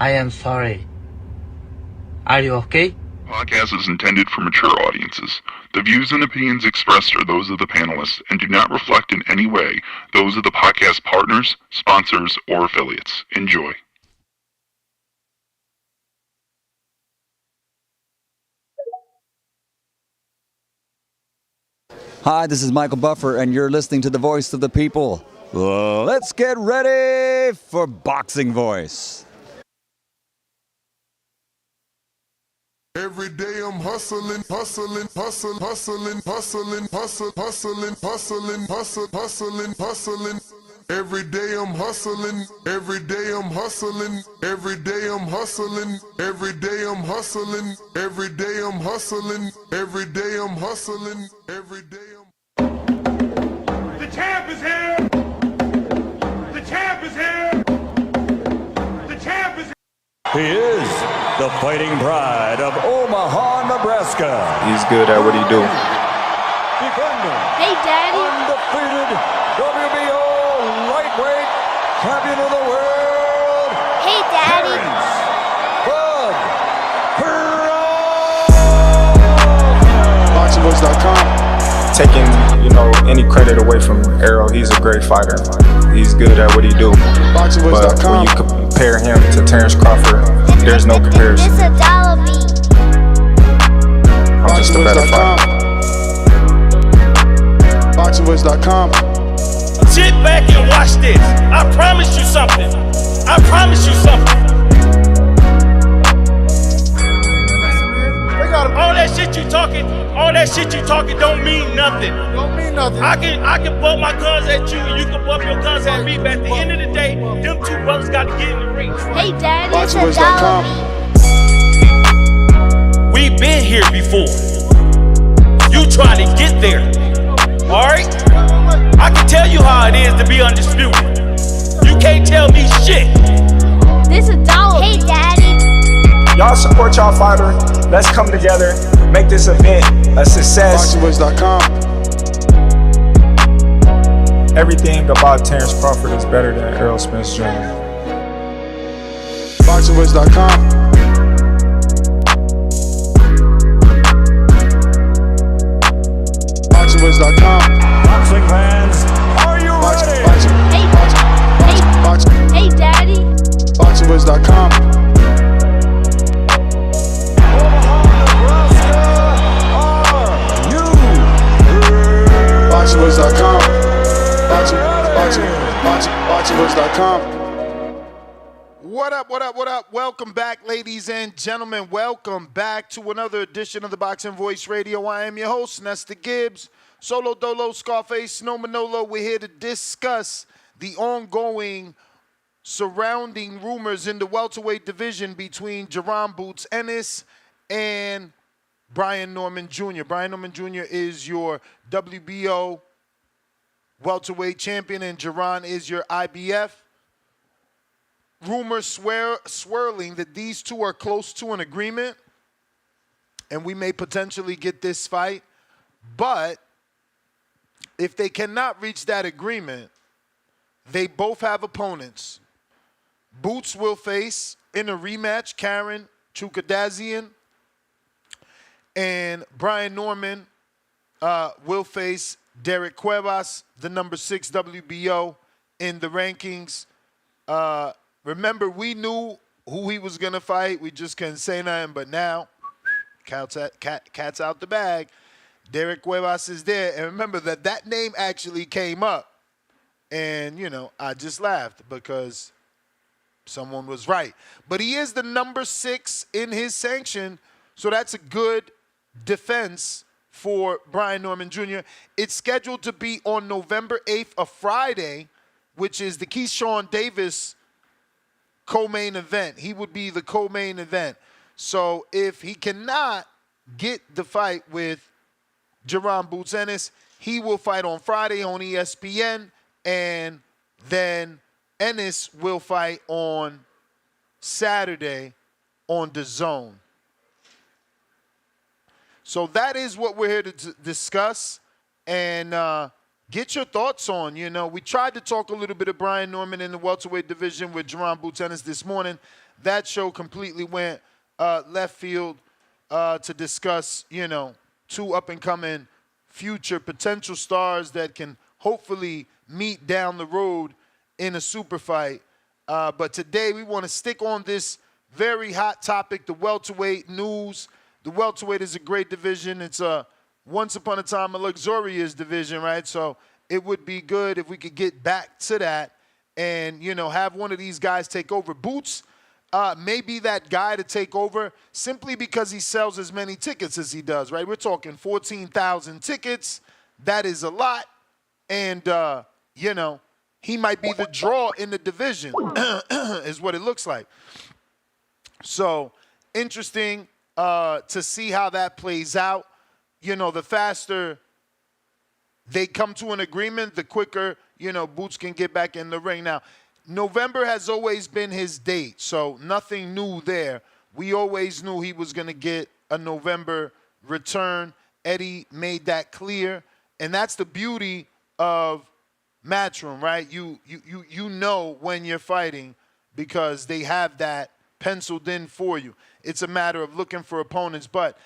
I am sorry. Are you okay? Podcast is intended for mature audiences. The views and opinions expressed are those of the panelists and do not reflect in any way those of the podcast partners, sponsors, or affiliates. Enjoy. Hi, this is Michael Buffer, and you're listening to the Voice of the People. Let's get ready for Boxing Voice. Every day I'm hustling, hustling, hustling, hustling, hustling, hustling, hustling, hustling, hustling, hustling, hustling. Every day I'm hustling, every day I'm hustling, every day I'm hustling, every day I'm hustling, every day I'm hustling, every day I'm hustling, every day I'm. The champ is here! The champ is here! The champ is here! He is the fighting pride of Omaha, Nebraska. He's good at what he do. Defending. Hey, Daddy. Undefeated WBO lightweight champion of the world. Hey, Daddy. Bud BoxingVoice.com. Taking, any credit away from Errol, he's a great fighter. He's good at what he do. But when you compare him to Terrence Crawford, there's no comparison. It's a dollar beat. I'm just a better fighter. BoxingVoice.com. Sit back and watch this. I promise you something. I promise you something. All that shit you talking don't mean nothing. Don't mean nothing. I can bump my guns at you and you can bump your guns at me, but at the end of the day, them two brothers got to get in the ring. Hey, Daddy. It's a dollar beat. We've been here before. You try to get there. Alright? I can tell you how it is to be undisputed. You can't tell me shit. This a dollar. Hey, Daddy. Y'all support y'all fighter. Let's come together, make this event a success. BoxingVoice.com. Everything about Terrence Crawford is better than Errol Spence Jr. BoxingVoice.com. BoxingVoice.com. Boxing fans, are you ready? Hey, Daddy. BoxingVoice.com. BoxingVoice.com. BoxingVoice.com. What up, what up, what up? Welcome back, ladies and gentlemen. Welcome back to another edition of the Boxing Voice Radio. I am your host, Nesta Gibbs. Solo Dolo, Scarface, No Manolo. We're here to discuss the ongoing surrounding rumors in the welterweight division between Jaron Boots Ennis and Brian Norman Jr. Brian Norman Jr. is your WBO welterweight champion, and Jaron is your IBF. Rumors swirling that these two are close to an agreement, and we may potentially get this fight. But if they cannot reach that agreement, they both have opponents. Boots will face, in a rematch, Karen Chukadazian, and Brian Norman will face Derek Cuevas, the number 6 WBO in the rankings. Remember, we knew who he was going to fight. We just couldn't say nothing. But now, cat's out the bag. Derek Cuevas is there. And remember that name actually came up. And, I just laughed because someone was right. But he is the number 6 in his sanction. So that's a good defense for Brian Norman Jr. It's scheduled to be on November 8th, a Friday, which is the Keyshawn Davis co-main event. He would be the co-main event. So if he cannot get the fight with Jaron Boots Ennis, he will fight on Friday on ESPN, and then Ennis will fight on Saturday on DAZN. So that is what we're here to discuss and get your thoughts on. We tried to talk a little bit of Brian Norman in the welterweight division with Jaron Boots Ennis this morning. that show completely went left field to discuss, two up-and-coming future potential stars that can hopefully meet down the road in a super fight. But today we want to stick on this very hot topic, the welterweight news. The welterweight is a great division. It's once upon a time a luxurious division, right? So it would be good if we could get back to that and, have one of these guys take over. Boots may be that guy to take over simply because he sells as many tickets as he does, right? We're talking 14,000 tickets. That is a lot. And, he might be the draw in the division is what it looks like. So interesting to see how that plays out. The faster they come to an agreement, the quicker, Boots can get back in the ring. Now, November has always been his date, so nothing new there. We always knew he was going to get a November return. Eddie made that clear, and that's the beauty of Matchroom, right? You know when you're fighting because they have that penciled in for you. It's a matter of looking for opponents, but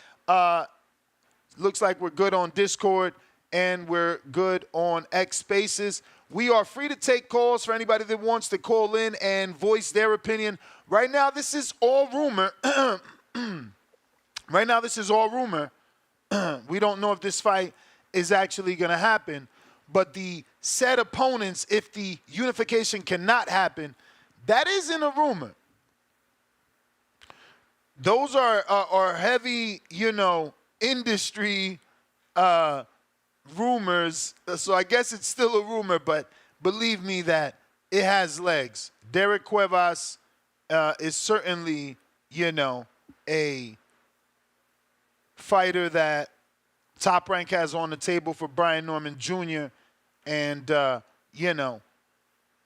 looks like we're good on Discord and we're good on X Spaces. We are free to take calls for anybody that wants to call in and voice their opinion. Right now, this is all rumor. Right now, this is all rumor. We don't know if this fight is actually going to happen. But the said opponents, if the unification cannot happen, that isn't a rumor. Those are heavy, industry rumors. So I guess it's still a rumor, but believe me that it has legs. Derek Cuevas is certainly, a fighter that Top Rank has on the table for Brian Norman Jr. And,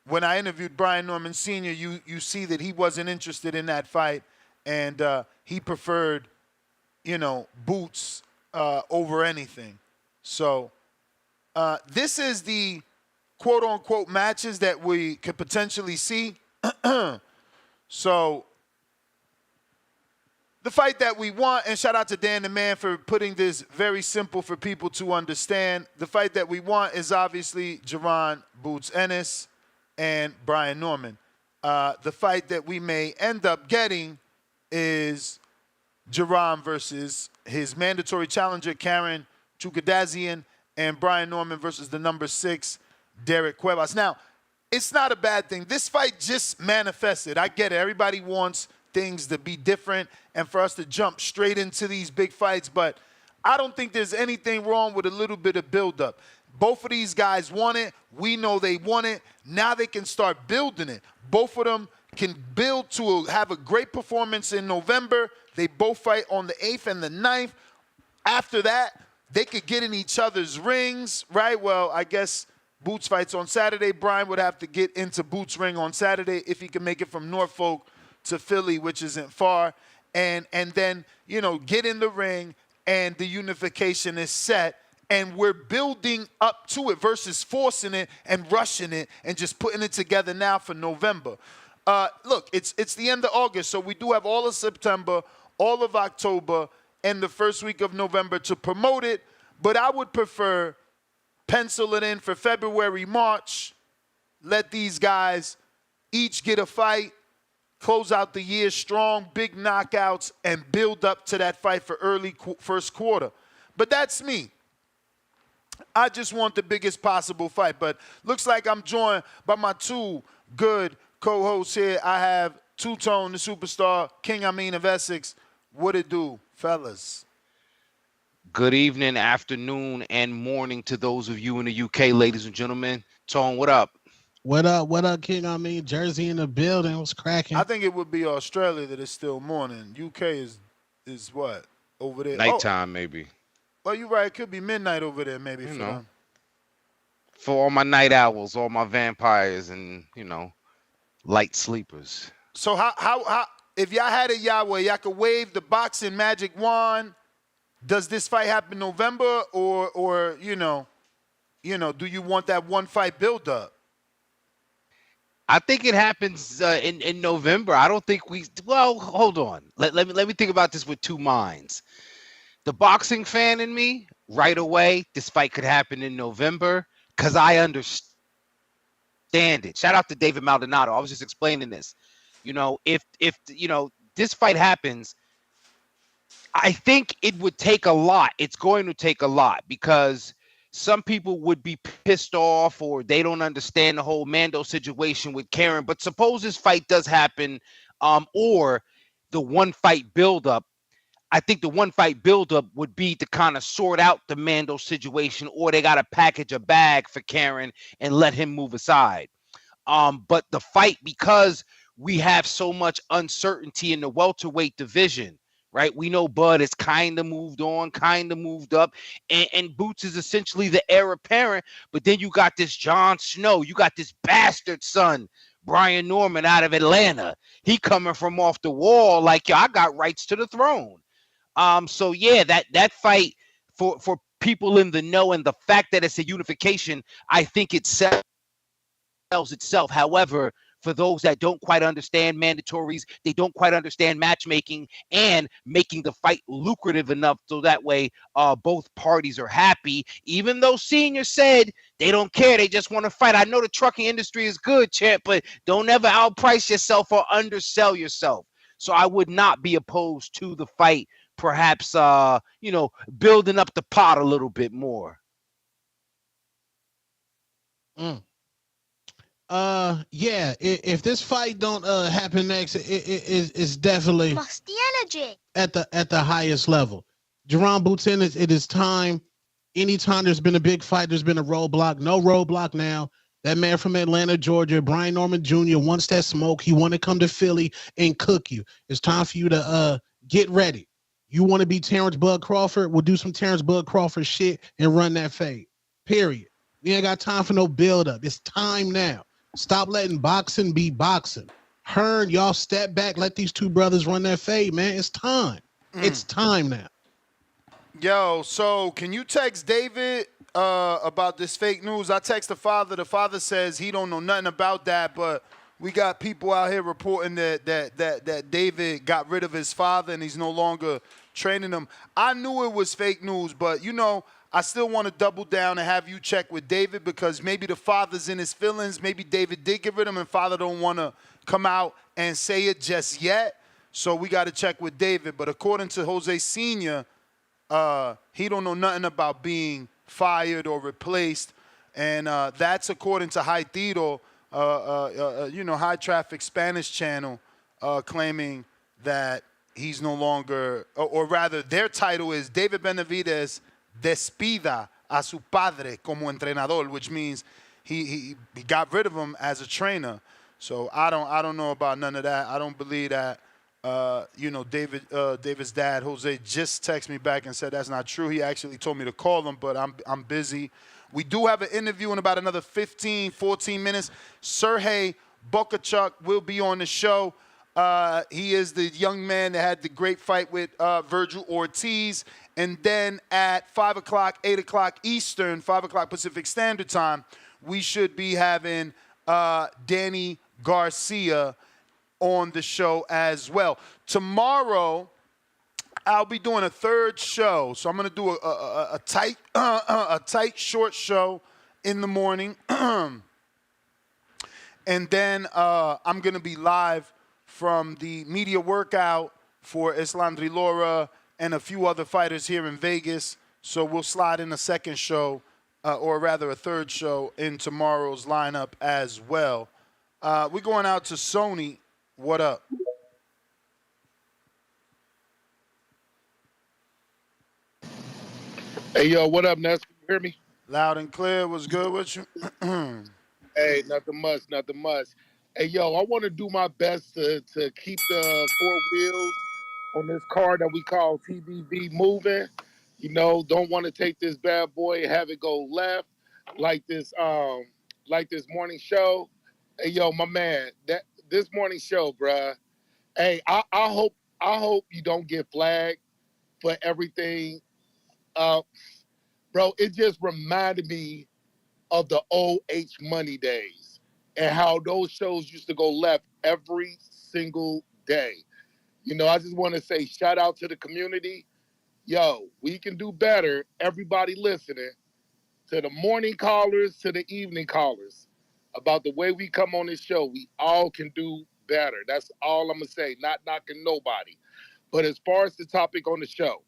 when I interviewed Brian Norman Sr., you see that he wasn't interested in that fight. And he preferred, Boots over anything. So this is the quote-unquote matches that we could potentially see. So the fight that we want, and shout out to Dan the Man for putting this very simple for people to understand. The fight that we want is obviously Jaron Boots Ennis and Brian Norman. The fight that we may end up getting is Jaron versus his mandatory challenger, Karen Chukadazian, and Brian Norman versus the number 6, Derek Cuevas. Now, it's not a bad thing. This fight just manifested. I get it. Everybody wants things to be different and for us to jump straight into these big fights, but I don't think there's anything wrong with a little bit of buildup. Both of these guys want it. We know they want it. Now they can start building it. Both of them can build to have a great performance in November. They both fight on the 8th and the 9th. After that, they could get in each other's rings, right? Well, I guess Boots fights on Saturday. Brian would have to get into Boots' ring on Saturday if he can make it from Norfolk to Philly, which isn't far. And then, get in the ring and the unification is set. And we're building up to it versus forcing it and rushing it and just putting it together now for November. Look, it's the end of August, so we do have all of September, all of October, and the first week of November to promote it. But I would prefer pencil it in for February, March, let these guys each get a fight, close out the year strong, big knockouts, and build up to that fight for early first quarter. But that's me. I just want the biggest possible fight. But looks like I'm joined by my two good co-hosts here. I have Two-Tone, the superstar, King Amin of Essex. What it do, fellas? Good evening, afternoon, and morning to those of you in the UK, ladies and gentlemen. Tone, what up? What up, King? I mean, Jersey in the building. What's cracking? I think it would be Australia that is still morning. UK is what? Over there? Nighttime, maybe. Well, you're right. It could be midnight over there, maybe. You know, for all my night owls, all my vampires, and, light sleepers. So how if y'all had it y'all way, y'all could wave the boxing magic wand. Does this fight happen November or do you want that one fight build up? I think it happens in November. I don't think we. Well, hold on. Let me think about this with two minds. The boxing fan in me, right away, this fight could happen in November because I understand it. Shout out to David Maldonado. I was just explaining this. If this fight happens, I think it would take a lot. It's going to take a lot because some people would be pissed off or they don't understand the whole Mando situation with Karen. But suppose this fight does happen, or the one fight buildup. I think the one fight buildup would be to kind of sort out the Mando situation, or they got to package a bag for Karen and let him move aside. But the fight, because we have so much uncertainty in the welterweight division, right? We know Bud has kind of moved on, kind of moved up, and Boots is essentially the heir apparent. But then you got this Jon Snow, you got this bastard son, Brian Norman out of Atlanta. He coming from off the wall like, yo, I got rights to the throne. So yeah, that fight for people in the know and the fact that it's a unification, I think it sells itself. However, for those that don't quite understand mandatories, they don't quite understand matchmaking and making the fight lucrative enough so that way both parties are happy. Even though Senior said they don't care, they just want to fight. I know the trucking industry is good, champ, but don't ever outprice yourself or undersell yourself. So I would not be opposed to the fight, perhaps building up the pot a little bit more. Yeah, if this fight don't happen next, it's definitely Must the energy. at the highest level. Jaron Boots Ennis, it is time. Anytime there's been a big fight, there's been a roadblock. No roadblock now. That man from Atlanta, Georgia, Brian Norman Jr., wants that smoke. He want to come to Philly and cook you. It's time for you to get ready. You want to be Terrence Bud Crawford? We'll do some Terrence Bud Crawford shit and run that fade. Period. We ain't got time for no build-up. It's time now. Stop letting boxing be boxing. Hearn, y'all step back. Let these two brothers run that fade, man. It's time. It's time now. Yo, so can you text David about this fake news? I text the father. The father says he don't know nothing about that, but we got people out here reporting that David got rid of his father and he's no longer training him. I knew it was fake news, but I still want to double down and have you check with David because maybe the father's in his feelings. Maybe David did get rid of him and father don't want to come out and say it just yet. So we got to check with David. But according to Jose Sr., he don't know nothing about being fired or replaced. And that's according to High Tiro, High Traffic Spanish channel, claiming that he's no longer, or rather their title is David Benavidez despida a su padre como entrenador, which means he got rid of him as a trainer. So I don't know about none of that. I don't believe that. David's dad Jose just texted me back and said that's not true. He actually told me to call him, but I'm busy. We do have an interview in about another 15, 14 minutes. Serhii Bohachuk will be on the show. He is the young man that had the great fight with Virgil Ortiz. And then at 5 o'clock, 8 o'clock Eastern, 5 o'clock Pacific Standard Time, we should be having Danny Garcia on the show as well. Tomorrow, I'll be doing a third show. So I'm going to do a tight, short show in the morning. And then I'm going to be live from the media workout for Islandri Laura and a few other fighters here in Vegas. So we'll slide in a second show, or rather a third show in tomorrow's lineup as well. We're going out to Sony. What up? Hey, yo, what up, Ness? You hear me? Loud and clear. What's good with you? Hey, nothing much. Hey, yo, I want to do my best to keep the four wheels on this car that we call TBV moving. Don't want to take this bad boy and have it go left like this morning show. Hey, yo, my man, this morning show, bruh. Hey, I hope you don't get flagged for everything. Bro, it just reminded me of the old H Money days. and how those shows used to go left every single day. You know, I just want to say shout out to the community. Yo, we can do better. Everybody listening, to the morning callers, to the evening callers, about the way we come on this show. We all can do better. That's all I'm going to say. Not knocking nobody. But as far as the topic on the show,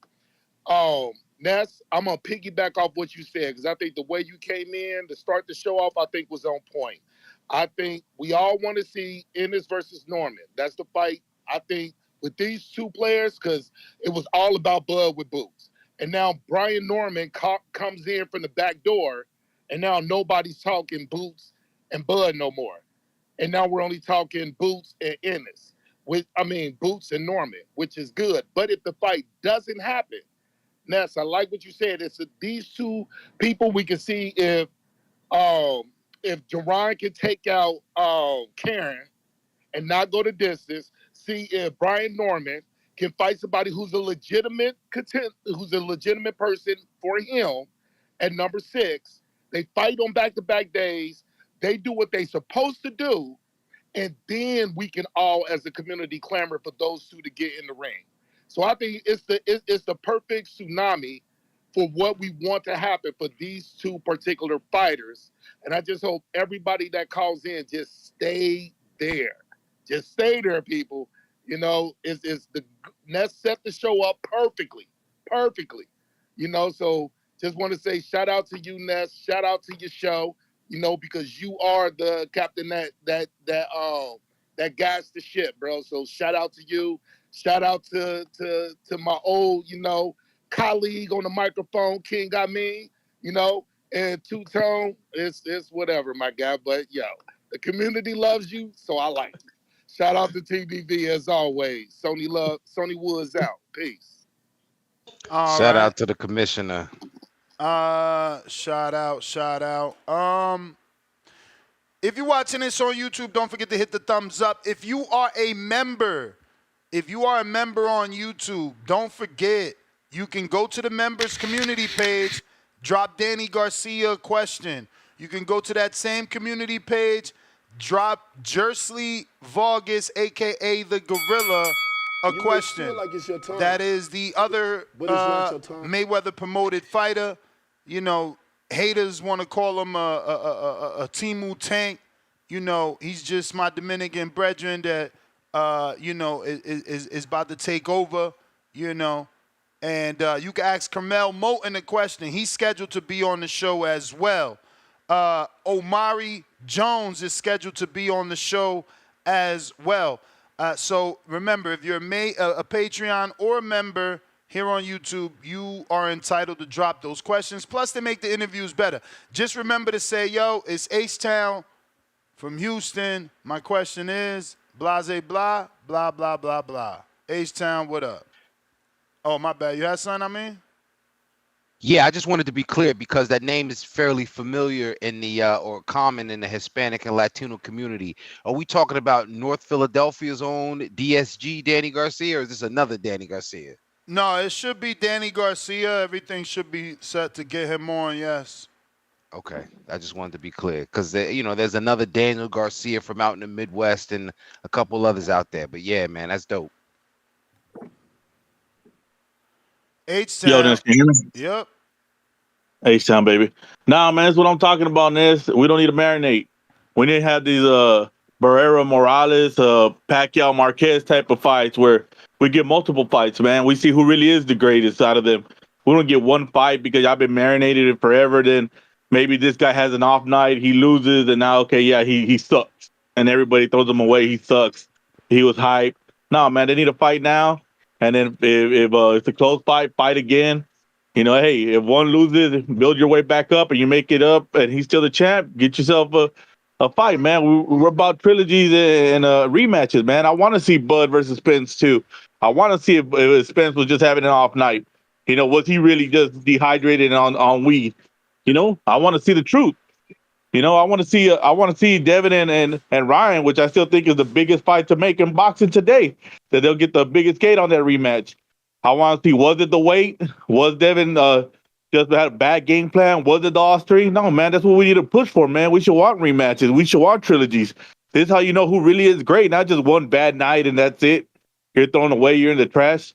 Ness, I'm going to piggyback off what you said, because I think the way you came in to start the show off, I think was on point. I think we all want to see Ennis versus Norman. That's the fight, I think, with these two players, because it was all about Bud with Boots. And now Brian Norman comes in from the back door, and now nobody's talking Boots and Bud no more. And now we're only talking Boots and Ennis. Boots and Norman, which is good. But if the fight doesn't happen, Ness, I like what you said. It's these two people we can see if Jaron can take out Karen and not go the distance. See if Brian Norman can fight somebody who's a legitimate person for him. At number 6, they fight on back-to-back days. They do what they're supposed to do, and then we can all, as a community, clamor for those two to get in the ring. So I think it's the perfect tsunami for what we want to happen for these two particular fighters. And I just hope everybody that calls in just stay there. Just stay there, people. You know, Ness set the show up perfectly. You know, so just want to say shout out to you, Ness. Shout out to your show. You know, because you are the captain that guides the ship, bro. So shout out to you. Shout out to my old, you know, colleague on the microphone, King Amin, you know, and Two-Tone. It's whatever, my guy. But yo, the community loves you, so I like it. Shout out to TDV as always. Sony Woods out. Peace. Shout out to the commissioner. Shout out. If you're watching this on YouTube, don't forget to hit the thumbs up. If you are a member on YouTube, don't forget, you can go to the members community page, drop Danny Garcia a question. You can go to that same community page, drop Jersley Vargas, a.k.a. the Gorilla, a question. Like it's your time. That is the other Mayweather promoted fighter. You know, haters want to call him a Timu Tank. You know, he's just my Dominican brethren that, you know, is about to take over, you know. And you can ask Carmel Moten a question. He's scheduled to be on the show as well. Omari Jones is scheduled to be on the show as well. So remember, if you're a Patreon or a member here on YouTube, you are entitled to drop those questions. Plus, they make the interviews better. Just remember to say, yo, it's H-Town from Houston. My question is, blase blah, blah, blah, blah, blah. H-Town, what up? Oh, my bad. You had something, I mean? Yeah, I just wanted to be clear because that name is fairly familiar in the or common in the Hispanic and Latino community. Are we talking about North Philadelphia's own DSG Danny Garcia, or is this another Danny Garcia? No, it should be Danny Garcia. Everything should be set to get him on, yes. Okay, I just wanted to be clear because, you know, there's another Daniel Garcia from out in the Midwest and a couple others out there. But yeah, man, that's dope. H-Town. Yo, Dennis, can you hear me? Yep. H-Town, baby. Nah, man, that's what I'm talking about, Ness. We don't need to marinate. We need to have these Barrera Morales, Pacquiao Marquez type of fights where we get multiple fights, man. We see who really is the greatest out of them. We don't get one fight because y'all been marinated it forever. Then maybe this guy has an off night, he loses, and now, okay, yeah, he sucks. And everybody throws him away. He sucks. He was hyped. No, man, they need a fight now. And then if it's a close fight, fight again. You know, hey, if one loses, build your way back up and you make it up and he's still the champ, get yourself a fight, man. We're about trilogies and rematches, man. I want to see Bud versus Spence, too. I want to see if Spence was just having an off night. You know, was he really just dehydrated on weed? You know, I want to see the truth. You know, I want to see Devin and Ryan, which I still think is the biggest fight to make in boxing today, that they'll get the biggest gate on that rematch. I want to see, was it the weight? Was Devin just had a bad game plan. Was it the Austrian? No, man, that's what we need to push for, man. We should want rematches. We should want trilogies. This is how you know who really is great, not just one bad night and that's it. You're thrown away, you're in the trash.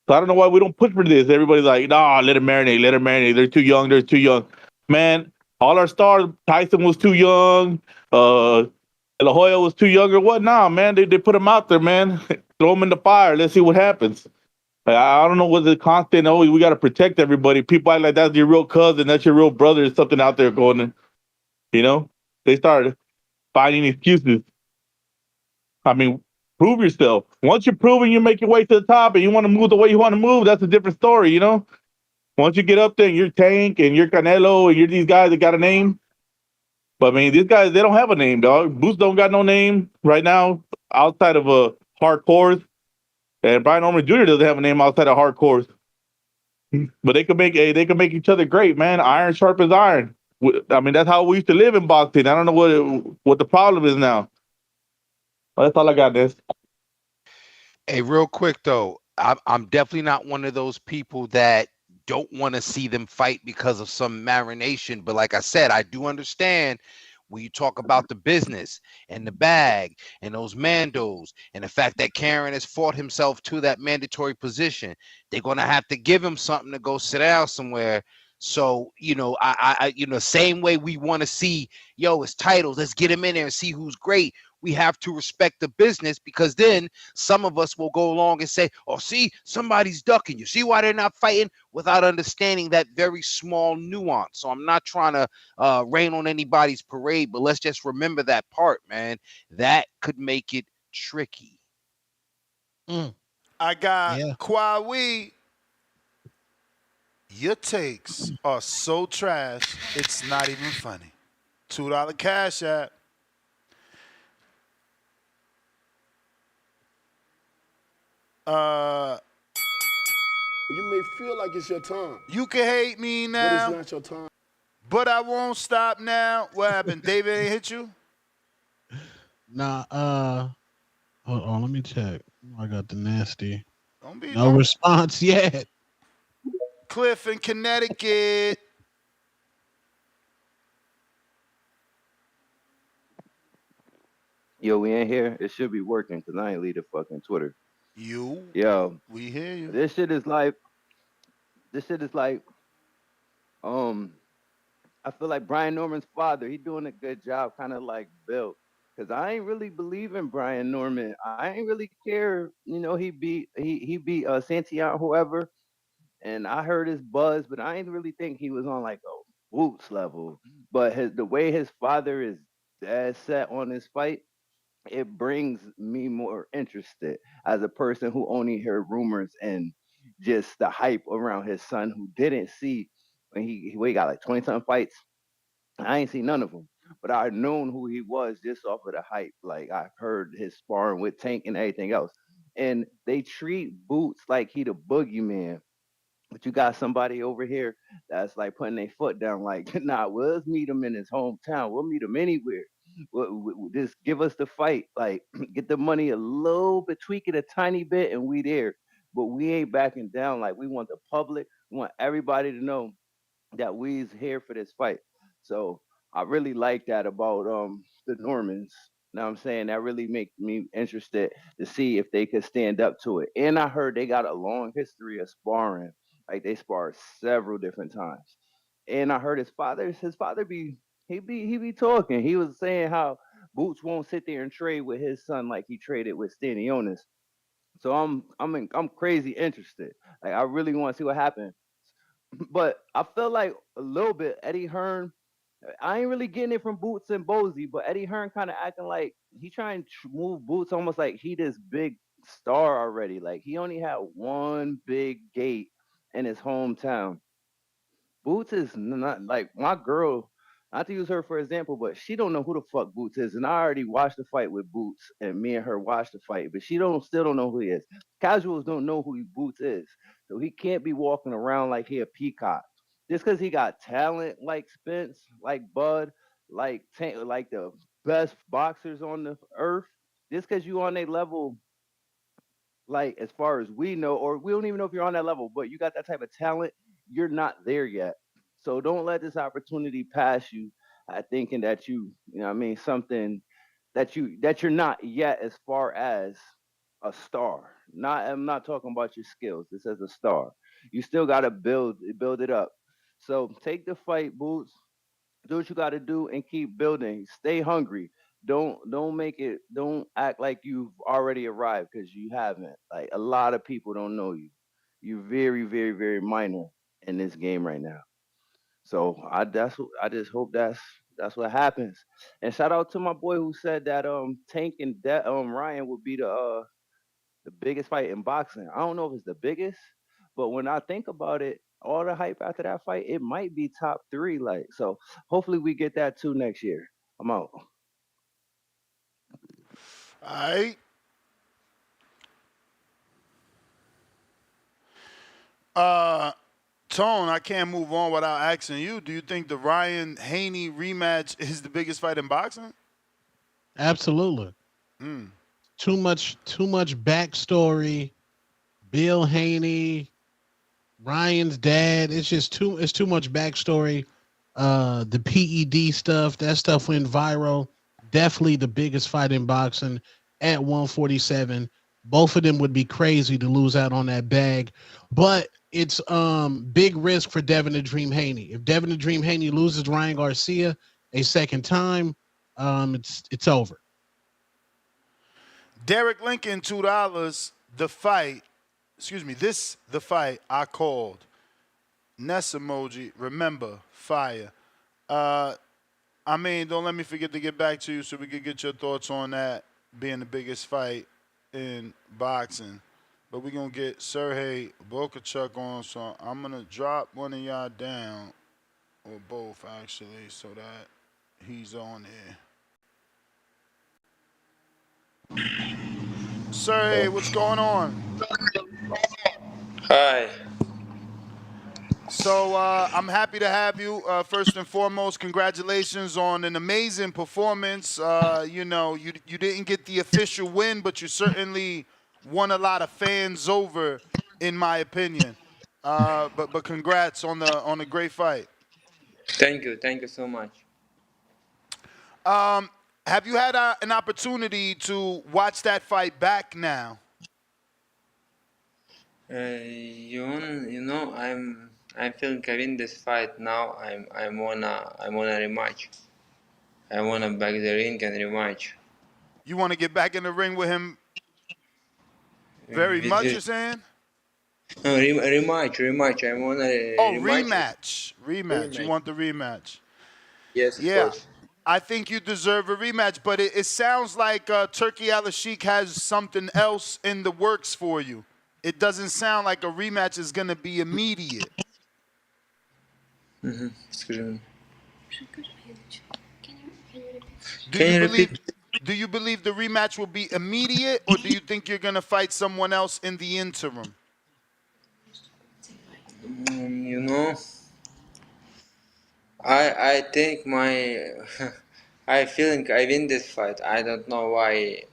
So I don't know why we don't push for this. Everybody's like, nah, let him marinate, let him marinate. They're too young, they're too young. Man, all our stars, Tyson was too young, La Hoya was too young or what? Nah, man, they put him out there, man. Throw him in the fire. Let's see what happens. I don't know what's the constant. Oh, we got to protect everybody. People act like that's your real cousin, that's your real brother. There's something out there going on. You know, they started finding excuses. I mean, prove yourself. Once you're proven, you make your way to the top, and you want to move the way you want to move. That's a different story, you know. Once you get up there, and you're Tank, and you're Canelo, and you're these guys that got a name. But I mean, these guys, they don't have a name, dog. Boots don't got no name right now outside of hardcores. And Brian Norman Jr. doesn't have a name outside of hardcores. But they could make each other great, man. Iron sharpens iron. I mean, that's how we used to live in boxing. I don't know what the problem is now. Well, that's all I got, this. Hey, real quick though, I'm definitely not one of those people that don't want to see them fight because of some marination. But like I said, I do understand when you talk about the business and the bag and those mandos and the fact that Karen has fought himself to that mandatory position. They're gonna have to give him something to go sit down somewhere. So, you know, I same way we want to see, it's titles. Let's get him in there and see who's great. We have to respect the business, because then some of us will go along and say, oh, see, somebody's ducking you. See why they're not fighting, without understanding that very small nuance. So I'm not trying to rain on anybody's parade, but let's just remember that part, man. That could make it tricky. I got Kwawi. Your takes are so trash, it's not even funny. $2 cash app. You may feel like it's your time. You can hate me now. But it's not your time. But I won't stop now. What happened? David ain't hit you? Nah, hold on, let me check. I got the nasty. No response yet. Cliff in Connecticut. Yo, we ain't here. It should be working because I ain't leave the fucking Twitter. Yo, we hear you. This shit is like, I feel like Brian Norman's father, he doing a good job, kind of like Bill. Cause I ain't really believe in Brian Norman. I ain't really care. You know, he beat Santiago, whoever, and I heard his buzz, but I ain't really think he was on like a Boots level. But the way his father is dead set on his fight, it brings me more interested as a person who only heard rumors and just the hype around his son, who didn't see when he got like 20 something fights. I ain't seen none of them, but I known who he was just off of the hype. Like I've heard his sparring with Tank and everything else, and they treat Boots like he the boogeyman. But you got somebody over here that's like putting their foot down, like, nah, we'll meet him in his hometown. We'll meet him anywhere. Just give us the fight. Like, get the money a little bit, tweak it a tiny bit, and we there. But we ain't backing down. Like, we want the public, we want everybody to know that we's here for this fight. So I really like that about the Normans. Now I'm saying that really makes me interested to see if they could stand up to it. And I heard they got a long history of sparring. Like they sparred several different times. And I heard his father be talking. He was saying how Boots won't sit there and trade with his son like he traded with Stanionis. So I'm crazy interested. Like I really want to see what happened. But I feel like a little bit Eddie Hearn. I ain't really getting it from Boots and Bozy, but Eddie Hearn kind of acting like he trying to move Boots almost like he this big star already. Like he only had one big gate in his hometown. Boots is not like my girl. Not to use her for example, but she don't know who the fuck Boots is, and I already watched the fight with Boots, and me and her watched the fight, but she still don't know who he is. Casuals don't know who Boots is, so he can't be walking around like he a peacock. Just because he got talent like Spence, like Bud, like like the best boxers on the earth, just because you on a level, like as far as we know, or we don't even know if you're on that level, but you got that type of talent you're not there yet. So don't let this opportunity pass you thinking that you know what I mean, something that you're not yet as far as a star. Not I'm not talking about your skills. This as a star. You still gotta build it up. So take the fight, Boots. Do what you gotta do and keep building. Stay hungry. Don't make it don't act like you've already arrived because you haven't. Like a lot of people don't know you. You're very, very, very minor in this game right now. So I just hope that's what happens. And shout out to my boy who said that Tank and Ryan would be the biggest fight in boxing. I don't know if it's the biggest, but when I think about it, all the hype after that fight, it might be top three. Like so, hopefully we get that too next year. I'm out. All right. Tone, I can't move on without asking you. Do you think the Ryan Haney rematch is the biggest fight in boxing? Absolutely. Too much backstory. Bill Haney, Ryan's dad. It's too much backstory. The PED stuff, that stuff went viral. Definitely the biggest fight in boxing at 147. Both of them would be crazy to lose out on that bag, but it's big risk for Devin the Dream Haney. If Devin the Dream Haney loses Ryan Garcia a second time, it's over. Derek Lincoln, $2. The fight I called. Ness emoji. Remember, fire. I mean, don't let me forget to get back to you so we could get your thoughts on that being the biggest fight in boxing. But we're going to get Serhii Bohachuk on, so I'm going to drop one of y'all down, or both actually, so that he's on there. Serhii, what's going on? Hi. So I'm happy to have you. First and foremost, congratulations on an amazing performance. You know, you didn't get the official win, but you certainly won a lot of fans over, in my opinion. But congrats on the great fight. Thank you so much. Have you had an opportunity to watch that fight back now? You know, I'm feeling I win this fight now. I'm wanna rematch. I wanna back the ring and rematch. You want to get back in the ring with him very much, you're saying? Rematch. I wanna Rematch. You want the rematch? Yes, of Yeah. course. I think you deserve a rematch, but it sounds like Turkey Al-Sheikh has something else in the works for you. It doesn't sound like a rematch is going to be immediate. Excuse me. Do you believe the rematch will be immediate, or do you think you're going to fight someone else in the interim? You know, I think I feeling I win this fight. I don't know why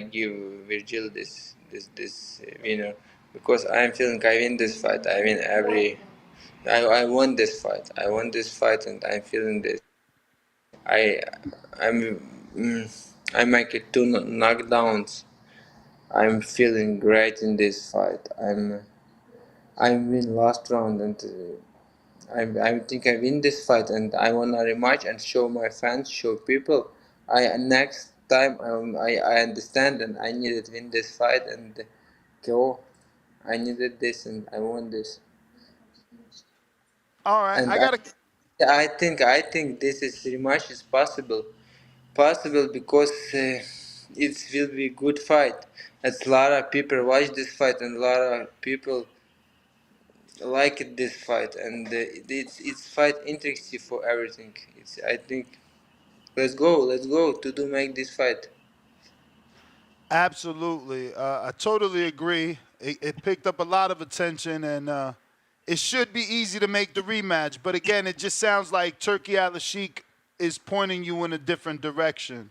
give Virgil this winner, because I'm feeling I win this fight. I win I won this fight. I won this fight, and I'm feeling this. I I'm I make it two knockdowns. I'm feeling great in this fight. I win last round, and I think I win this fight, and I wanna rematch and show my fans, show people. I next time I understand, and I needed to win this fight and go. I needed this, and I won this. All right, And I think this is rematch is possible because it will be good fight. It's a lot of people watch this fight, and a lot of people like this fight, and it's fight interesting for everything. It's I think let's go to do make this fight. absolutely. I totally agree. It picked up a lot of attention, and it should be easy to make the rematch. But again, it just sounds like Turkey Al-Sheikh is pointing you in a different direction.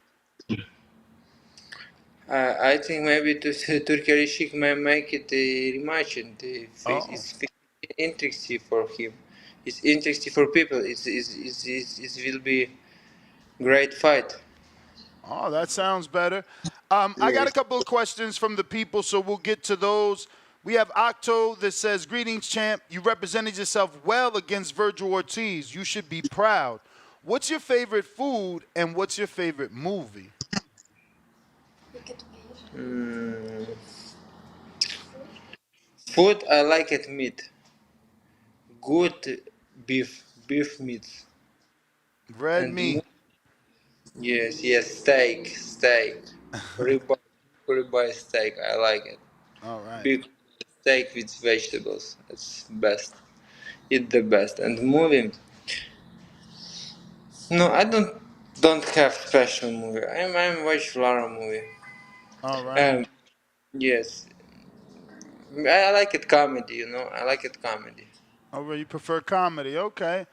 I think maybe to Turkey Sheikh may make it a rematch, and Oh. it's 50 interesting for him. It's interesting for people. It will be great fight. Oh, that sounds better. I got a Yes. couple of questions from the people, so we'll get to those. We have Octo that says, "Greetings, champ. You represented yourself well against Virgil Ortiz. You should be proud. What's your favorite food and what's your favorite movie?" Mm, food I like it meat. Good beef meat. Red And meat. yes, steak, ribeye, ribeye steak. I like it. All right. Big steak with vegetables. It's best. It's the best. And movie. No, I don't have special movie. I'm watch Lara movie. All right. Um, yes, I like it comedy. I like it comedy. All right. You prefer comedy. Okay.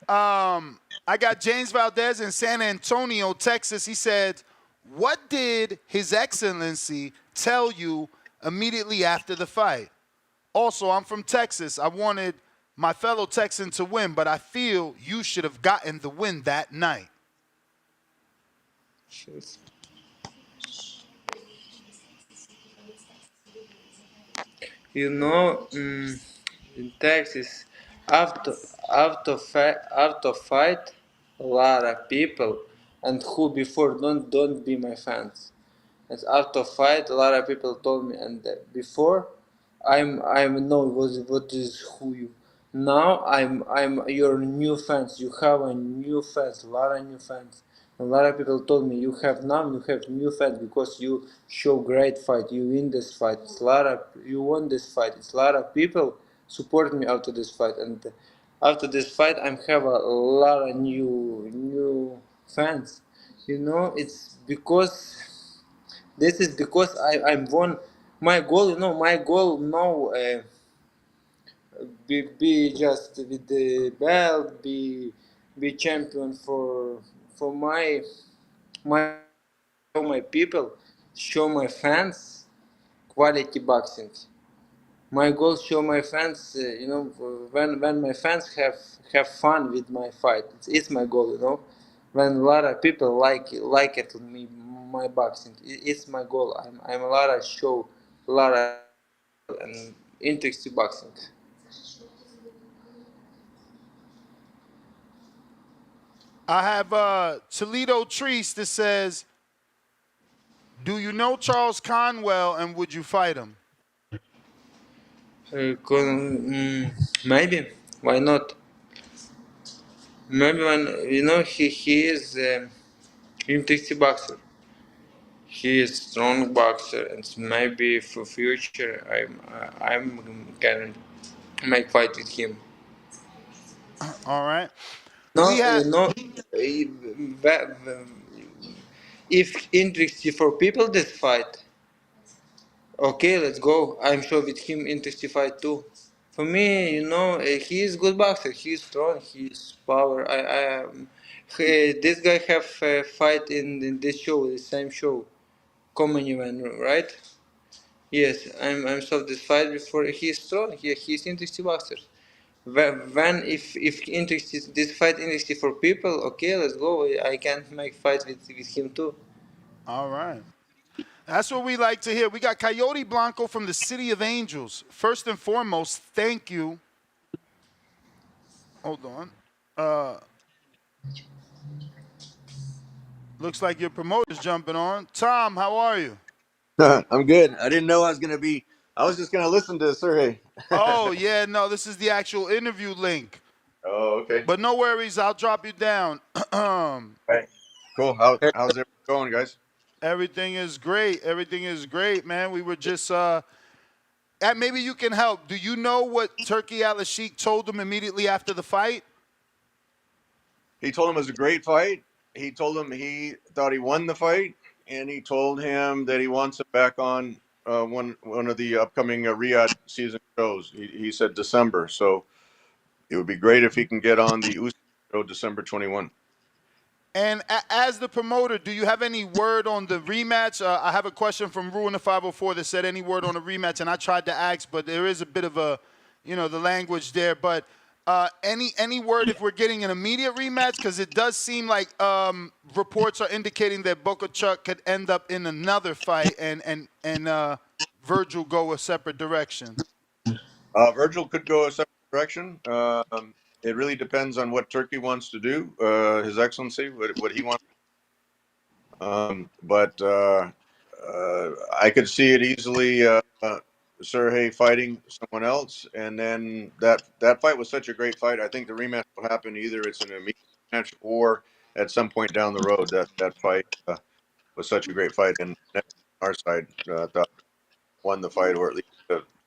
I got James Valdez in San Antonio, Texas. He said, "What did His Excellency tell you immediately after the fight?" Also, I'm from Texas. I wanted my fellow Texan to win, but I feel you should have gotten the win that night. In Texas, after after fight, a lot of people, and who before don't be my fans. And after fight, a lot of people told me, and before, I'm know what is who you. Now I'm your new fans. You have a new fans, a lot of new fans. A lot of people told me you have new fans because you show great fight. You win this fight. It's a lot of you won this fight. It's a lot of people support me after this fight, and after this fight, I'm have a lot of new fans. It's because this is because I'm won my goal. My goal now be just with the belt, be champion for my people, show my fans quality boxing. My goal show my fans, when my fans have fun with my fight. It's my goal, When a lot of people like it me my boxing, it's my goal. I'm a lot of show, a lot of and interesting boxing. I have Toledo Treese that says, "Do you know Charles Conwell and would you fight him?" Maybe, why not? Maybe when he is interesting boxer. He is strong boxer, and maybe for future I'm can make fight with him. All right. No, We had if interesting for people this fight, okay, let's go. I'm sure with him interesting fight too. For me, he is good boxer. He is strong. He is power. This guy have fight in this show, the same show, common event, right? Yes, I'm saw this fight before. He is strong. He is interesting boxer. When if interested this fight interesting for people, okay, let's go. I can make fight with him too. all right. That's what we like to hear. We got Coyote Blanco from the City of Angels. First and foremost, thank you. Hold on. Looks like your promoter's jumping on. Tom, how are you? I'm good. I didn't know I was going to be. I was just going to listen to Serhii. Oh, yeah, no, this is the actual interview link. Oh, okay. But no worries, I'll drop you down. Right. Cool. How's everything going, guys? Everything is great. Everything is great, man. We were just maybe you can help. Do you know what Turkey Al-Sheikh told him immediately after the fight? He told him it was a great fight. He told him he thought he won the fight, and he told him that he wants him back on one of the upcoming Riyadh season shows. He said December, so it would be great if he can get on the Usyk show December 21. And as the promoter, do you have any word on the rematch? I have a question from Ruin the 504 that said any word on the rematch, and I tried to ask, but there is a bit of a, the language there. But any word if we're getting an immediate rematch? Because it does seem like reports are indicating that Bohachuk could end up in another fight, and Virgil go a separate direction. Virgil could go a separate direction. It really depends on what Turkey wants to do, His Excellency, what he wants. But I could see it easily. Serhii fighting someone else, and then that fight was such a great fight. I think the rematch will happen either it's an immediate match or at some point down the road. That fight was such a great fight, and our side thought won the fight, or at least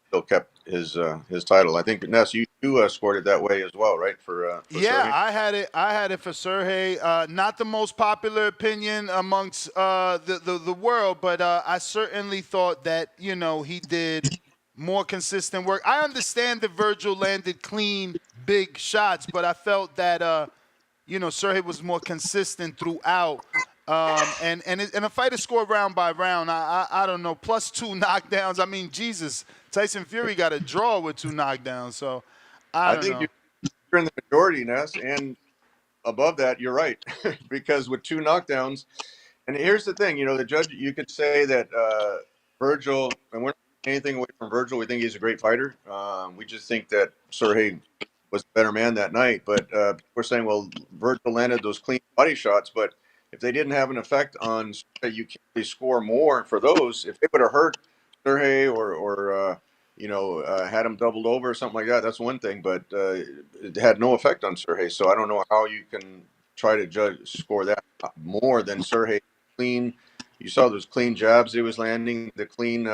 still kept his title. I think Ness, you scored it that way as well, right? For Yeah, Serhii? I had it for Serhii. Not the most popular opinion amongst the world, but I certainly thought that he did more consistent work. I understand that Virgil landed clean, big shots, but I felt that Serhii was more consistent throughout. And a fight is scored round by round. I don't know. Plus 2 knockdowns. I mean, Jesus, Tyson Fury got a draw with 2 knockdowns. So I don't think know. you're in the majority, Ness, and above that, you're right, because with 2 knockdowns, and here's the thing, the judge, you could say that Virgil, and we're not taking anything away from Virgil. We think he's a great fighter. We just think that Serhii was the better man that night. But we're saying, well, Virgil landed those clean body shots, but if they didn't have an effect on Serhii, you can't really score more for those. If they would have hurt Serhii or had him doubled over or something like that, that's one thing. But it had no effect on Serhii, so I don't know how you can try to score that more than Serhii. Clean, you saw those clean jabs he was landing, the clean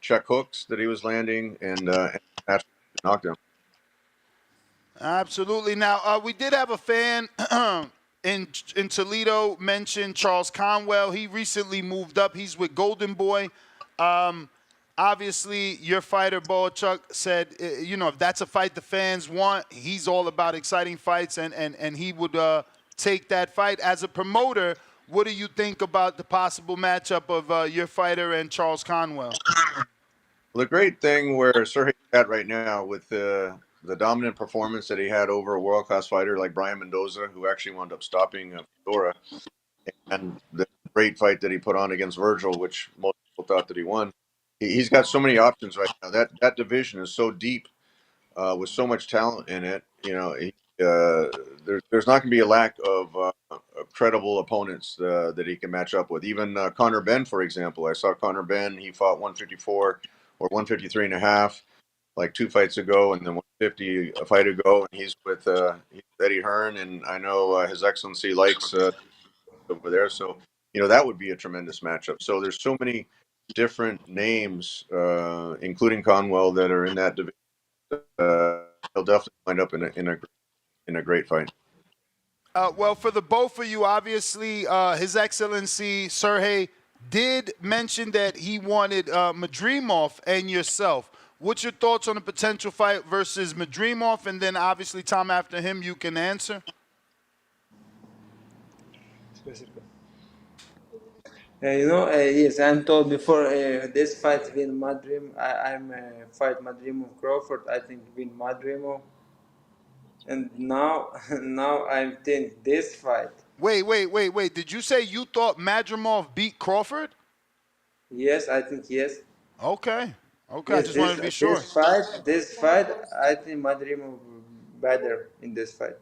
check hooks that he was landing, and knocked him. Absolutely. Now, we did have a fan in Toledo mention Charles Conwell. He recently moved up. He's with Golden Boy. Obviously, your fighter, Bohachuk, said, if that's a fight the fans want, he's all about exciting fights, and he would take that fight. As a promoter, what do you think about the possible matchup of your fighter and Charles Conwell? Well, the great thing where Serhii at right now with the dominant performance that he had over a world-class fighter like Brian Mendoza, who actually wound up stopping Fedora, and the great fight that he put on against Virgil, which most people thought that he won. He's got so many options right now. That division is so deep with so much talent in it. There's not going to be a lack of credible opponents that he can match up with. Even Conor Benn, for example. I saw Conor Benn. He fought 154 or 153 and a half like 2 fights ago, and then 150 a fight ago. And he's with Eddie Hearn, and I know His Excellency likes over there. So, that would be a tremendous matchup. So there's so many different names, including Conwell, that are in that division. He'll definitely wind up in a great fight. Well, for the both of you, obviously, His Excellency Serhii did mention that he wanted Madrimov and yourself. What's your thoughts on a potential fight versus Madrimov? And then, obviously, Tom, after him, you can answer. Yes, I'm told before this fight win Madrim. I'm fight Madrimov Crawford. I think win Madrimov. And now, now I think this fight. Wait. Did you say you thought Madrimov beat Crawford? Yes, I think yes. Okay. Yes, Yes, I just wanted to be sure. This fight, I think Madrimov better in this fight.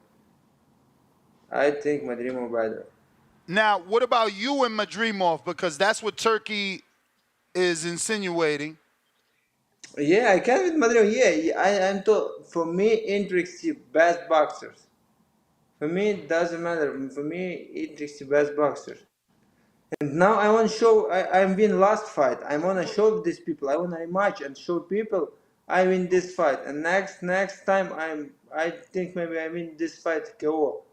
I think Madrimov better. Now, what about you and Madrimov? Because that's what Turkey is insinuating. Yeah, I can with Madrimov. Yeah, I'm told. For me, interesting best boxers. For me, it doesn't matter. For me, interesting best boxers. And now I want to show. I win last fight. I want to show these people. I want to rematch and show people I win this fight. And next time I think maybe I win this fight KO.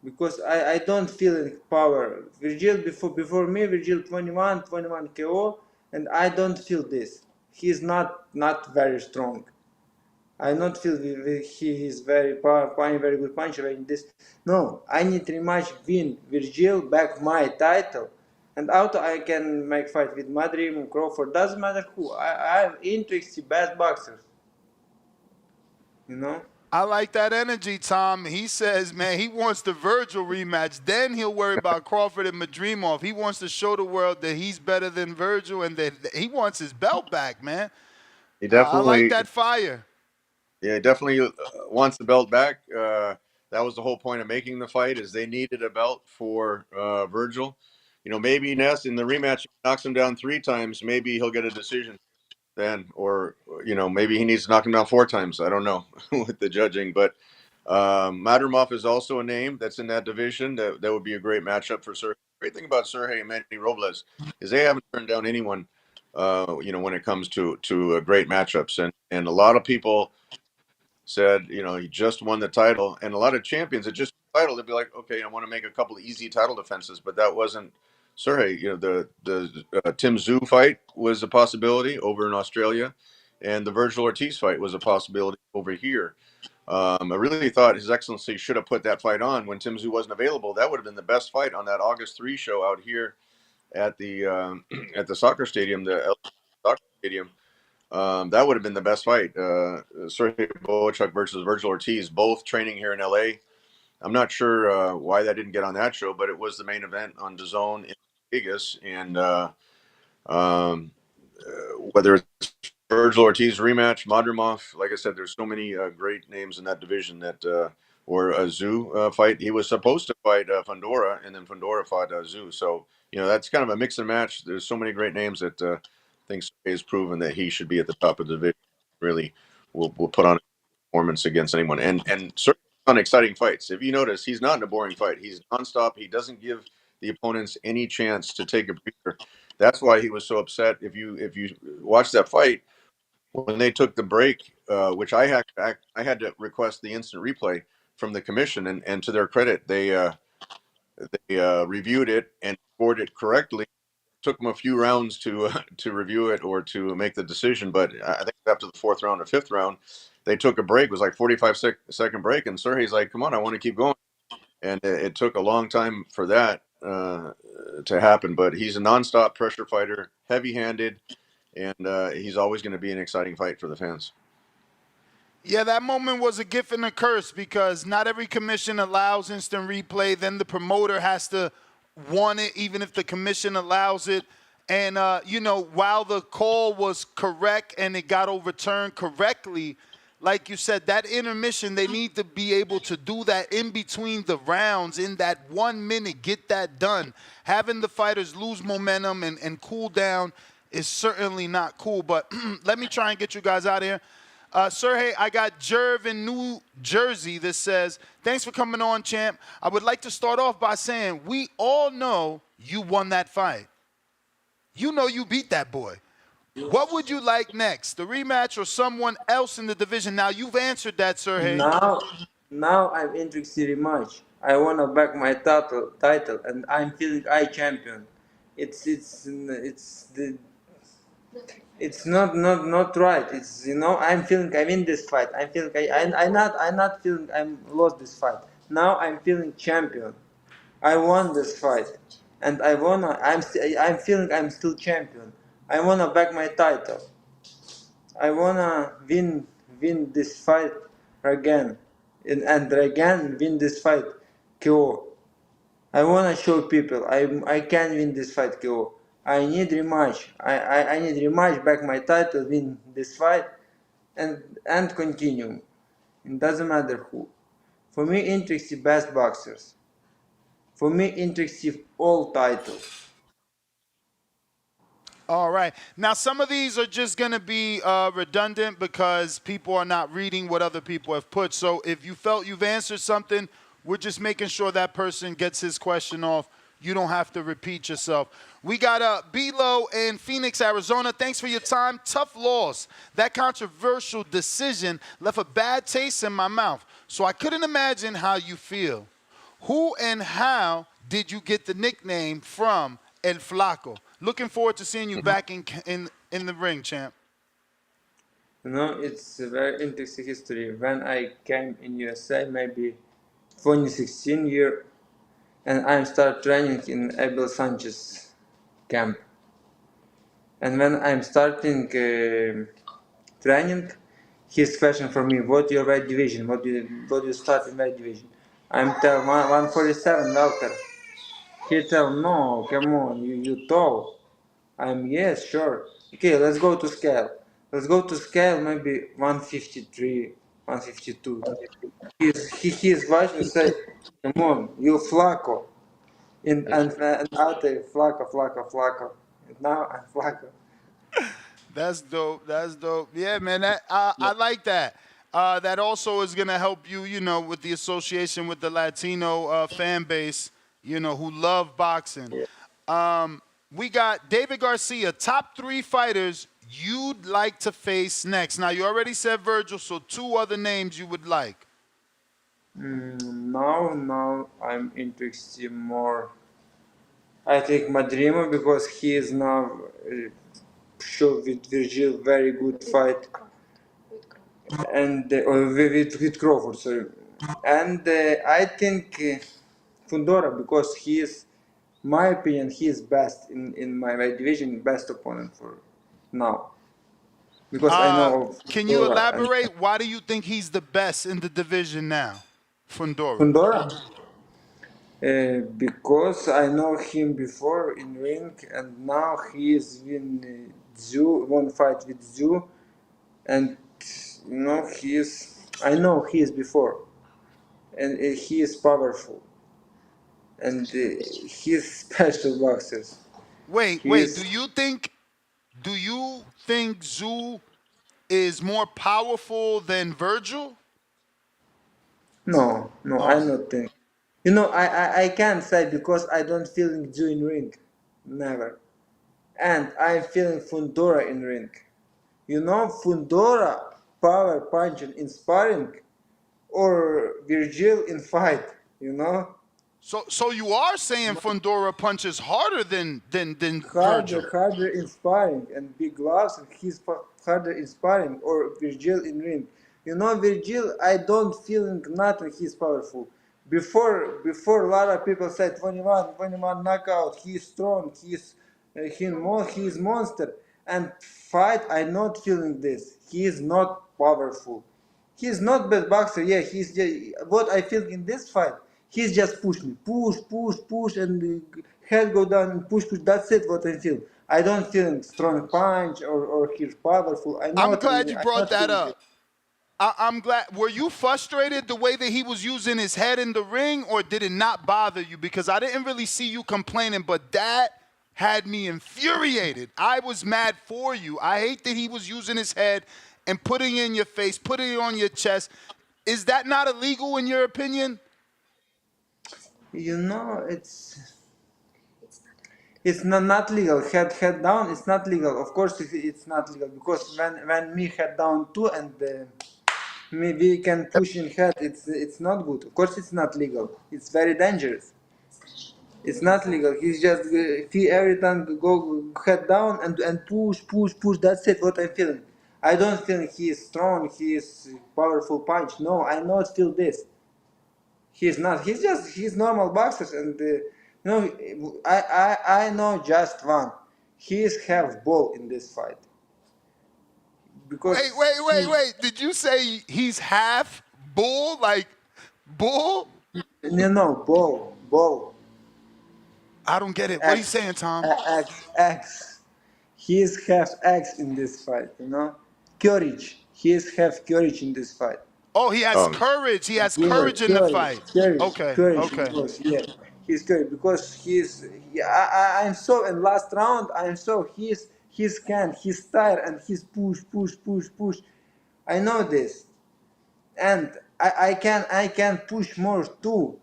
Because I don't feel in power. Virgil before me, Virgil 21 KO, and I don't feel this. He's not very strong. I not feel he is very very good puncher in this. No, I need rematch win Virgil back my title, and out I can make fight with Madrim, Crawford. Doesn't matter who. I have interested best boxers. You know. I like that energy, Tom. He says, man, he wants the Virgil rematch. Then he'll worry about Crawford and Madrimov. He wants to show the world that he's better than Virgil and that he wants his belt back, man. He I like definitely, that fire. yeah, he definitely wants the belt back. That was the whole point of making the fight, is they needed a belt for Virgil. You know, maybe Ness in the rematch knocks him down 3 times. Maybe he'll get a decision then, or you know, maybe he needs to knock him down 4 times. I don't know with the judging, but Madrimov is also a name that's in that division. That would be a great matchup for Serhii. Great thing about Serhii and Manny Robles is they haven't turned down anyone. You know, when it comes to great matchups, and a lot of people said, you know, he just won the title, and a lot of champions that just won the title, they'd be like, okay, I want to make a couple of easy title defenses, but that wasn't Serhii. You know, the Tim Tszyu fight was a possibility over in Australia, and the Virgil Ortiz fight was a possibility over here. I really thought His Excellency should have put that fight on when Tim Tszyu wasn't available. That would have been the best fight on that August 3 show out here at the at the soccer stadium, the LA soccer stadium. That would have been the best fight. Serhii Bohachuk versus Virgil Ortiz, both training here in LA. I'm not sure why that didn't get on that show, but it was the main event on DAZN in Vegas. And whether it's Virgil Ortiz rematch, Madrimov, like I said, there's so many great names in that division that, or a Tszyu fight. He was supposed to fight Fundora, and then Fundora fought Tszyu. So, you know, that's kind of a mix and match. There's so many great names that I think Serhii has proven that he should be at the top of the division. Really, will put on a performance against anyone. And certainly on exciting fights. If you notice, he's not in a boring fight. He's nonstop. He doesn't give the opponents any chance to take a breather. That's why he was so upset. If you watch that fight, when they took the break, which I had to request the instant replay from the commission, and to their credit, they reviewed it and scored it correctly. Took them a few rounds to review it or to make the decision, but I think after the 4th round or 5th round, they took a break. It was like 45-second break, and Serhii's like, "Come on, I want to keep going." And it took a long time for that to happen. But he's a nonstop pressure fighter, heavy-handed, and he's always going to be an exciting fight for the fans. Yeah, that moment was a gift and a curse because not every commission allows instant replay. Then the promoter has to want it, even if the commission allows it. And, you know, while the call was correct and it got overturned correctly, like you said, that intermission, they need to be able to do that in between the rounds in that 1 minute, get that done. Having the fighters lose momentum and cool down is certainly not cool. But let me try and get you guys out of here. Serhii, I got Jerv in New Jersey that says, thanks for coming on, champ. I would like to start off by saying we all know you won that fight. You know you beat that boy. What would you like next, the rematch or someone else in the division? Now, you've answered that, Serhii. Now I'm interested rematch. I wanna back my title, and I'm feeling I champion. It's not right. It's, you know, I'm feeling I win this fight. I'm feeling I not feeling I'm lost this fight. Now I'm feeling champion. I won this fight, and I'm feeling I'm still champion. I wanna back my title. I wanna win this fight again, and again win this fight, KO. I wanna show people I can win this fight, KO. I need rematch. I need rematch, back my title, win this fight, and continue. It doesn't matter who. For me, interesting best boxers. For me, interesting all titles. All right. Now, some of these are just going to be redundant because people are not reading what other people have put. So if you felt you've answered something, we're just making sure that person gets his question off. You don't have to repeat yourself. We got B-Lo in Phoenix, Arizona. Thanks for your time. Tough loss. That controversial decision left a bad taste in my mouth. So I couldn't imagine how you feel. Who and how did you get the nickname from El Flaco? Looking forward to seeing you back in the ring, champ. You know, it's a very interesting history. When I came in USA, maybe 2016 year, and I start training in Abel Sanchez camp. And when I'm starting training, His question for me, what your weight division? What you start in weight division? I'm tell 147 Welter. He tell no, come on, you tall. I'm yes, sure. Okay, let's go to scale. Let's go to scale maybe 153, 152. His wife will say, come on, you flaco. And out there, flaco, flaco, flaco. And now I'm flaco. That's dope. That's dope. Yeah, man. I like that. That also is gonna help you, with the association with the Latino fan base, who love boxing. We got David Garcia, top 3 fighters you'd like to face next. Now you already said Virgil, so 2 other names you would like. Now I'm interested more. I think Madrimo because he is now show with Virgil very good fight, and with Crawford, sorry. And I think Fundora because he is, my opinion, he is best in my weight division, best opponent for now. Because I know of Can you Fundora and elaborate? Why do you think he's the best in the division now, Fundora? Fundora. Because I know him before in ring, and now he is in one fight with Zhu, and he is. I know he is before, and he is powerful, and he's special boxers. Wait. He is Do you think Zhu is more powerful than Virgil? no, I Oh. don't think. I can't say because I don't feeling Zhu in ring, never, and I'm feeling Fundora in ring. Fundora power punching in sparring or Virgil in fight, So you are saying Fundora punches harder than Virgil? harder in sparring and big gloves and he's harder in sparring or Virgil in ring. Virgil, I don't feeling nothing. He's powerful. Before a lot of people said 21 knockout. He's strong. He's monster. And fight, I not feeling this. He is not powerful. He's not bad boxer. Yeah, he's what I feel in this fight. He's just push me, push, and head go down and push. That's it. What I feel. I don't feel strong punch or he's powerful. I'm glad you I'm brought not that feeling it. up. I'm glad. Were you frustrated the way that he was using his head in the ring, or did it not bother you? Because I didn't really see you complaining, but that had me infuriated. I was mad for you. I hate that he was using his head and putting it in your face, putting it on your chest. Is that not illegal in your opinion? It's not legal. Head down. It's not legal. Of course, it's not legal because when me head down too and me we can push in head. It's not good. Of course, it's not legal. It's very dangerous. It's not legal. He's just he every time go head down and push. That's it. What I'm feeling. I don't feel he is strong. He is powerful punch. No, I not feel this. He's not. He's normal boxers and I know just one. He's half ball in this fight because Wait. Did you say he's half bull? Like bull? no ball. I don't get it. What are you saying, Tom? X. He is half X in this fight. Courage. He is half courage in this fight. Oh, he has courage. He has courage in the fight. Okay. Because, yeah, he's courage because I'm so in last round. I'm so he's tired and he's push. I know this, and I can push more too,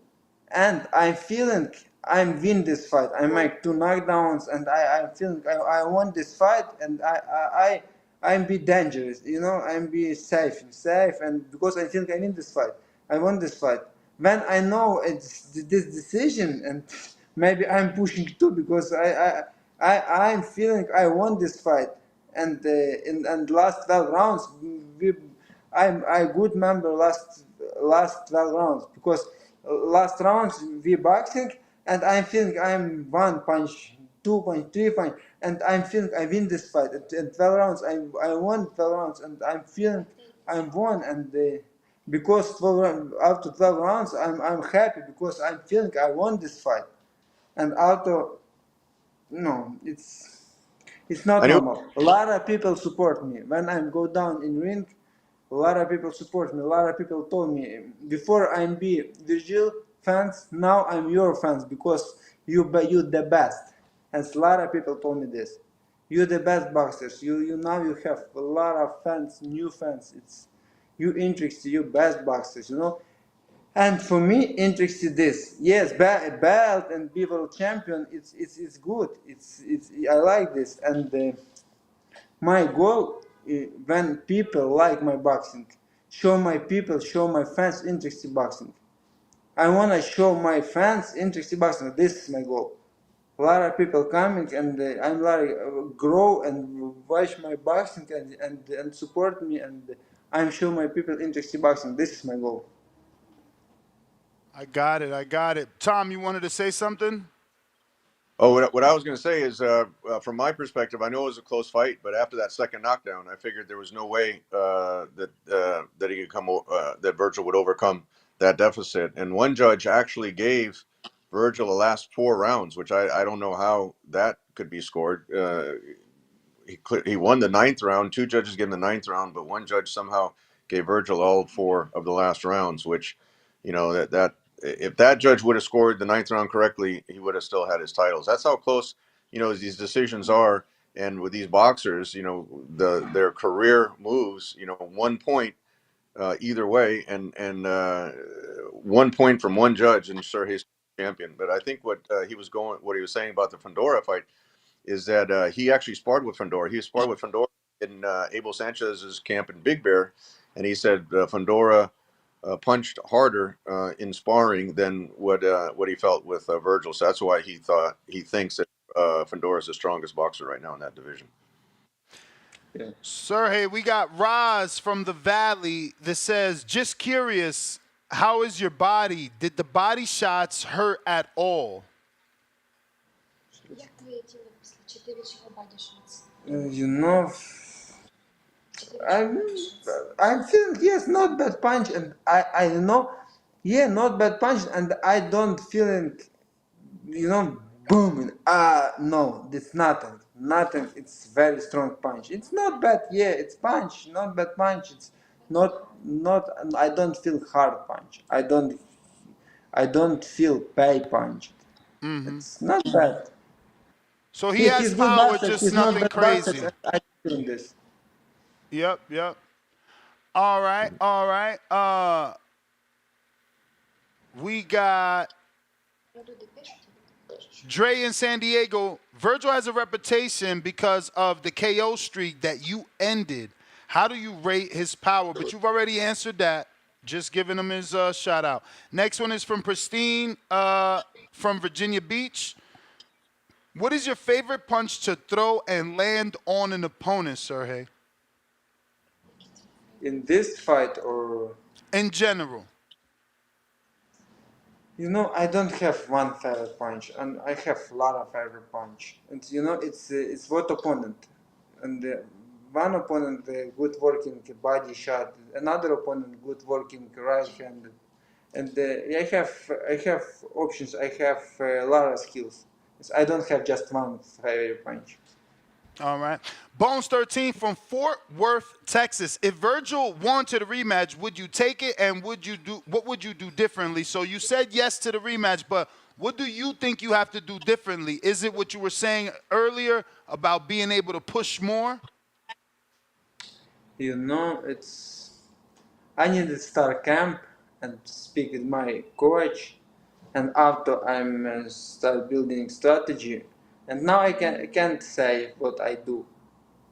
and I'm feeling I'm win this fight. I make 2 knockdowns, and I'm feeling I won this fight, and I'm be dangerous. I'm be safe, and because I think I win this fight, I won this fight. When I know it's this decision, and maybe I'm pushing too because I'm feeling I won this fight, and in last 12 rounds we I good member last 12 rounds because last rounds we boxing and I'm feeling I'm 1 punch, 2 punch, 3 punch, and I'm feeling I win this fight. At 12 rounds I won 12 rounds and I'm feeling I'm won, and because 12, after 12 rounds, I'm happy because I'm feeling I won this fight, and after no, it's not I knew. normal. A lot of people support me when I go down in ring. A lot of people support me. A lot of people told me before I'm be Virgil fans. Now I'm your fans because you the best. And a lot of people told me this. You're the best boxers. You now you have a lot of fans, new fans. It's you interested, you best boxers. You know. And for me, interested this. Yes, belt and be world champion. It's good. It's I like this. And my goal, when people like my boxing, show my people, show my fans interest in boxing. I wanna show my fans interest in boxing. This is my goal. A lot of people coming, and I'm like grow and watch my boxing and support me, and I'm show my people interest in boxing. This is my goal. I got it. I got it. Tom, you wanted to say something? Oh, what I was going to say is, from my perspective, I know it was a close fight, but after that second knockdown, I figured there was no way that he could that Virgil would overcome that deficit. And one judge actually gave Virgil the last 4 rounds, which I don't know how that could be scored. He won the ninth round. Two judges gave him the ninth round, but one judge somehow gave Virgil all 4 of the last rounds, which, that if that judge would have scored the ninth round correctly, he would have still had his titles. That's how close, these decisions are. And with these boxers, their career moves, 1 point either way, and 1 point from one judge, and Serhii champion. But I think what he was saying about the Fedorov fight is that he actually sparred with Fedorov. He sparred with Fedorov in Abel Sanchez's camp in Big Bear, and he said Fedorov punched harder in sparring than what he felt with Virgil. So that's why he thinks that Fedorov is the strongest boxer right now in that division. Yeah. Serhii, we got Roz from the Valley that says, just curious, how is your body? Did the body shots hurt at all? You know, I'm, I'm feeling yes, not bad punch, and I know, yeah, not bad punch, and I don't feeling, boom. No, it's nothing. It's very strong punch. It's not bad, yeah, it's punch, not bad punch. It's not. I don't feel hard punch. I don't feel pay punch. It's not bad. So he has He's good power, boxer. just He's not nothing bad boxer. crazy. I'm feeling this. Yep. All right. We got Dre in San Diego. Virgil has a reputation because of the KO streak that you ended. How do you rate his power? But you've already answered that. Just giving him his shout out. Next one is from Pristine from Virginia Beach. What is your favorite punch to throw and land on an opponent, Serhii? In this fight, or in general? I don't have one favorite punch, and I have a lot of favorite punch. And it's what opponent, and one opponent good working body shot, another opponent good working right handed, and I have options. I have a lot of skills. I don't have just one favorite punch. All right. Bones 13 from Fort Worth, Texas. If Virgil wanted a rematch, would you take it, and what would you do differently? So you said yes to the rematch, but what do you think you have to do differently? Is it what you were saying earlier about being able to push more? I need to start camp and speak with my coach, and after I'm start building strategy, and now I can't say what I do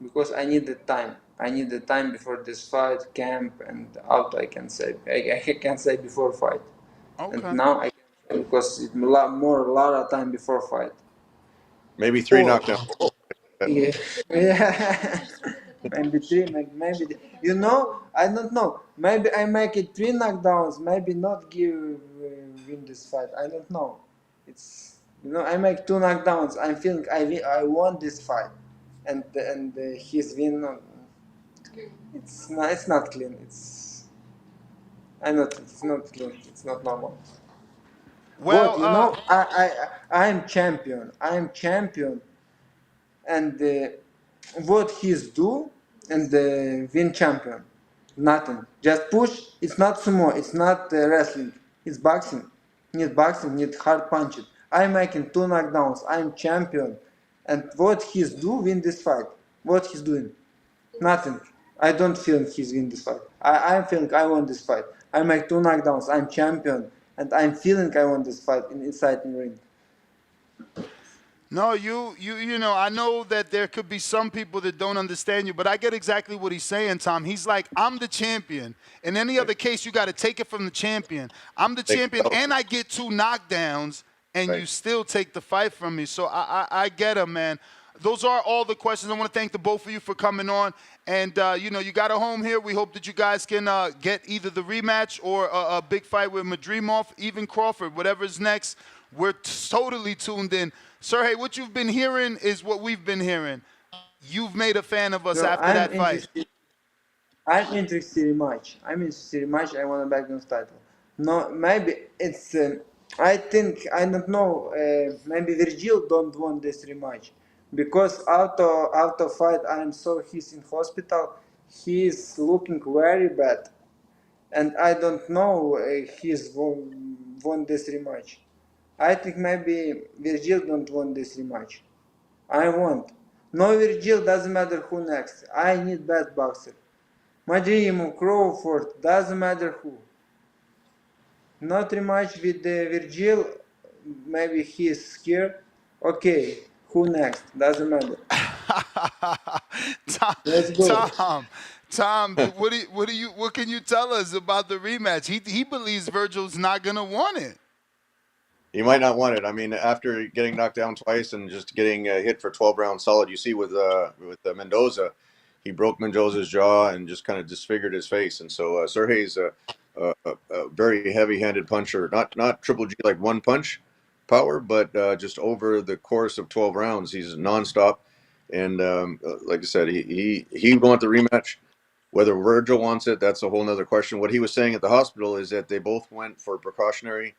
because I need the time. I need the time before this fight, camp, and after I can say I can say before fight, and Okay. now I can because it's a lot of time before fight. Maybe 3 knockdowns. Yeah, yeah. Maybe three, maybe. I don't know. Maybe I make it 3 knockdowns. Maybe not win this fight. I don't know. It's I make 2 knockdowns. I feeling I won this fight, and he's win. It's not. It's not clean. It's not clean. It's not normal. But Well, I am champion. I am champion, and what he's do and win champion. Nothing. Just push. It's not sumo. It's not wrestling. It's boxing. Need boxing. Need hard punches. I'm making 2 knockdowns. I'm champion, and what he's do win this fight. What he's doing? Nothing. I don't feel he's win this fight. I'm feeling I won this fight. I make 2 knockdowns. I'm champion, and I'm feeling I won this fight inside the ring. no, you know, I know that there could be some people that don't understand you, but I get exactly what he's saying, Tom. He's like, I'm the champion. In any other case, you got to take it from the champion. I'm the champion, and I get 2 knockdowns, and you still take the fight from me. So I get him, man. Those are all the questions. I want to thank the both of you for coming on. And, you know, you got a home here. We hope that you guys can get either the rematch or a big fight with Madrimov, even Crawford, whatever's next. We're totally tuned in. Serhii, what you've been hearing is what we've been hearing. You've made a fan of us So after that fight. I'm interested in much. I'm interested in much. I want to back this title. No, maybe it's. I think I don't know. Maybe Virgil don't want this rematch because after fight I'm saw he's in hospital. He's looking very bad, and I don't know he's won this rematch. I think maybe Virgil don't want this rematch. I want. No Virgil, doesn't matter who next. I need best boxer. Madrimov, Crawford, doesn't matter who. Not rematch with Virgil, maybe he is scared. Okay, who next? Doesn't matter. Let's go. Tom, what can you tell us about the rematch? He believes Virgil's not gonna want it. He might not want it. I mean, after getting knocked down twice and just getting hit for 12 rounds solid, you see with Mendoza, he broke Mendoza's jaw and just kind of disfigured his face. And so Serhii's a very heavy-handed puncher, not Triple G like one punch power, but just over the course of 12 rounds, he's nonstop. And like I said, he wants the rematch. Whether Virgil wants it, that's a whole nother question. What he was saying at the hospital is that they both went for precautionary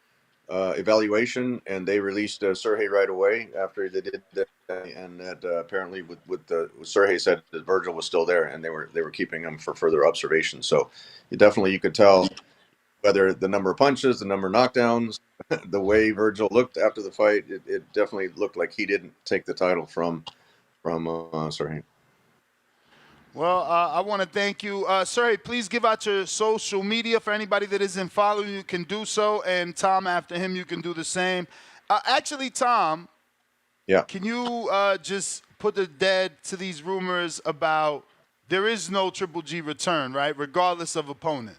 evaluation, and they released Serhii right away after they did that, and that apparently with Serhii said that Virgil was still there, and they were keeping him for further observation. So you could tell whether the number of punches, the number of knockdowns, the way Virgil looked after the fight, it definitely looked like he didn't take the title from Serhii. Well, I want to thank you. Serhii, please give out your social media for anybody that isn't following you can do so. And Tom, after him, you can do the same. Actually, Tom, can you just put the dead to these rumors about there is no Triple G return, right, regardless of opponent?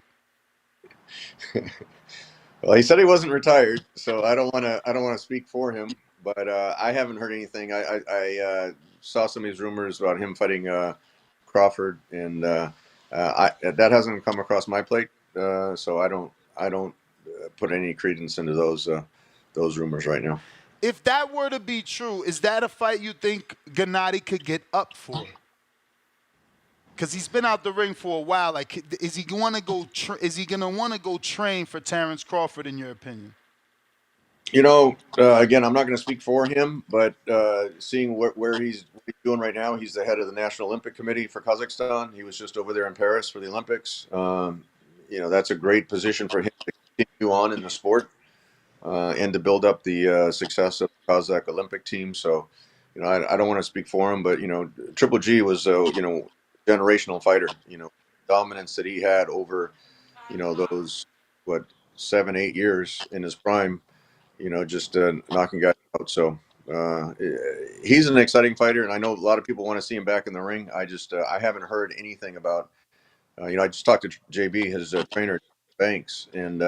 Well, he said he wasn't retired, so I don't want to speak for him. But I haven't heard anything. I saw some of these rumors about him fighting Crawford, and that hasn't come across my plate, so I don't put any credence into those rumors right now. If that were to be true, is that a fight you think Gennady could get up for? Because he's been out the ring for a while. Like, is he going to go? Is he going to want to go train for Terrence Crawford? In your opinion? You know, again, I'm not going to speak for him, but seeing where he's doing right now, he's the head of the National Olympic Committee for Kazakhstan. He was just over there in Paris for the Olympics. You know, that's a great position for him to continue on in the sport and to build up the success of the Kazakh Olympic team. So, you know, I don't want to speak for him, but, you know, Triple G was, you know, generational fighter. You know, dominance that he had over, you know, those, 7-8 years in his prime. You know, just knocking guys out. So he's an exciting fighter, and I know a lot of people want to see him back in the ring. I haven't heard anything about. You know, I just talked to JB, his trainer, Banks, and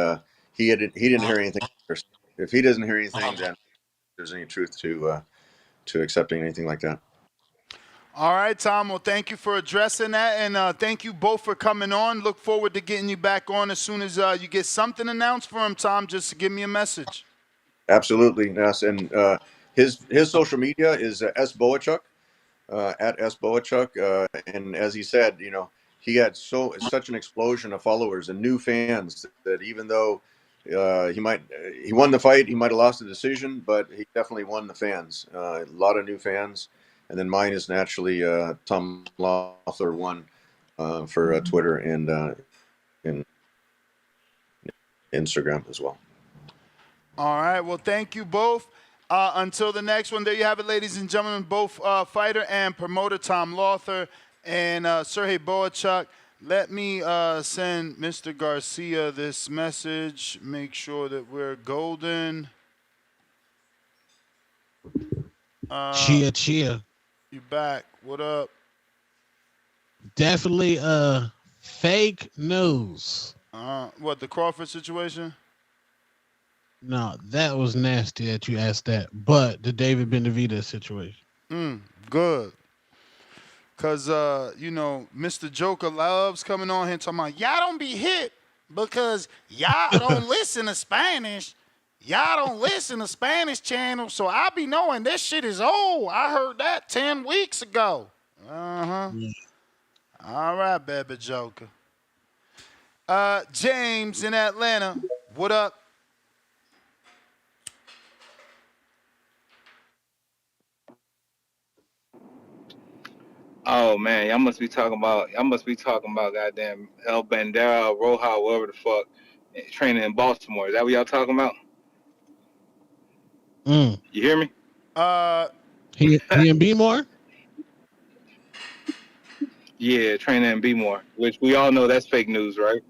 he didn't hear anything. If he doesn't hear anything, then there's any truth to accepting anything like that. All right, Tom. Well, thank you for addressing that, and thank you both for coming on. Look forward to getting you back on as soon as you get something announced for him, Tom. Just give me a message. Absolutely, Ness. And his social media is S Bohachuk, at S Bohachuk. And as he said, you know, he got such an explosion of followers and new fans that even though he won the fight, he might have lost the decision, but he definitely won the fans. A lot of new fans, and then mine is naturally Tom Loeffler won for Twitter and Instagram as well. All right. Well, thank you both. Until the next one, there you have it, ladies and gentlemen. Both fighter and promoter Tom Loeffler and Serhii Bohachuk. Let me send Mr. Garcia this message. Make sure that we're golden. Cheer. You back. What up? Definitely fake news. What, the Crawford situation? No, that was nasty that you asked that. But the David Benavidez situation. Good. Because, Mr. Joker loves coming on here and talking about, y'all don't be hit because y'all don't listen to Spanish. Y'all don't listen to Spanish channels, so I be knowing this shit is old. I heard that 10 weeks ago. Uh-huh. Yeah. All right, baby Joker. James in Atlanta, what up? Oh man, y'all must be talking about goddamn El Bandera, Roja, whatever the fuck, training in Baltimore. Is that what y'all talking about? You hear me? He in B-more? Yeah, training in B-more, which we all know that's fake news, right?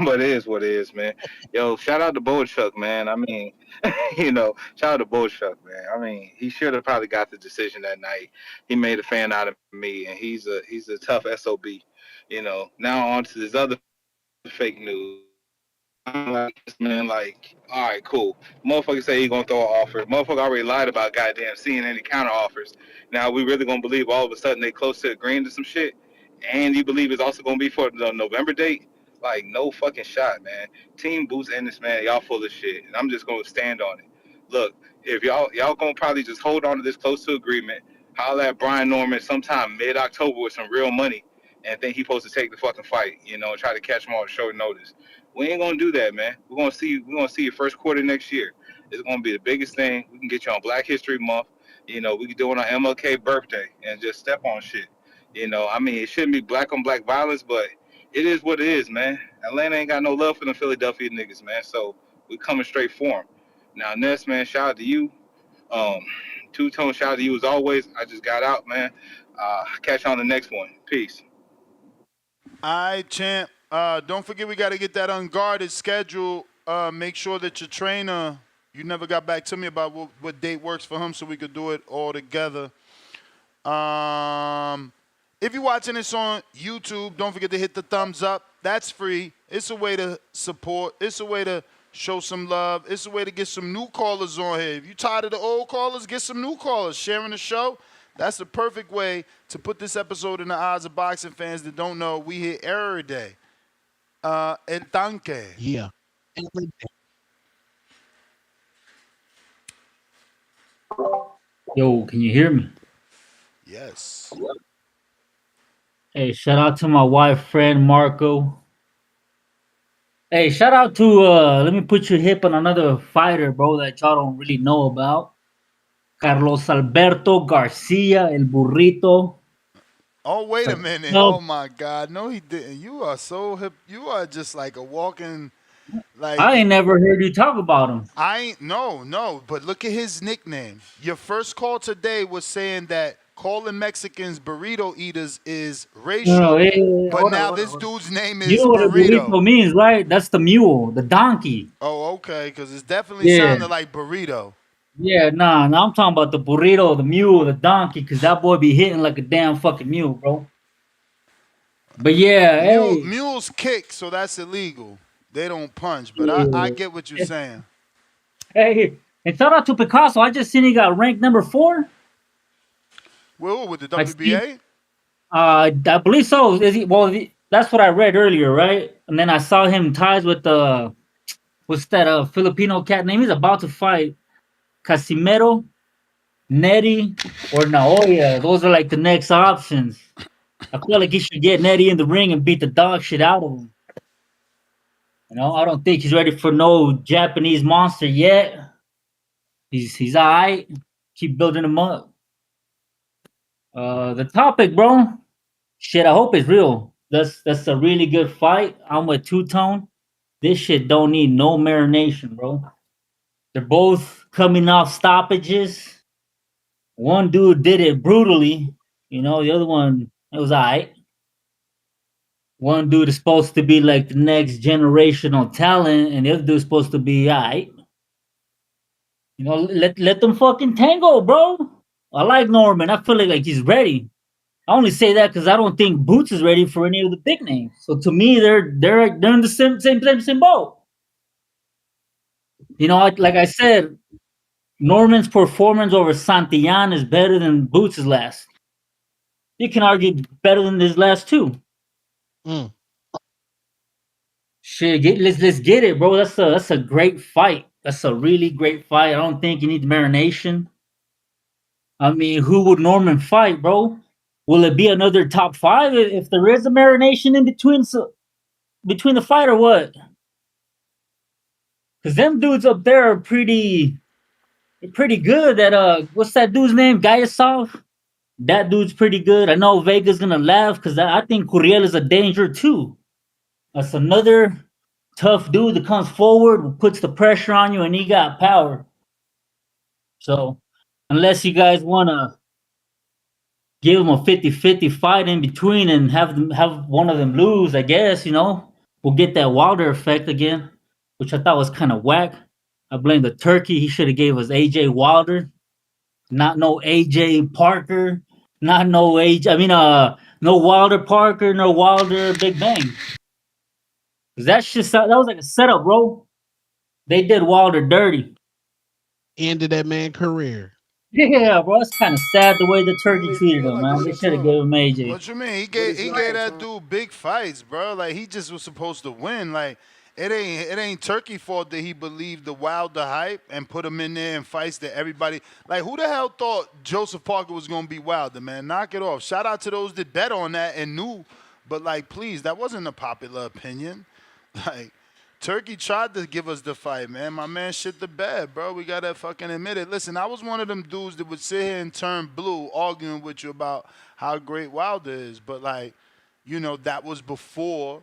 But it is what it is, man. Yo, shout out to Bohachuk, man. I mean, shout out to Bohachuk, man. I mean, he should have probably got the decision that night. He made a fan out of me, and he's a tough SOB. Now on to this other fake news. I'm like, man, like, all right, cool. Motherfucker say he gonna throw an offer. Motherfucker already lied about goddamn seeing any counter offers. Now we really gonna believe all of a sudden they close to agreeing to some shit, and you believe it's also gonna be for the November date? Like, no fucking shot, man. Team Boots Ennis, man, y'all full of shit, and I'm just gonna stand on it. Look, if y'all gonna probably just hold on to this close to agreement, holler at Brian Norman sometime mid-October with some real money, and think he's supposed to take the fucking fight, and try to catch him on short notice. We ain't gonna do that, man. We're gonna see you first quarter next year. It's gonna be the biggest thing. We can get you on Black History Month. We can do it on MLK birthday and just step on shit. I mean, it shouldn't be black on black violence, but it is what it is, man. Atlanta ain't got no love for the Philadelphia niggas, man. So we coming straight for them. Now, Ness, man, shout out to you. Two-Tone, shout out to you as always. I just got out, man. Catch you on the next one. Peace. All right, champ. Don't forget we got to get that unguarded schedule. Make sure that your trainer, you never got back to me about what date works for him so we could do it all together. If you're watching this on YouTube, don't forget to hit the thumbs up. That's free. It's a way to support. It's a way to show some love. It's a way to get some new callers on here. If you're tired of the old callers, get some new callers. Sharing the show. That's the perfect way to put this episode in the eyes of boxing fans that don't know we here every day. El Tanque. Yeah. Yo, can you hear me? Yes. Hey, shout out to my wife, friend Marco. Hey, shout out to, let me put your hip on another fighter, bro, that y'all don't really know about. Carlos Alberto Garcia, El Burrito. Oh, wait a minute. No. Oh, my God. No, he didn't. You are so hip. You are just like a walking, like. I ain't never heard you talk about him. No. But look at his nickname. Your first call today was saying that calling Mexicans burrito eaters is racial. No, but now this dude's name is you know what a burrito. burrito means, right? That's the mule, the donkey. Oh, okay, because it's definitely sounded like burrito. Yeah, nah, I'm talking about the burrito, the mule, the donkey, because that boy be hitting like a damn fucking mule, bro. But yeah, mules kick, so that's illegal. They don't punch, but I get what you're saying. Hey, and shout out to Picasso. I just seen he got ranked number 4. Well, with the WBA? I believe so. Is he? Well, that's what I read earlier, right? And then I saw him ties with what's that Filipino cat name? He's about to fight Casimero, Neri, or Naoya. Those are like the next options. I feel like he should get Eddie in the ring and beat the dog shit out of him. You know, I don't think he's ready for no Japanese monster yet. He's alright. Keep building him up. The topic, bro. Shit, I hope it's real. That's a really good fight. I'm with Two Tone. This shit don't need no marination, bro. They're both coming off stoppages. One dude did it brutally. You know, the other one, it was alright. One dude is supposed to be like the next generational talent, and the other dude is supposed to be alright. You know, let them fucking tango, bro. I like Norman. I feel like he's ready. I only say that because I don't think Boots is ready for any of the big names. So to me, they're in the same boat. You know, like I said, Norman's performance over Santillan is better than Boots' last. You can argue better than his last two. Shit, let's get it, bro. That's a great fight. That's a really great fight. I don't think you need marination. I mean, who would Norman fight, bro? Will it be another top five if there is a marination in between? So, between the fight or what? Because them dudes up there are pretty good. That what's that dude's name? Gayasov. That dude's pretty good. I know Vega's gonna laugh because I think Curiel is a danger too. That's another tough dude that comes forward, puts the pressure on you, and he got power. So, unless you guys wanna give him a 50-50 fight in between and have one of them lose, I guess, you know, we'll get that Wilder effect again, which I thought was kind of whack. I blame the turkey. He should have gave us AJ Wilder, not no AJ Parker, not no AJ. I mean, no Wilder Parker, no Wilder Big Bang. That was like a setup, bro. They did Wilder dirty. Ended that man's career. Yeah, bro, it's kind of sad the way the turkey treated him, man. They should have gave him AJ. What you mean? He gave that dude big fights, bro. Like he just was supposed to win. Like it ain't Turkey fault that he believed the Wilder hype and put him in there and fights that everybody like. Who the hell thought Joseph Parker was gonna be Wilder, man? Knock it off. Shout out to those that bet on that and knew, but like, please, that wasn't a popular opinion. Like. Turkey tried to give us the fight, man. My man shit the bed, bro. We gotta fucking admit it. Listen, I was one of them dudes that would sit here and turn blue arguing with you about how great Wilder is. But, like, you know, that was before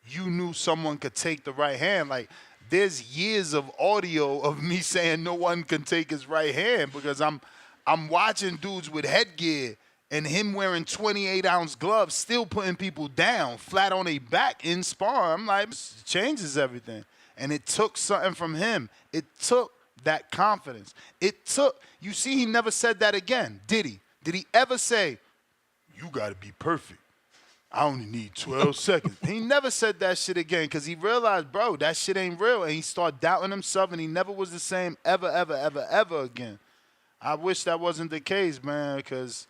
you knew someone could take the right hand. Like, there's years of audio of me saying no one can take his right hand because I'm watching dudes with headgear and him wearing 28-ounce gloves, still putting people down, flat on their back in spar. I'm like, it changes everything. And it took something from him. It took that confidence. You see, he never said that again, did he? Did he ever say, you got to be perfect. I only need 12 seconds. He never said that shit again because he realized, bro, that shit ain't real. And he started doubting himself, and he never was the same ever again. I wish that wasn't the case, man, because...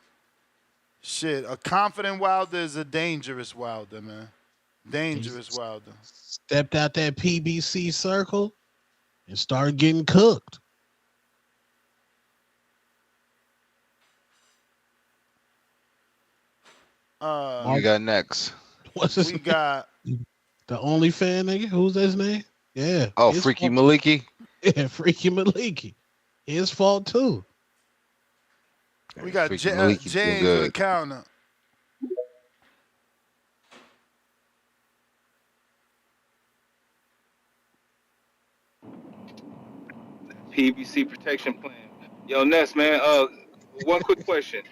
shit, a confident Wilder is a dangerous Wilder, man. Dangerous Wilder. Stepped out that PBC circle and started getting cooked. You got next. What's his We got the only fan nigga. Who's his name? Yeah. Oh, Freaky Maliki. Yeah, Freaky Maliki. His fault too. We got Maliki's James good. with a counter. PVC protection plan. Yo, Ness, man. One quick question.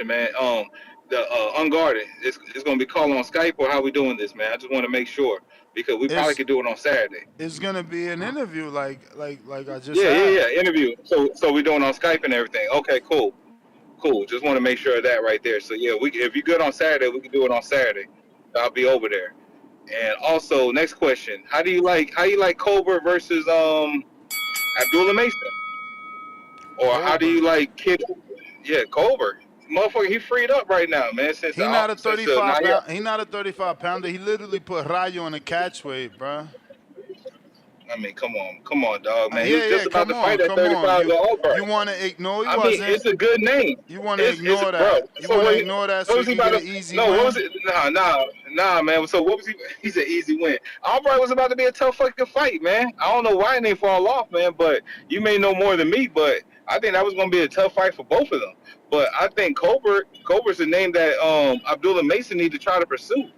Man. The Unguarded. It's gonna be called on Skype or how we doing this, man? I just want to make sure because we probably could do it on Saturday. It's gonna be an interview, like I just Yeah. Interview. So we doing on Skype and everything. Okay, cool. Just want to make sure of that right there. So yeah, if you're good on Saturday, we can do it on Saturday. I'll be over there. And also, next question: How do you like Colbert versus Abdullah Mason? Or how do you like Kid? Yeah, Colbert. Motherfucker, he freed up right now, man. He not a 35 pound. He not a 35 pounder. He literally put Rayo in a catch weight, bro. I mean, come on, dog, man. He was Yeah, just about come to fight on, at come on. 35 to Albright. You want to ignore? He I mean, wasn't. it's a good name. You want to It's ignore bro. that? You So want to ignore that what so was you he can about get to? an easy No, what win? was it? Nah, man. So what was he? He said easy win. Albright was about to be a tough fucking fight, man. I don't know why they fall off, man. But you may know more than me. But I think that was going to be a tough fight for both of them. But I think Cobra's a name that Abdullah Mason need to try to pursue.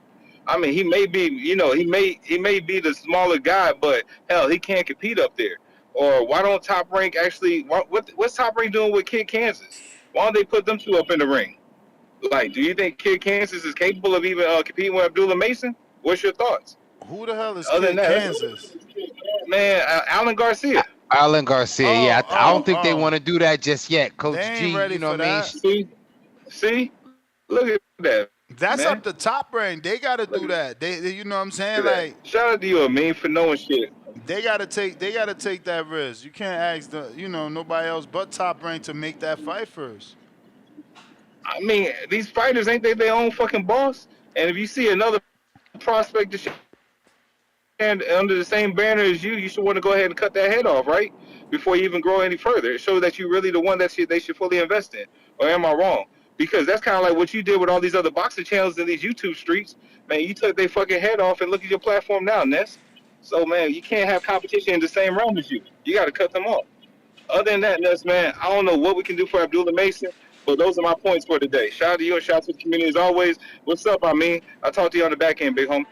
I mean, he may be, he may be the smaller guy, but hell, he can't compete up there. Or why don't Top Rank actually? What's Top Rank doing with Kid Kansas? Why don't they put them two up in the ring? Like, do you think Kid Kansas is capable of even competing with Abdullah Mason? What's your thoughts? Who the hell is Other than Kid that, Kansas? man, Alan Garcia. Alan Garcia, yeah, I don't think they oh. want to do that just yet. They Coach ain't G, ready you know for what I mean? that. See, look at that. That's man. up to Top Rank. They got to do that. They, you know what I'm saying? Look at Like, that. Shout out to you, Amin, for knowing shit. they gotta take that risk. You can't ask nobody else but Top Rank to make that fight first. I mean, these fighters ain't they their own fucking boss? And if you see another prospect to stand under the same banner as you should want to go ahead and cut that head off, right? Before you even grow any further. It shows that you're really the one that they should fully invest in. Or am I wrong? Because that's kind of like what you did with all these other boxing channels in these YouTube streets. Man, you took their fucking head off and look at your platform now, Ness. So, man, you can't have competition in the same realm as you. You got to cut them off. Other than that, Ness, man, I don't know what we can do for Abdullah Mason, but those are my points for today. Shout out to you and shout out to the community as always. What's up, I'll talk to you on the back end, big homie.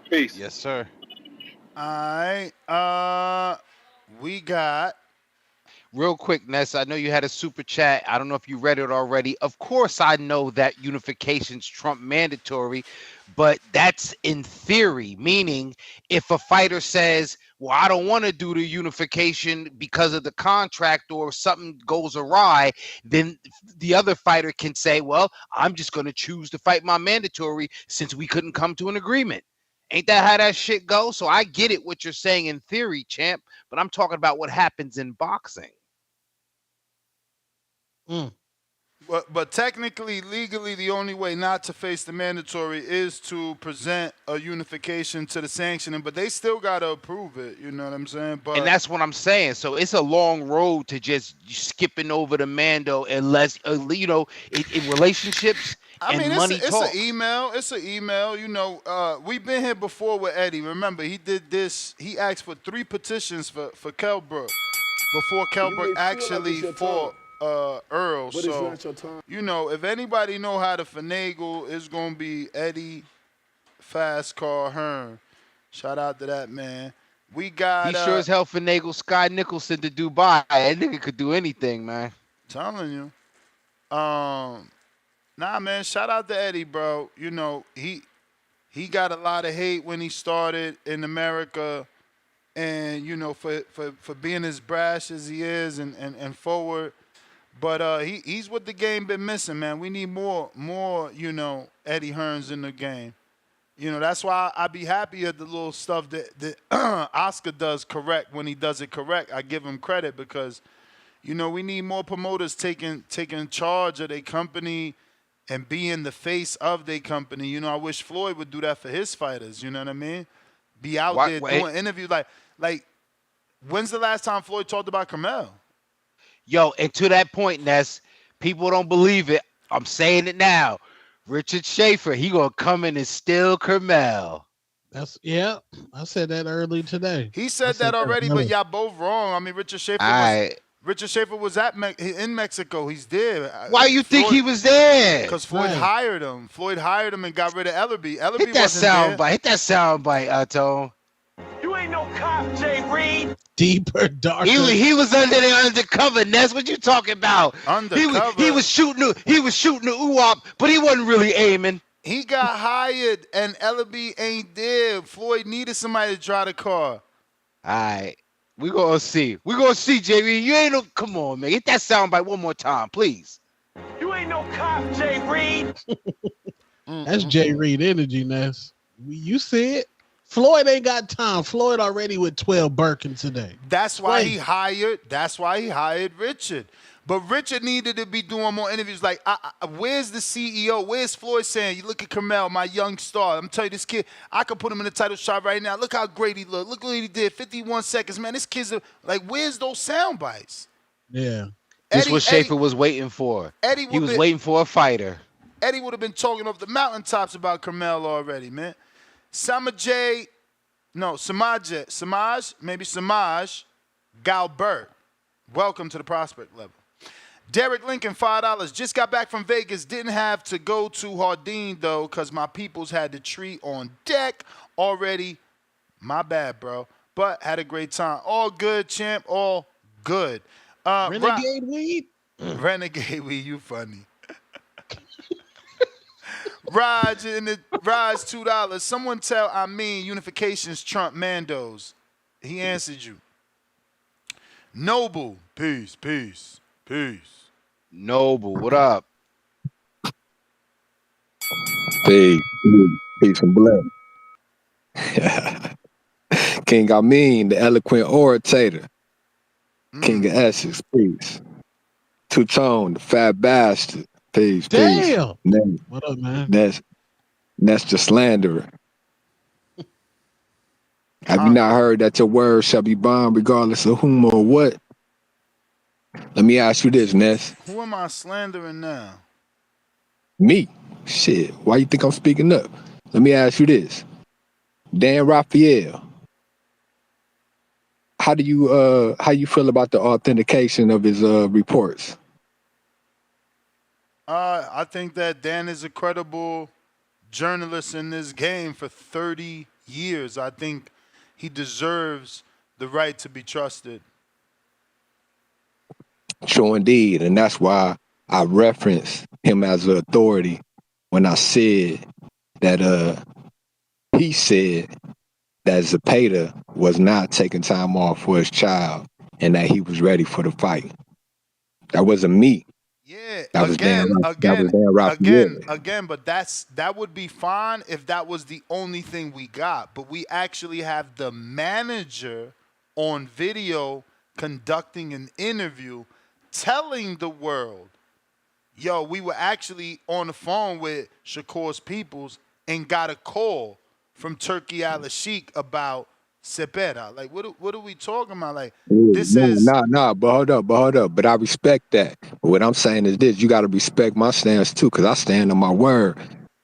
Peace. Yes, sir. All right. We got. Real quick, Ness, I know you had a super chat. I don't know if you read it already. Of course, I know that unification's Trump mandatory, but that's in theory, meaning if a fighter says, well, I don't want to do the unification because of the contract or something goes awry, then the other fighter can say, well, I'm just going to choose to fight my mandatory since we couldn't come to an agreement. Ain't that how that shit goes? So I get it what you're saying in theory, champ, but I'm talking about what happens in boxing. But technically, legally, the only way not to face the mandatory is to present a unification to the sanctioning, but they still got to approve it. You know what I'm saying? But And that's what I'm saying. So it's a long road to just skipping over the Mando unless, in relationships and money it's talk. an email. It's an email. We've been here before with Eddie. Remember, he did this. He asked for 3 petitions for Kelbrook before Kelbrook actually fought Earl. But so, it's not your time. if anybody know how to finagle, it's going to be Eddie Fast Car Hearn. Shout out to that man. We got. He sure as hell finagled Sky Nicholson to Dubai. That nigga could do anything, man. Telling you. Nah, man. Shout out to Eddie, bro. He got a lot of hate when he started in America, and for being as brash as he is and forward. But he's what the game been missing, man. We need more Eddie Hearns in the game. That's why I be happy at the little stuff that Oscar does correct when he does it correct. I give him credit because, we need more promoters taking charge of their company and being the face of their company. I wish Floyd would do that for his fighters. You know what I mean? Be out there doing interviews. Like, when's the last time Floyd talked about Carmel? Yo, and to that point, Ness, people don't believe it. I'm saying it now. Richard Schaefer, he gonna come in and steal Carmel. I said that early today. He said that already, but y'all both wrong. I mean, Richard Schaefer was in Mexico. He's there. Why you think he was there? Because Floyd hired him. Floyd hired him and got rid of Ellerby. Hit that soundbite. Hit that soundbite, Tone. You ain't no cop, Jay Reed. Deeper, darker. He was under there undercover, Ness. What you talking about? Undercover. He was shooting the UWAP, but he wasn't really aiming. He got hired and Ellerby ain't there. Floyd needed somebody to drive the car. All right. We're gonna see. Jay Reed. You ain't no come on, man. Hit that soundbite one more time, please. You ain't no cop, Jay Reed. That's Jay Reed energy, Ness. You see it? Floyd ain't got time. Floyd already with 12 Birkin today. That's why he hired Richard. But Richard needed to be doing more interviews. Like, where's the CEO? Where's Floyd saying, you look at Carmel, my young star. I'm telling you, this kid, I could put him in the title shot right now. Look how great he looked. Look what he did, 51 seconds. Man, this kid's like, where's those sound bites? Yeah. This what Schaefer was waiting for. He was waiting for a fighter. Eddie would have been talking off the mountaintops about Carmel already, man. Samaj Galbert. Welcome to the prospect level. Derek Lincoln, $5. Just got back from Vegas. Didn't have to go to Hardin, though, because my peoples had the tree on deck already. My bad, bro. But had a great time. All good, champ. All good. Renegade weed? Renegade weed, you funny. Raj, $2. Someone tell unifications trump Mandos. He answered you. Noble, peace. Noble, what up? Peace and bless. King Amin, the eloquent orator. King of Essex, peace. Two-Tone, the fat bastard, peace. Damn. Peace. What up, man? That's the slanderer. Have you not heard that your word shall be bond regardless of whom or what? Let me ask you this, Ness. Who am I slandering now? Me? Shit. Why you think I'm speaking up? Let me ask you this. Dan Raphael. How do you feel about the authentication of his reports? I think that Dan is a credible journalist in this game for 30 years. I think he deserves the right to be trusted. True indeed, and that's why I referenced him as an authority when I said that he said that Zepeda was not taking time off for his child and that he was ready for the fight. That wasn't me. Yeah, that was Dan again, but that would be fine if that was the only thing we got. But we actually have the manager on video conducting an interview telling the world, yo, we were actually on the phone with Shakur's peoples and got a call from Turkey Al-Sheikh about Zepeda. Like, what are we talking about? Like, this is... Nah, but hold up. But I respect that. But what I'm saying is this, you got to respect my stance too, because I stand on my word.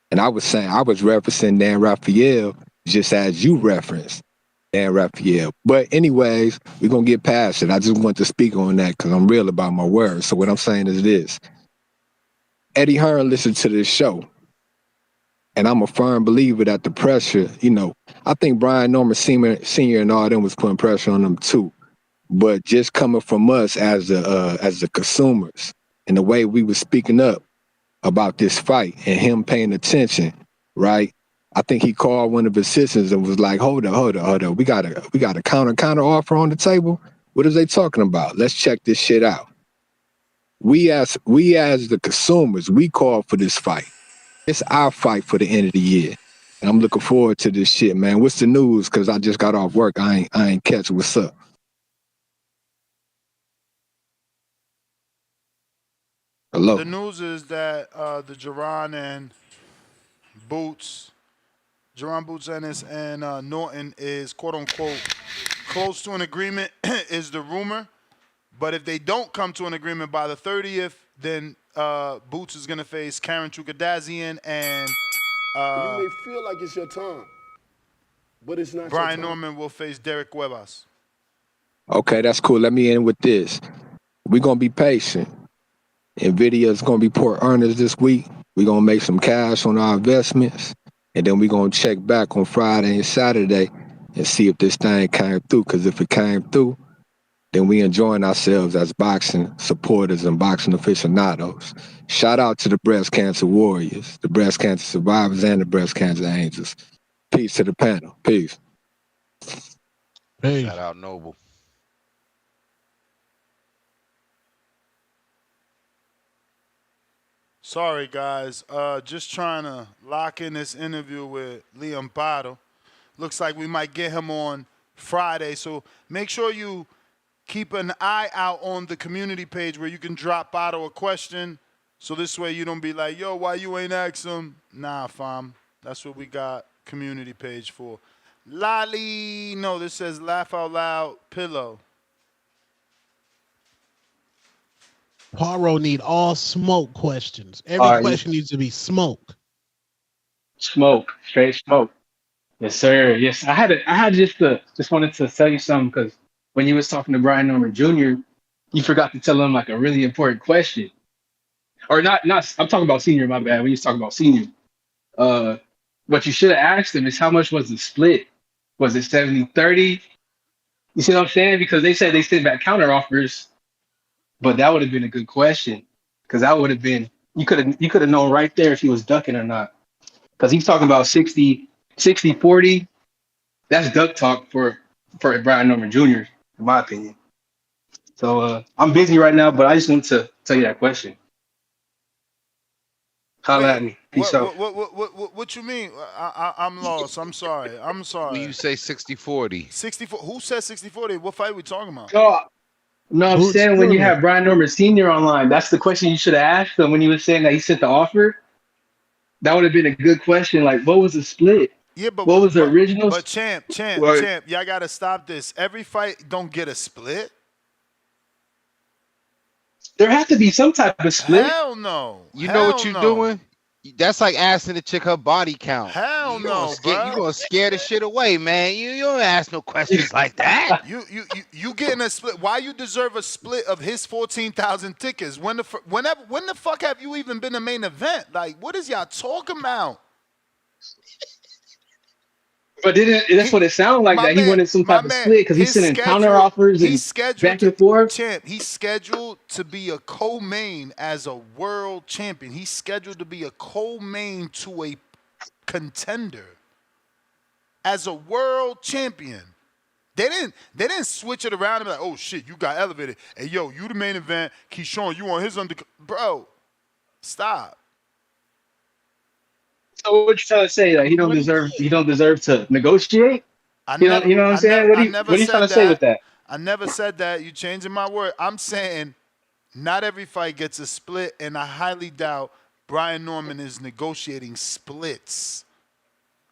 And I was referencing Dan Raphael just as you referenced Dan Raphael. But anyways, we're going to get past it. I just want to speak on that because I'm real about my word. So what I'm saying is this. Eddie Hearn listened to this show. And I'm a firm believer that the pressure, I think Brian Norman Sr. and all them was putting pressure on them too. But just coming from us as the consumers and the way we were speaking up about this fight and him paying attention, right? I think he called one of his assistants and was like, hold up. We got a counter offer on the table. What are they talking about? Let's check this shit out. We as the consumers, we called for this fight. It's our fight for the end of the year. And I'm looking forward to this shit, man. What's the news? Because I just got off work. I ain't catch what's up. Hello. The news is that the Jaron Boots, Ennis, and Norton is, quote-unquote, close to an agreement, is the rumor. But if they don't come to an agreement by the 30th, then Boots is going to face Karen Trukadazian and... you may feel like it's your time, but it's not Brian your time. Norman will face Derek Cuevas. Okay, that's cool. Let me end with this. We're going to be patient. NVIDIA's going to be port earners this week. We're going to make some cash on our investments. And then we're going to check back on Friday and Saturday and see if this thing came through. Because if it came through, then we enjoying ourselves as boxing supporters and boxing aficionados. Shout out to the breast cancer warriors, the breast cancer survivors, and the breast cancer angels. Peace to the panel. Peace. Shout out Noble. Sorry, guys. Just trying to lock in this interview with Liam Bottle. Looks like we might get him on Friday. So make sure you keep an eye out on the community page where you can drop Otto a question. So this way you don't be like, yo, why you ain't ask him? Nah, fam. That's what we got community page for. Lolly, no, this says laugh out loud pillow. Paro need all smoke questions. Every question needs to be smoke. Smoke, straight smoke. Yes, sir. Yes, I had just wanted to tell you something because when you was talking to Brian Norman Jr., you forgot to tell him like a really important question. Or not. I'm talking about senior. My bad. When you was talking about senior, what you should have asked him is how much was the split? Was it 70-30? You see what I'm saying? Because they said they sent back counter offers, but that would have been a good question because that would have been you could have known right there if he was ducking or not. Because he's talking about 60-40. That's duck talk for Brian Norman Jr. in my opinion. So I'm busy right now, but I just want to tell you that question. Holla at me. Peace out. What you mean? I'm lost. I'm sorry. When you say 60-40. 64. Who said 60-40? What fight we talking about? No, I'm saying when you have Brian Norman Sr. online, that's the question you should have asked him when he was saying that he sent the offer. That would have been a good question. Like, what was the split? Yeah, but what was the original? But champ, y'all gotta stop this. Every fight don't get a split. There has to be some type of split. Hell no. You know what you're doing? That's like asking the chick her body count. Hell no, bro. You gonna scare the shit away, man. You don't ask no questions like that. You getting a split? Why you deserve a split of his 14,000 tickets? When the fuck have you even been a main event? Like, what is y'all talking about? But that's what it sounded like, that he wanted some type of split because he's sending counter offers and back and forth. Champ, he's scheduled to be a co-main as a world champion. He's scheduled to be a co-main to a contender as a world champion. They didn't switch it around and be like, oh shit, you got elevated. Hey yo, you the main event. Keyshawn, you on his bro. Stop. So what you trying to say? Like he don't deserve to negotiate? You know what I'm saying? What are you trying to say with that? I never said that. You changing my word. I'm saying not every fight gets a split, and I highly doubt Brian Norman is negotiating splits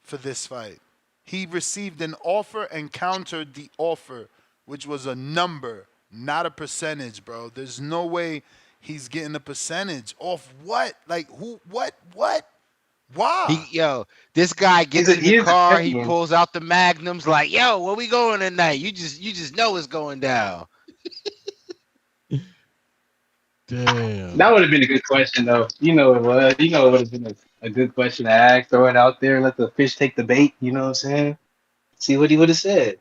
for this fight. He received an offer and countered the offer, which was a number, not a percentage, bro. There's no way he's getting a percentage off what? Like who? What? Why? This guy gets in the car. He pulls out the magnums. Like, yo, where we going tonight? You just know it's going down. Damn. That would have been a good question, though. You know it was. You know it would have been a good question to ask. Throw it out there. Let the fish take the bait. You know what I'm saying? See what he would have said.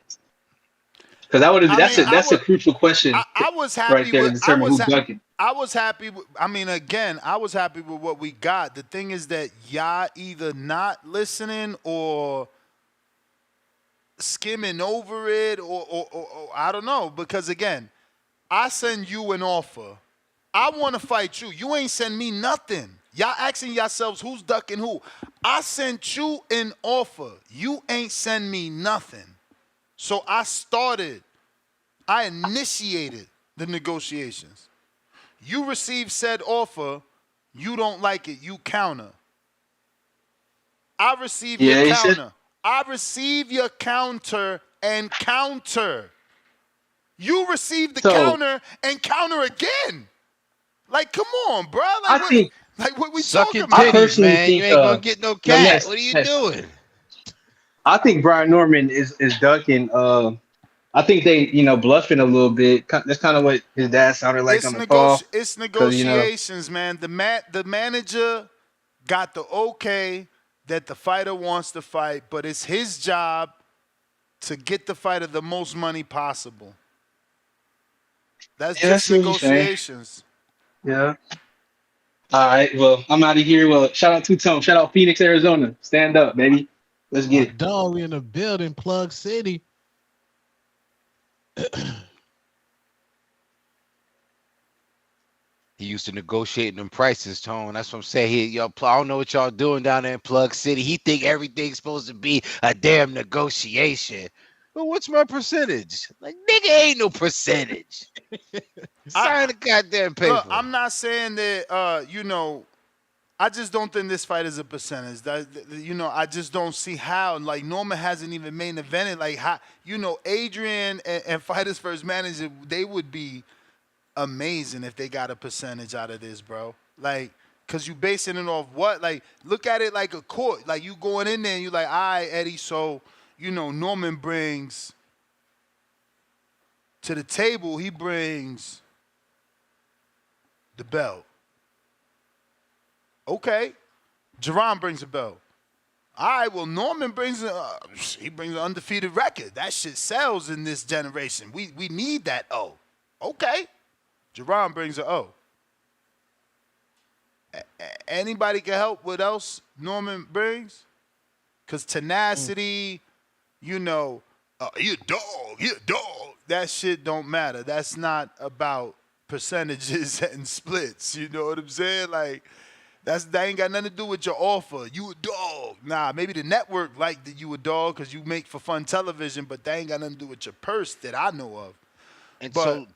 Because that would have. That's a crucial question. I was happy right there to determine who's ducking. I was happy with, I was happy with what we got. The thing is that y'all either not listening or skimming over it or I don't know. Because again, I send you an offer. I want to fight you. You ain't send me nothing. Y'all asking yourselves who's ducking who. I sent you an offer. You ain't send me nothing. So I initiated the negotiations. You receive said offer, you don't like it, you counter. I receive your counter. I receive your counter and counter. You receive the counter and counter again. Like, come on, bro. Like, what we talking about? Titties, man. You ain't gonna get no cat. What are you doing? I think Brian Norman is ducking. I think they, bluffing a little bit. That's kind of what his dad sounded like on the call. It's negotiations, man. The manager got the okay that the fighter wants to fight, but it's his job to get the fighter the most money possible. That's just negotiations. Yeah. All right. Well, I'm out of here. Well, shout out Two-Tone. Shout out Phoenix, Arizona. Stand up, baby. Let's get it. Dog in the building, Plug City. He used to negotiate them prices, Tone. That's what I'm saying. I don't know what y'all doing down there in Plug City. He think everything's supposed to be a damn negotiation. Well, what's my percentage? Like, nigga, ain't no percentage. Sign the goddamn Look, paper. I'm not saying that, I just don't think this fight is a percentage. I just don't see how. Like, Norman hasn't even main evented. Like, how, Adrian and Fighters First Manager, they would be amazing if they got a percentage out of this, bro. Like, because you basing it off what? Like, look at it like a court. Like, you going in there and you like, all right, Eddie, so, Norman brings to the table, he brings the belt. Okay. Jaron brings a belt. All right, well, Norman brings he brings an undefeated record. That shit sells in this generation. We need that O. Okay. Jaron brings an O. Anybody can help what else Norman brings? Because tenacity, you a dog. That shit don't matter. That's not about percentages and splits. You know what I'm saying? Like, that ain't got nothing to do with your offer. You a dog. Nah, maybe the network like that you a dog because you make for fun television, but that ain't got nothing to do with your purse that I know of. And so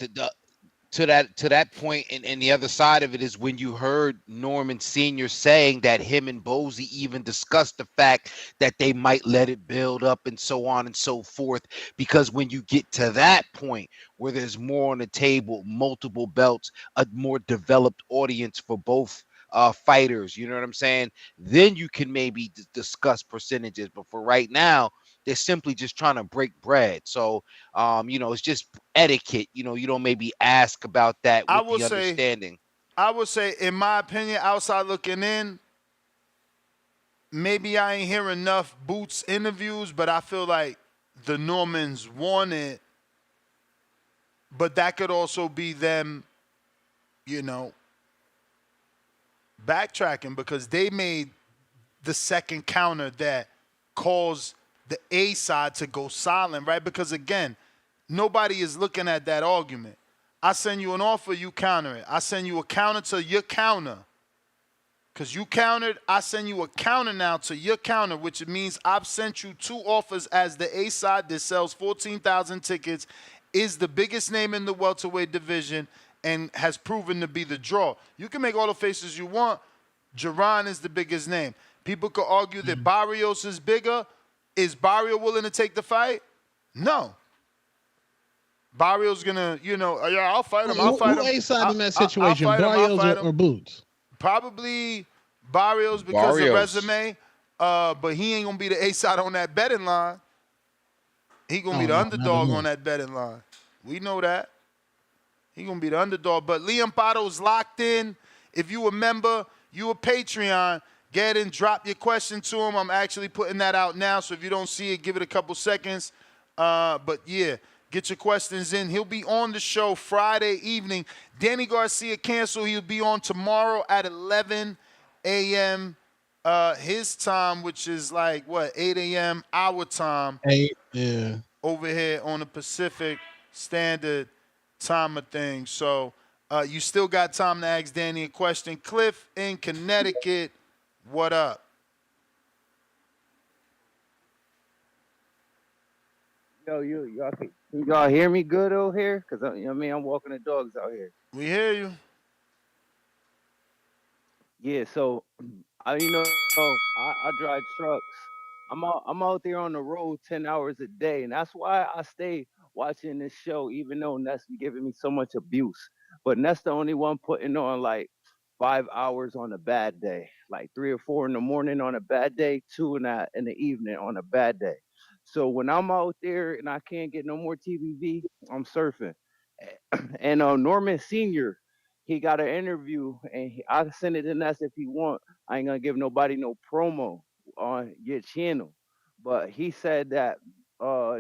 to that point, and the other side of it is when you heard Norman Sr. saying that him and Bozy even discussed the fact that they might let it build up and so on and so forth, because when you get to that point where there's more on the table, multiple belts, a more developed audience for both fighters, you know what I'm saying? Then you can maybe discuss percentages. But for right now, they're simply just trying to break bread. So, it's just etiquette. You don't maybe ask about that with the understanding. I would say, in my opinion, outside looking in, maybe I ain't hear enough Boots interviews, but I feel like the Normans want it. But that could also be them, backtracking because they made the second counter that caused the A side to go silent, right? Because again, nobody is looking at that argument. I send you an offer, you counter it. I send you a counter to your counter. Because you countered, I send you a counter now to your counter, which means I've sent you two offers as the A side that sells 14,000 tickets, is the biggest name in the welterweight division, and has proven to be the draw. You can make all the faces you want. Jaron is the biggest name. People could argue that Barrios is bigger. Is Barrio willing to take the fight? No. Barrios gonna, I'll fight him. I'll fight him. Who A-side in that situation, Barrios or Boots? Probably Barrios because of resume, but he ain't gonna be the A-side on that betting line. He gonna be the underdog on that betting line. We know that. He gonna be the underdog. But Liam Pado's locked in. If you remember, you a Patreon. Get in, drop your question to him. I'm actually putting that out now, so if you don't see it, give it a couple seconds. But yeah, get your questions in. He'll be on the show Friday evening. Danny Garcia canceled. He'll be on tomorrow at 11 a.m. His time, which is like, 8 a.m. our time. 8, yeah. Over here on the Pacific Standard Time of things. So you still got time to ask Danny a question. Cliff in Connecticut, what up? Yo, y'all hear me good over here? Cause I'm walking the dogs out here. We hear you. Yeah, so I drive trucks. I'm out there on the road 10 hours a day, and that's why I stay watching this show, even though Ness be giving me so much abuse. But Ness the only one putting on like 5 hours on a bad day, like 3 or 4 in the morning on a bad day, 2 in the evening on a bad day. So when I'm out there and I can't get no more TVV, I'm surfing. And Norman Sr., he got an interview, and I send it to Ness if he want. I ain't gonna give nobody no promo on your channel, but he said that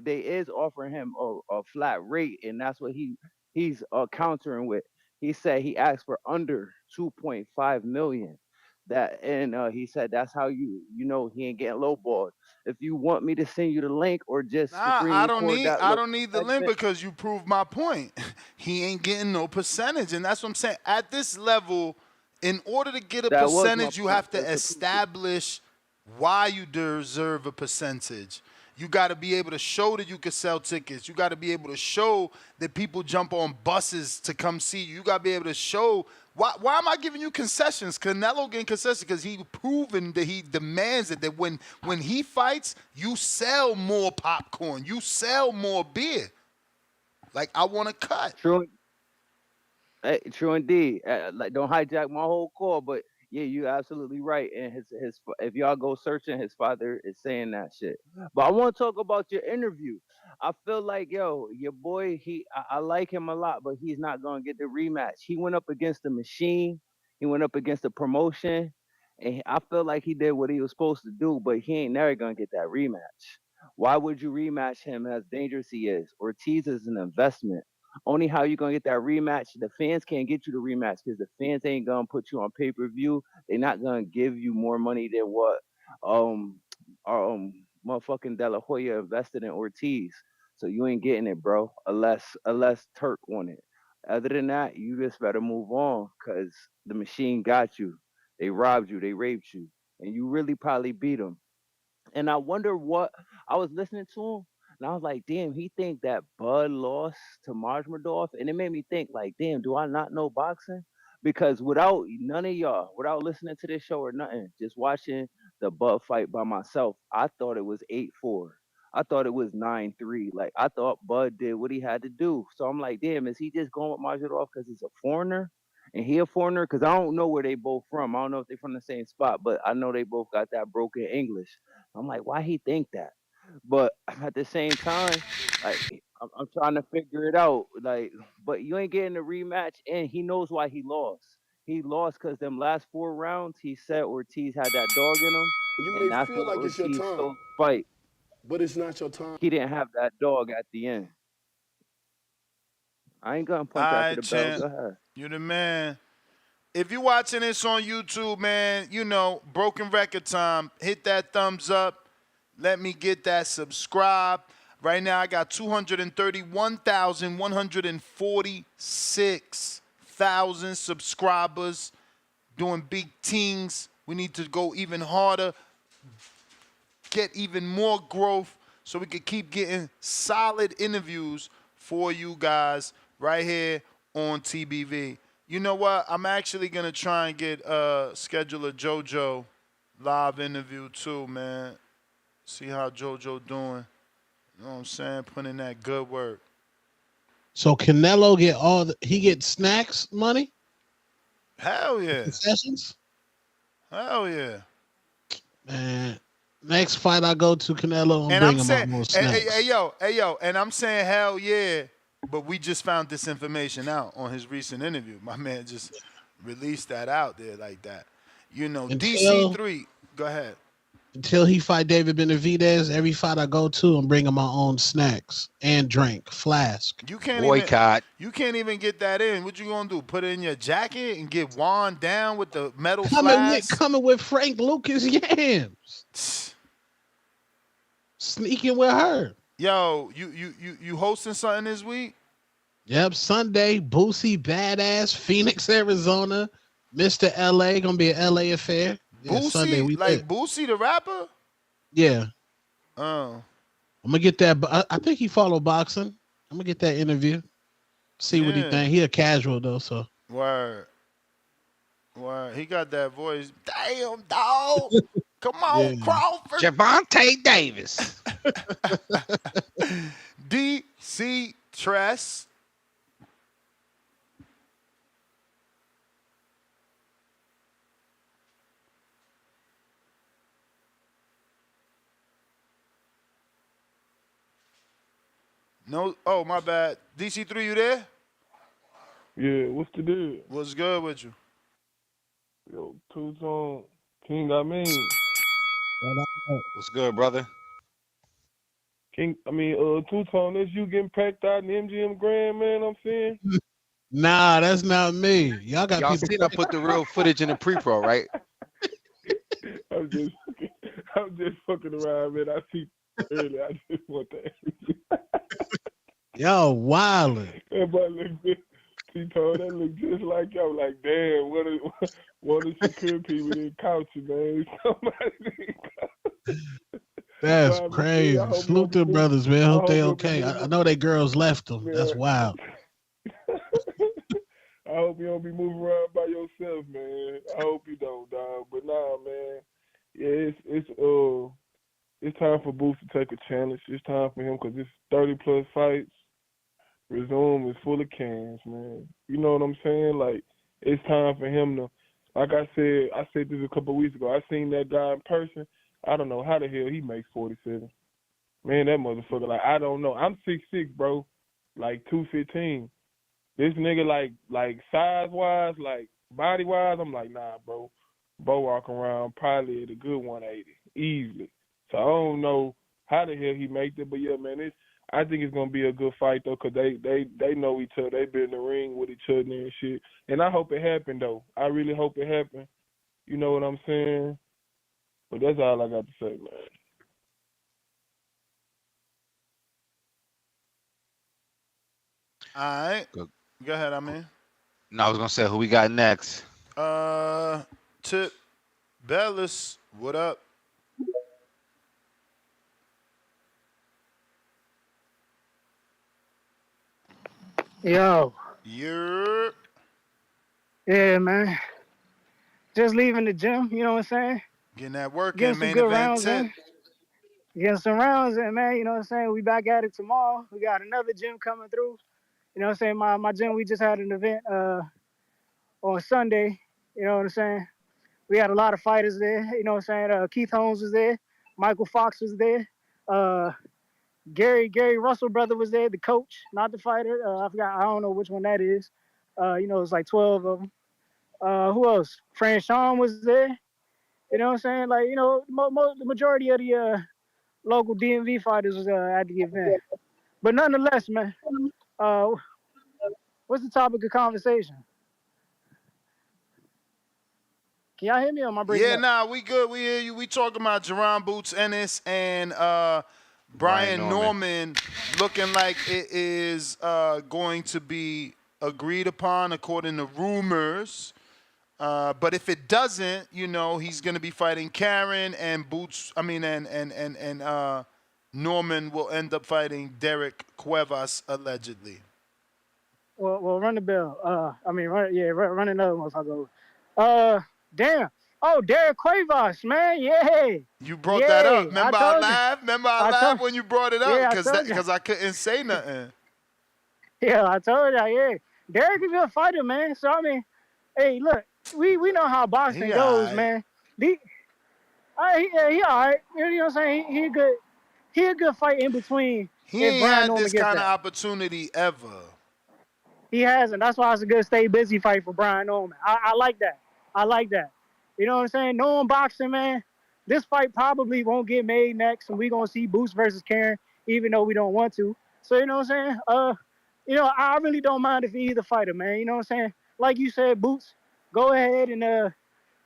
they is offering him a flat rate, and that's what he's countering with. He said he asked for under 2.5 million. He said that's how he ain't getting lowballed. If you want me to send you the link or just I don't need the link because you proved my point. He ain't getting no percentage, and that's what I'm saying. At this level, in order to get a percentage, you have to establish why you deserve a percentage. You got to be able to show that you can sell tickets. You got to be able to show that people jump on buses to come see you. You got to be able to show. Why am I giving you concessions? Canelo getting concessions because he proven that he demands it, that when he fights, you sell more popcorn. You sell more beer. Like, I want to cut. True. Hey, true indeed. Like, don't hijack my whole call, but yeah, you're absolutely right. And his if y'all go searching, his father is saying that shit. But I want to talk about your interview. I feel like, yo, your boy, I like him a lot, but he's not gonna get the rematch. He went up against the machine. He went up against the promotion, and I feel like he did what he was supposed to do, but he ain't never gonna get that rematch. Why would you rematch him as dangerous he is? Ortiz is an investment. Only how you gonna get that rematch? The fans can't get you the rematch because the fans ain't gonna put you on pay per view. They're not gonna give you more money than what um motherfucking De La Hoya invested in Ortiz. So you ain't getting it, bro, unless Turk won it. Other than that, you just better move on because the machine got you. They robbed you, they raped you, and you really probably beat them. And I wonder what I was listening to him, and I was like, damn, he think that Bud lost to Marshmadov, and it made me think, like, damn, do I not know boxing? Because without none of y'all, without listening to this show or nothing, just watching the Bud fight by myself, I thought it was 8-4. I thought it was 9-3. Like, I thought Bud did what he had to do. So I'm like, damn, is he just going with Marshmadov because he's a foreigner? And he a foreigner? Because I don't know where they both from. I don't know if they from the same spot, but I know they both got that broken English. I'm like, why he think that? But at the same time, like, I'm trying to figure it out. Like, but you ain't getting a rematch, and he knows why he lost. He lost because them last 4 rounds, he said Ortiz had that dog in him, You and may that's feel what like it's your Ortiz time, stole the fight. but it's not your time. He didn't have that dog at the end. I ain't gonna All punch after right, the bell. champ. Go ahead. You the man. If you're watching this on YouTube, man, you know, Broken Record Time, hit that thumbs up. Let me get that subscribe. Right now, I got 231,146,000 subscribers doing big things. We need to go even harder, get even more growth so we can keep getting solid interviews for you guys right here on TBV. You know what? I'm actually going to try and get schedule a JoJo live interview too, man. See how JoJo doing. You know what I'm saying? Putting in that good work. So Canelo he gets snacks money? Hell yeah. Concessions? Hell yeah. Man, next fight I go to Canelo, I'm And I'm bringing my saying, own hey, snacks. hey, yo, and I'm saying hell yeah, but we just found this information out on his recent interview. My man just released that out there like that. You know, DC3, go ahead. Until he fight David Benavidez, every fight I go to, I'm bringing my own snacks and drink, flask. You can't Boycott. you can't even get that in. What you gonna do? Put it in your jacket and get Juan down with the metal flask? Coming with Frank Lucas Yams. Sneaking with her. Yo, you hosting something this week? Yep, Sunday, Boosie Badass, Phoenix, Arizona. Mr. LA, gonna be an LA affair. Yeah, Boosie, Sunday, we like lit. Boosie the rapper? Yeah. Oh. I'm gonna get that. I think he follow boxing. I'm gonna get that interview. See what he Yeah. think. He a casual though, so. Word. He got that voice. Damn, dog. Come on, Crawford. Javante Davis. DC Tress. No, oh, my bad. DC3, you there? Yeah, what's the deal? What's good with you? Yo, Two-Tone, King, I mean. What's good, brother? Two-Tone, that's you getting packed out in MGM Grand, man, I'm saying? Nah, that's not me. Y'all got Y'all people. seen I put the real footage in the pre-pro, right? I'm just fucking around, man. I see earlier. I just want that. Yo, wildin'. That boy look good. T-Tone, that look just like yo. Like, damn, one of the security people didn't couch you, man. Somebody didn't couch. That's Well, man, I crazy. hope you don't Salute be them moving. brothers, man. I Hope hope they you don't be okay. moving. I know they girls left them. That's Man. wild. I hope you don't be moving around by yourself, man. I hope you don't, dog. But nah, man. Yeah, it's time for Boots to take a challenge. It's time for him because it's 30+ fights. Resume is full of cans, man. You know what I'm saying? Like, it's time for him to, like I said this a couple of weeks ago. I seen that guy in person. I don't know how the hell he makes 47. Man, that motherfucker, like, I don't know. I'm 6'6", bro, like 215. This nigga, like size-wise, like body-wise, I'm like, nah, bro. Bo walk around probably at a good 180, easily. So I don't know how the hell he make it, but yeah, man, I think it's gonna be a good fight though, cause they know each other. They been in the ring with each other and shit. And I hope it happened though. I really hope it happened. You know what I'm saying? But that's all I got to say, man. All right. Go ahead, I mean. No, I was gonna say who we got next. Tip Bellis, what up? Yo. You're. Yeah, man. Just leaving the gym, you know what I'm saying? Getting that work Getting in, some main good event rounds Tip. in. Getting some rounds in, man. You know what I'm saying? We back at it tomorrow. We got another gym coming through. You know what I'm saying? My gym, we just had an event on Sunday. You know what I'm saying? We had a lot of fighters there. You know what I'm saying? Keith Holmes was there. Michael Fox was there. Gary Russell brother was there, the coach, not the fighter. I forgot. I don't know which one that is. You know, it's like 12 of them. Who else? Fran Sean was there. You know what I'm saying? Like, you know, the majority of the local DMV fighters was at the event. But nonetheless, man, uh, what's the topic of conversation? Can y'all hear me or am I breaking Yeah, up? nah, we good. We hear you. We talking about Jaron Boots Ennis and Brian Norman looking like it is going to be agreed upon according to rumors. But if it doesn't, you know, he's going to be fighting Karen and Boots. I mean, and Norman will end up fighting Derek Cuevas allegedly. Well, run the bell. Run another motherfucker. Damn. Oh, Derek Cuevas, man. Yeah. You brought that up. I Remember I told you. laughed? Remember I laughed when you brought it up? Yeah, I told you. Because I couldn't say nothing. Yeah, I told you. Yeah. Derek is a good fighter, man. So, I mean, hey, look, we know how boxing goes, man. He all right. You know what I'm saying? He a good fight in between He if ain't Brian had Norman this gets kind of that. opportunity ever. He hasn't. That's why it's a good stay busy fight for Brian Norman. I like that. I like that. You know what I'm saying? Knowing boxing, man, this fight probably won't get made next, and we're gonna see Boots versus Karen, even though we don't want to. So you know what I'm saying? You know, I really don't mind if either fighter, man. You know what I'm saying? Like you said, Boots, go ahead and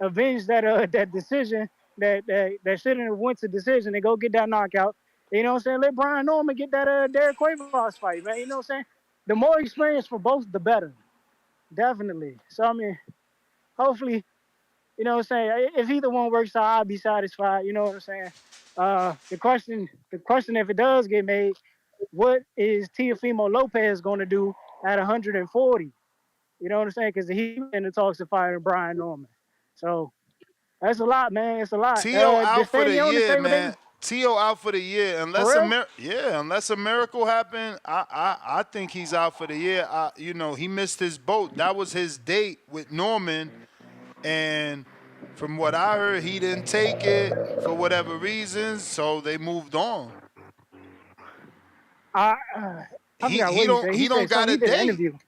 avenge that decision that shouldn't have went to decision and go get that knockout. You know what I'm saying? Let Brian Norman get that Derek Cuevas fight, man. You know what I'm saying? The more experience for both, the better. Definitely. So, I mean, hopefully, you know what I'm saying? If either one works out, I'll be satisfied. You know what I'm saying? The question, if it does get made, what is Teofimo Lopez going to do at 140? You know what I'm saying? Because he's in the talks of fighting Brian Norman. So, that's a lot, man. It's a lot. T.O. out for the Stanionis year, say what they... man. T.O. out for the year. For real? Unless a miracle happen, I think he's out for the year. You know, he missed his boat. That was his date with Norman. And from what I heard, he didn't take it for whatever reasons, so they moved on. I forgot what he said. He don't said got something. a He did an date. interview.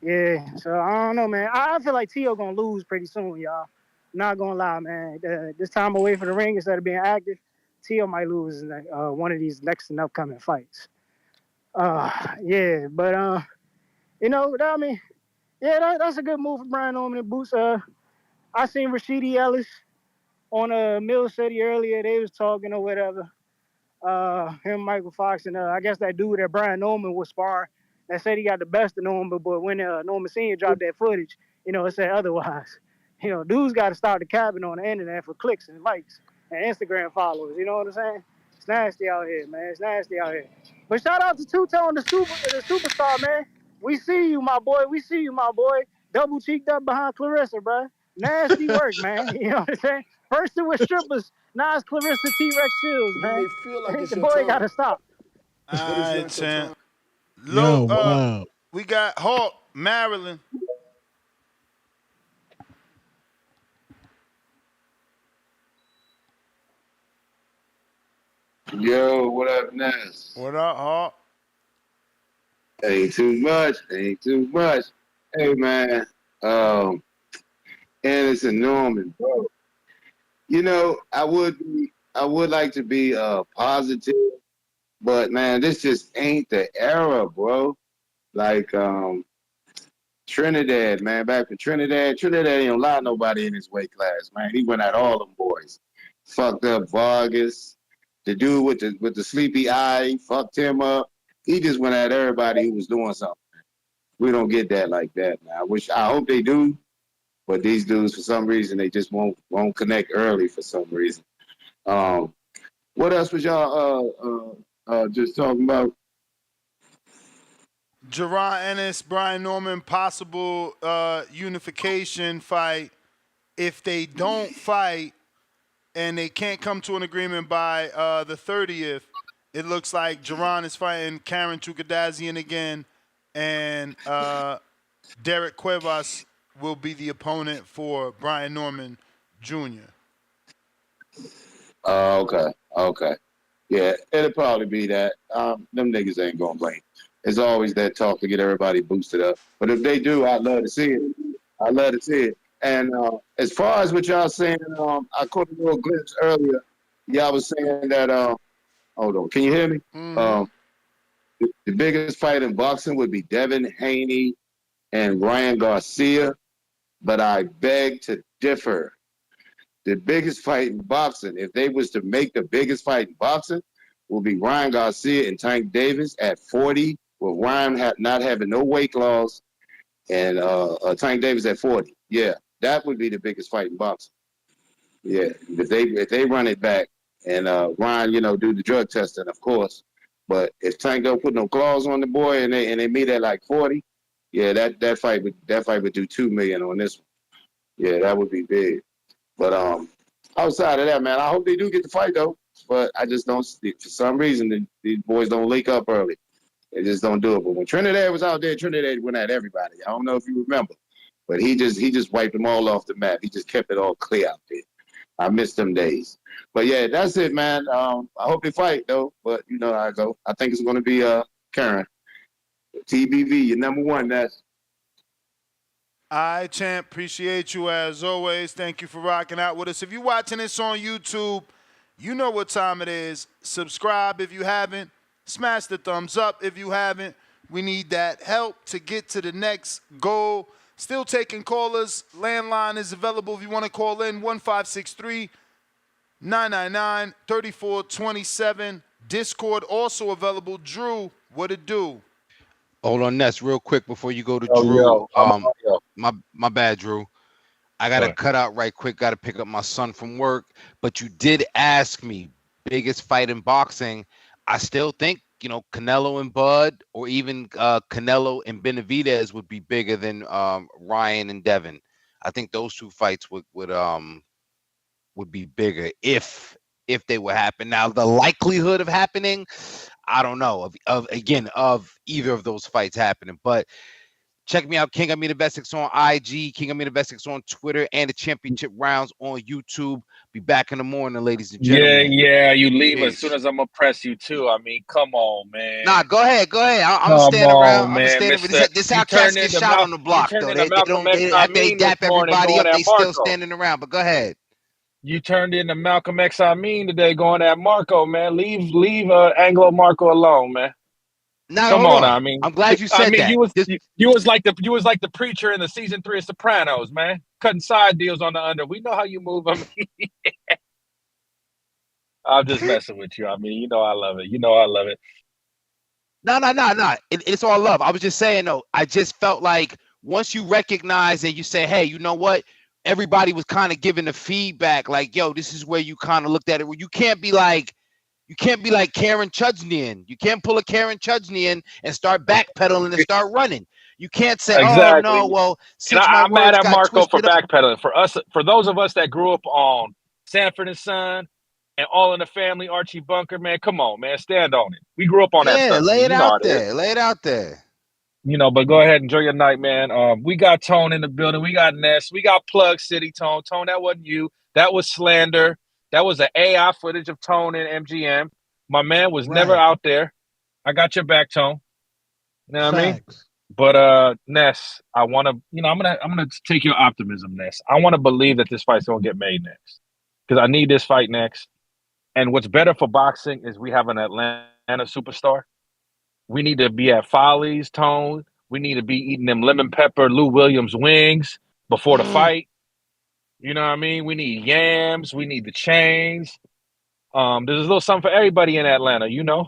Yeah, so I don't know, man. I feel like T.O. gonna lose pretty soon, y'all. Not gonna lie, man. This time away from the ring instead of being active, T.O. might lose in one of these next and upcoming fights. Yeah, but you know, I mean, yeah, that's a good move for Brian Norman and Boots. I seen Rashidi Ellis on Mill City earlier. They was talking or whatever. Him, Michael Fox, and I guess that dude that Brian Norman was sparring that said he got the best of Norman, but when Norman Sr. dropped that footage, you know, it said otherwise. You know, dudes got to start the capping on the internet for clicks and likes. and Instagram followers. You know what I'm saying? It's nasty out here, man. It's nasty out here. But shout out to Two Tone, the superstar, man. We see you, my boy. We see you, my boy. Double cheeked up behind Clarissa, bro. Nasty work, man. You know what I'm saying? First it was strippers, now it's Clarissa T-Rex Shields, You man. may feel like it's The your boy time, gotta stop. but it's All right, not your champ. time. Low, Yo, wow. we got Hawk, Maryland. Yo, what up, Ness? What up, Hawk? Ain't too much. Ain't too much. Hey, man. Ennis and Norman, bro. You know, I would like to be positive, but man, this just ain't the era, bro. Like Trinidad, man, back in Trinidad ain't allow nobody in his weight class, man. He went at all them boys. Fucked up Vargas. The dude with the sleepy eye, fucked him up. He just went at everybody who was doing something. We don't get that like that, man. I hope they do, but these dudes for some reason they just won't connect early for some reason. What else was y'all just talking about? Jaron Ennis, Brian Norman, possible unification fight. If they don't fight and they can't come to an agreement by the 30th, it looks like Jaron is fighting Karen Tukadazian again, and Derek Cuevas will be the opponent for Brian Norman Jr. Okay. Yeah, it'll probably be that. Them niggas ain't gonna blame. It's always that talk to get everybody boosted up. But if they do, I'd love to see it. I'd love to see it. And as far as what y'all saying, I caught a little glimpse earlier. Y'all was saying that, hold on, can you hear me? The biggest fight in boxing would be Devin Haney and Ryan Garcia, but I beg to differ. The biggest fight in boxing, if they was to make the biggest fight in boxing, will be Ryan Garcia and Tank Davis at 40, with Ryan not having no weight clause, and Tank Davis at 40. Yeah, that would be the biggest fight in boxing. Yeah, if they run it back and Ryan, do the drug testing, of course. But if Tank don't put no clause on the boy and they meet at like 40, yeah, that fight would do $2 million on this one. Yeah, that would be big. But outside of that, man, I hope they do get the fight though. But I just don't. For some reason, these boys don't link up early. They just don't do it. But when Trinidad was out there, Trinidad went at everybody. I don't know if you remember, but he just wiped them all off the map. He just kept it all clear out there. I miss them days. But yeah, that's it, man. I hope they fight though. But you know how I go. I think it's going to be Karen. TBV, you're number one. That's. All right, champ. Appreciate you as always. Thank you for rocking out with us. If you're watching this on YouTube, you know what time it is. Subscribe if you haven't. Smash the thumbs up if you haven't. We need that help to get to the next goal. Still taking callers. Landline is available if you want to call in. 1563-999-3427. Discord also available. Drew, what it do? Hold on, Ness, real quick before you go to Oh, Drew. yo, My bad, Drew. I gotta cut out right quick. Gotta pick up my son from work. But you did ask me biggest fight in boxing. I still think Canelo and Bud, or even Canelo and Benavidez would be bigger than Ryan and Devin. I think those two fights would be bigger if they would happen. Now the likelihood of happening, I don't know of either of those fights happening. But check me out, King Amina Besics on IG, King Amina Besics on Twitter, and the Championship Rounds on YouTube. Be back in the morning, ladies and gentlemen. Yeah, you leave Peace. as soon as I'm gonna press you too. I mean, come on, man. Nah, go ahead. I'm Come standing around. on, I'm man, standing. Mister. This You how cats turned get into shot on the block, you though. turned They into Malcolm don't. X After they Amin this dap morning everybody going up, at they still Marco. standing around. But go ahead. You turned into Malcolm X Amin today going at Marco, man. Leave Anglo Marco alone, man. Now Come hold on, on. I mean, I'm glad you said that. you was like the preacher in the season 3 of Sopranos, man, cutting side deals on the under. We know how you move. I mean, I'm just messing with you. I mean, I love it. I love it. No. It's all love. I was just saying though. I just felt like once you recognize and you say, hey, you know what? everybody was kind of giving the feedback like, yo, this is where you kind of looked at it. Where you can't be like Karen Chudnian. You can't pull a Karen Chudnian and start backpedaling and start running. You can't say, oh Exactly. no, well, And since my I'm mad words at got Marco for twisted up. backpedaling. For those of us that grew up on Sanford and Son and All in the Family, Archie Bunker, man, come on, man, stand on it. We grew up on that Yeah, stuff, lay man. it You know how out it is. there. Lay it out there. But go ahead, enjoy your night, man. We got Tone in the building. We got Ness. We got Plug City Tone. Tone, that wasn't you. That was slander. That was an AI footage of Tone and MGM. My man was never Right. out there. I got your back, Tone. You know what I mean? Facts. But Ness, I'm gonna take your optimism, Ness. I want to believe that this fight's gonna get made next because I need this fight next. And what's better for boxing is we have an Atlanta superstar. We need to be at Follies, Tone. We need to be eating them lemon pepper Lou Williams wings before the fight. You know what I mean? We need yams. We need the chains. There's a little something for everybody in Atlanta, you know?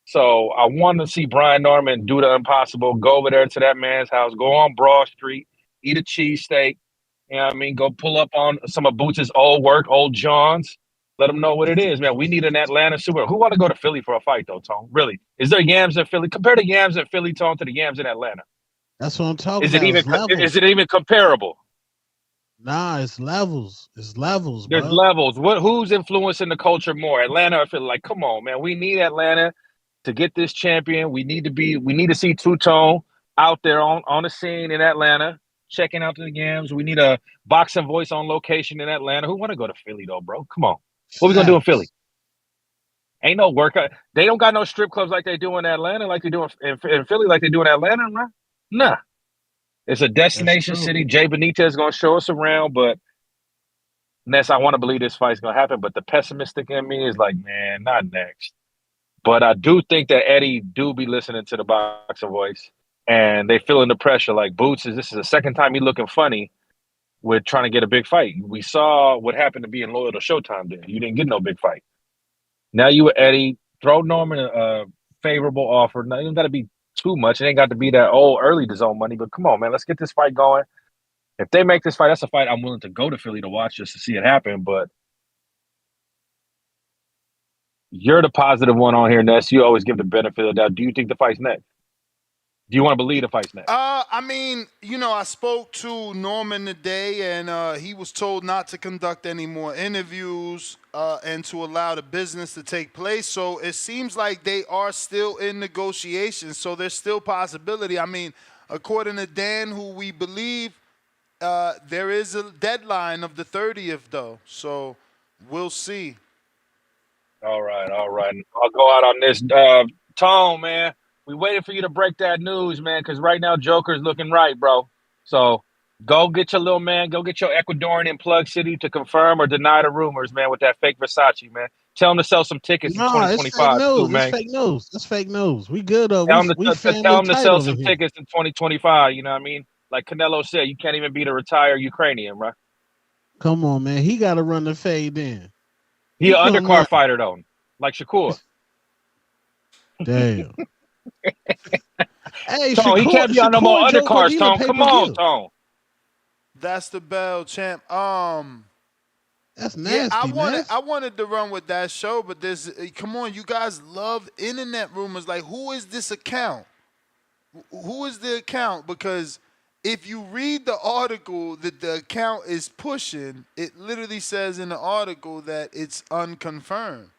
So I want to see Brian Norman do the impossible. Go over there to that man's house. Go on Broad Street. Eat a cheesesteak. You know what I mean? Go pull up on some of Boots' old work, old John's. Let them know what it is, man. We need an Atlanta super. Who want to go to Philly for a fight, though, Tone? Really? Is there yams in Philly? Compare the yams in Philly, Tone, to the yams in Atlanta. That's what I'm talking Is it about. even It's levels. comparable? Nah, it's levels. It's levels, There's bro. levels. Who's influencing the culture more, Atlanta or Philly? Like, come on, man. We need Atlanta to get this champion. We need to see Two Tone out there on the scene in Atlanta, checking out the games. We need a boxing voice on location in Atlanta. Who want to go to Philly though, bro? Come on. What we gonna do in Philly? Facts. Ain't no workout. They don't got no strip clubs like they do in Atlanta, like they do in Philly, like they do in Atlanta, right? Nah. It's a That's destination true. city. Jay Benitez is gonna show us around, but Ness, I want to believe this fight's gonna happen, but the pessimistic in me is like, man, not next. But I do think that Eddie do be listening to the boxer voice, and they feeling the pressure. Like Boots this is the second time he looking funny with trying to get a big fight. We saw what happened to being loyal to Showtime. There, you didn't get no big fight. Now you with Eddie, throw Norman a favorable offer. Now, it ain't got to be too much. It ain't got to be that old early to zone money. But come on, man, let's get this fight going. If they make this fight, that's a fight I'm willing to go to Philly to watch just to see it happen. But you're the positive one on here, Ness. You always give the benefit of the doubt. Do you think the fight's next? Do you want to believe the fight's next? I mean, I spoke to Norman today, and he was told not to conduct any more interviews and to allow the business to take place. So it seems like they are still in negotiations. So there's still possibility. I mean, according to Dan, who we believe, there is a deadline of the 30th, though. So we'll see. All right. I'll go out on this. Tone, man, we waited for you to break that news, man, because right now Joker's looking right, bro. So go get your little man, go get your Ecuadorian in Plug City to confirm or deny the rumors, man, with that fake Versace, man. Tell him to sell some tickets in No, it's fake 2025 too, news. It's man. fake news. That's fake news. We good though. Tell him We tell family him to tight sell over some here. tickets in 2025. You know what I mean? Like Canelo said, you can't even beat a retired Ukrainian, bro. Come on, man. He got to run the fade in. He an gonna undercard run. fighter though, like Shakur. Damn. Hey, Tone, he can't be on no more Shakur Joker undercards, Vila Tone. Come on, pay-per-view. Tone. That's the bell, champ. That's Yeah, nasty, man. I wanted to run with that show, but there's come on, you guys love internet rumors. Like, who is this account? Who is the account? Because if you read the article that the account is pushing, it literally says in the article that it's unconfirmed.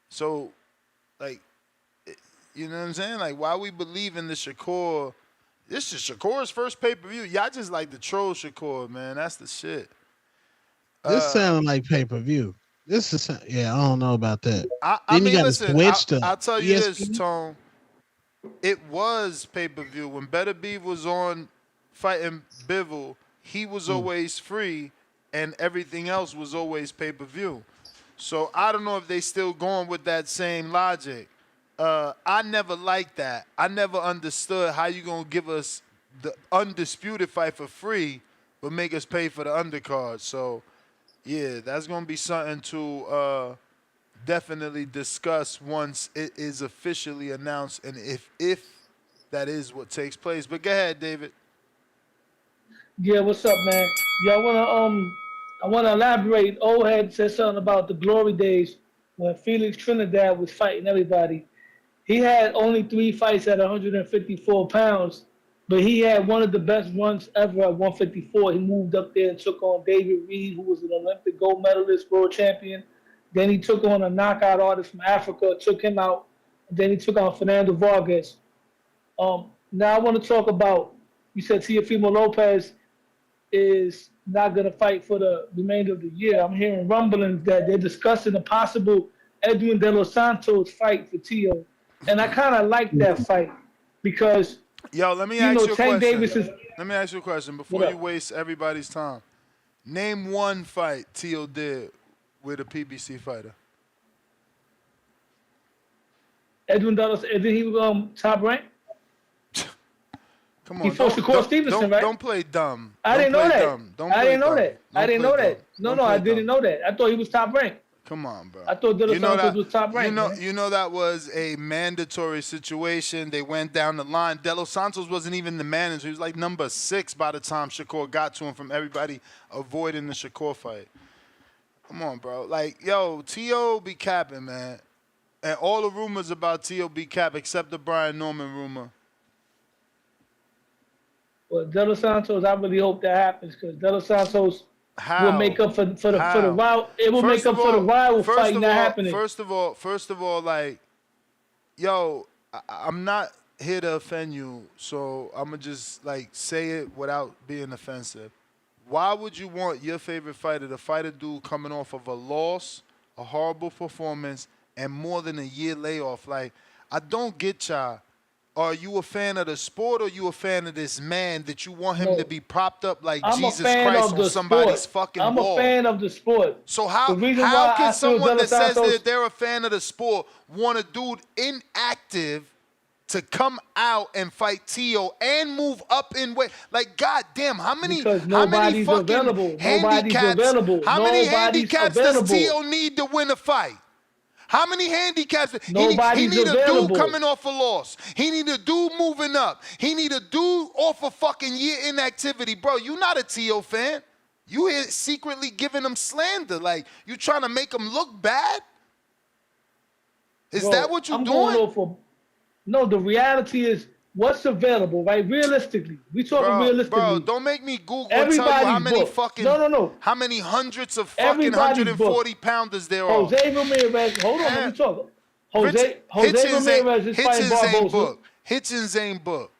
So, like, you know what I'm saying? Like, why we believe in the Shakur? This is Shakur's first pay-per-view. Y'all just like to troll Shakur, man. That's the shit. This sounded like pay-per-view. This is I don't know about that. I Then you mean, got to listen, switch to I'll tell you this, ESPN. Tone. It was pay-per-view. When Better Beef was on fighting Bivol, he was always free, and everything else was always pay-per-view. So I don't know if they still going with that same logic. I never liked that. I never understood how you gonna give us the undisputed fight for free, but make us pay for the undercard. So, yeah, that's gonna be something to definitely discuss once it is officially announced, and if that is what takes place. But go ahead, David. Yeah, what's up, man? Y'all I wanna elaborate. Old head said something about the glory days when Felix Trinidad was fighting everybody. He had only 3 fights at 154 pounds, but he had one of the best runs ever at 154. He moved up there and took on David Reed, who was an Olympic gold medalist, world champion. Then he took on a knockout artist from Africa, took him out. And then he took on Fernando Vargas. Now I want to talk about. You said Teofimo Lopez is not going to fight for the remainder of the year. I'm hearing rumblings that they're discussing a possible Edwin De Los Santos fight for Tio, and I kind of like that fight because Yo, let me you ask know you a Tank question. Davis is. Let me ask you a question before What you up? waste everybody's time. Name one fight Tio did with a PBC fighter. Edwin De Los, and then he was top rank. Come He on, fought Shakur Stevenson, right? don't play dumb. I didn't know that. Don't I play didn't know dumb. that. I Don't didn't play know dumb. that. No, Don't no, I play didn't know that. I thought he was top rank. Come on, bro. I thought De Los Santos was top rank. Man. You know that was a mandatory situation. They went down the line. De Los Santos wasn't even the manager. He was like number 6 by the time Shakur got to him from everybody avoiding the Shakur fight. Come on, bro. Like, yo, T.O. be capping, man. And all the rumors about T.O. be cap except the Brian Norman rumor. Well, De Los Santos, I really hope that happens because De Los Santos will How? make up for the How? rival. It will make First up of for the all, rival first fight of not all, happening. first of all, like, yo, I'm not here to offend you, so I'm gonna just like say it without being offensive. Why would you want your favorite fighter to fight a dude coming off of a loss, a horrible performance, and more than a year layoff? Like, I don't get y'all. Are you a fan of the sport or you a fan of this man that you want him No, to be propped up like I'm a Jesus fan Christ of on the somebody's sport. fucking I'm a wall? fan of the sport. So The reason how why can I feel De someone Los that says Santos, that they're a fan of the sport want a dude inactive to come out and fight Tio and move up in weight? Like, goddamn, how many because nobody's fucking available. Nobody's handicaps? available. How many Nobody's handicaps does available. Tio need to win a fight? How many handicaps? He Nobody's need a dude available. coming off a loss. He need a dude moving up. He need a dude off a fucking year inactivity. Bro, you not a T.O. fan. You here secretly giving him slander. Like, you trying to make him look bad? Is Bro, that what you I'm doing? going off of. No, the reality is what's available, right? Realistically, we talking realistically. Bro, don't make me Google and tell you Everybody's how many booked. fucking No. how many hundreds of fucking Everybody's 140 booked. pounders there are. Jose Ramirez, hold on, let me talk. Jose Hitchens Ramirez is fighting Hitchens ain't Barbosa. booked. Hitchens ain't booked.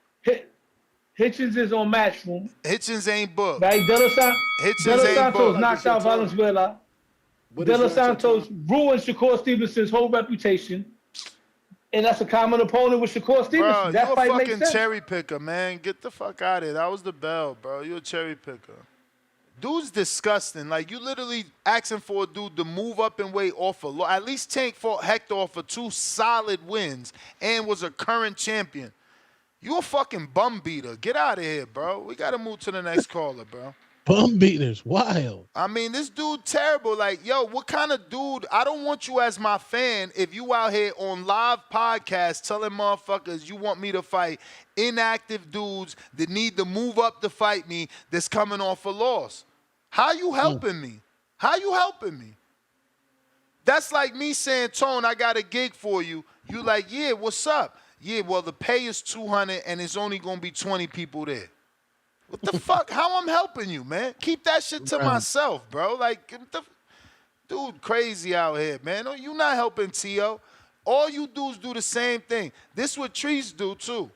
Hitchens is on Matchroom. Hitchens ain't booked. Right? De Los Hitchens ain't Santos booked. knocked out Valenzuela. De Los Santos ruined Shakur Stevenson's whole reputation. And that's a common opponent with Shakur Stevenson. Bro, That you a fight makes fucking sense. cherry picker, man. Get the fuck out of here. That was the bell, bro. You a cherry picker. Dude's disgusting. Like, you literally asking for a dude to move up and weight off a at least Tank fought Hector off of 2 solid wins and was a current champion. You a fucking bum beater. Get out of here, bro. We got to move to the next caller, bro. Bum beaters, wild. I mean, this dude terrible. Like, yo, what kind of dude? I don't want you as my fan if you out here on live podcasts telling motherfuckers you want me to fight inactive dudes that need to move up to fight me that's coming off a loss. How you helping me? How you helping me? That's like me saying, Tone, I got a gig for you. You like, yeah, what's up? Yeah, well, the pay is $200 and it's only going to be 20 people there. What the fuck? How I'm helping you, man? Keep that shit to myself, bro. Like, dude, crazy out here, man. No, you not helping T.O. All you dudes do the same thing. This what Trees do, too.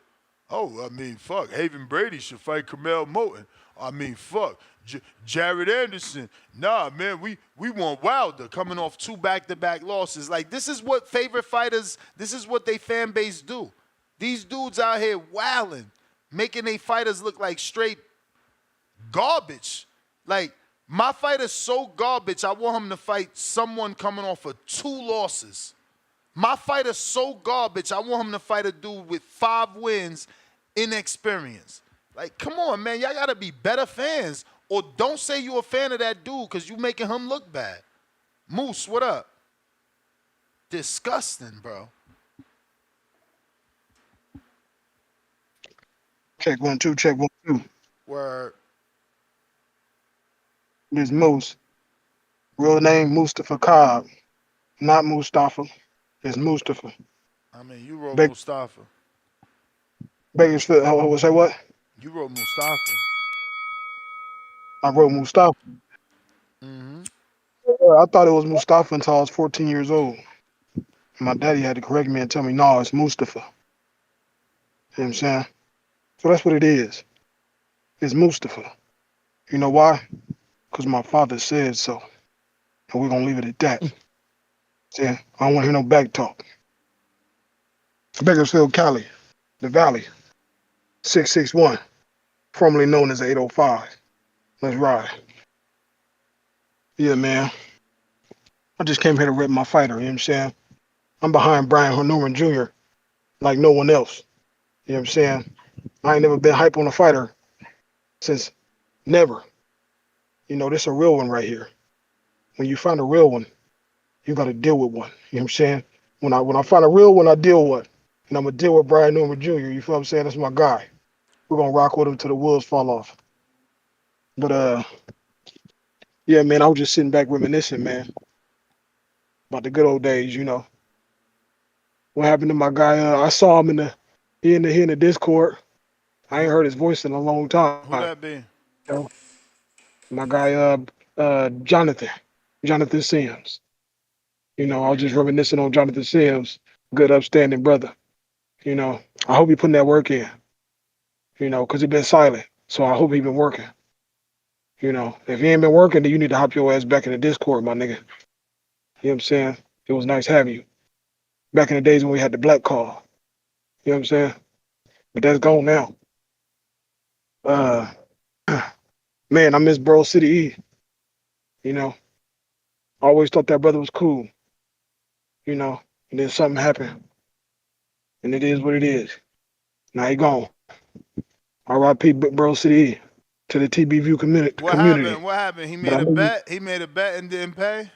Oh, I mean, fuck. Haven Brady should fight Kamel Moten. I mean, fuck. Jared Anderson. Nah, man, we want Wilder coming off 2 back-to-back losses. Like, this is what favorite fighters, this is what they fan base do. These dudes out here wilding, making they fighters look like straight garbage. Like, my fighter's so garbage, I want him to fight someone coming off of 2 losses. My fighter's so garbage, I want him to fight a dude with 5 wins, inexperience. Like, come on, man. Y'all got to be better fans. Or don't say you a fan of that dude because you making him look bad. Moose, what up? Disgusting, bro. Check 1 2, check 1 2. Word. This Moose. Real name Mustafa Cobb. Not Mustafa. It's Mustafa. I mean, you wrote Bak- Mustafa. Bakersfield. Say what? You wrote Mustafa. I wrote Mustafa. Mm-hmm. I thought it was Mustafa until I was 14 years old. My daddy had to correct me and tell me, no, it's Mustafa. You know what I'm saying? So that's what it is. It's Mustafa. You know why? Because my father said so. And we're going to leave it at that. See, I don't want to hear no back talk. Bakersfield, Cali, the Valley, 661, formerly known as 805. Let's ride. Yeah, man. I just came here to rep my fighter, you know what I'm saying? I'm behind Brian Norman Jr. like no one else. You know what I'm saying? I ain't never been hype on a fighter since never. You know, this a real one right here. When you find a real one, you got to deal with one. You know what I'm saying? When I find a real one, I deal with one. And I'm going to deal with Brian Norman Jr. You feel what I'm saying? That's my guy. We're going to rock with him till the wheels fall off. But, yeah, man, I was just sitting back reminiscing, man, about the good old days, you know. What happened to my guy? I saw him he in the Discord. I ain't heard his voice in a long time. Who that be? You know? My guy, Jonathan Sims. You know, I was just reminiscing on Jonathan Sims, good, upstanding brother. You know, I hope he putting that work in. You know, because he been silent, so I hope he been working. You know, if he ain't been working, then you need to hop your ass back in the Discord, my nigga. You know what I'm saying? It was nice having you. Back in the days when we had the black call. You know what I'm saying? But that's gone now. Uh, man, I miss Bro City E. You know, I always thought that brother was cool. You know, and then something happened, and it is what it is. Now he gone. R.I.P. Bro City E to the TB What community. happened? What happened? He But made I a know bet. He made a bet and didn't pay.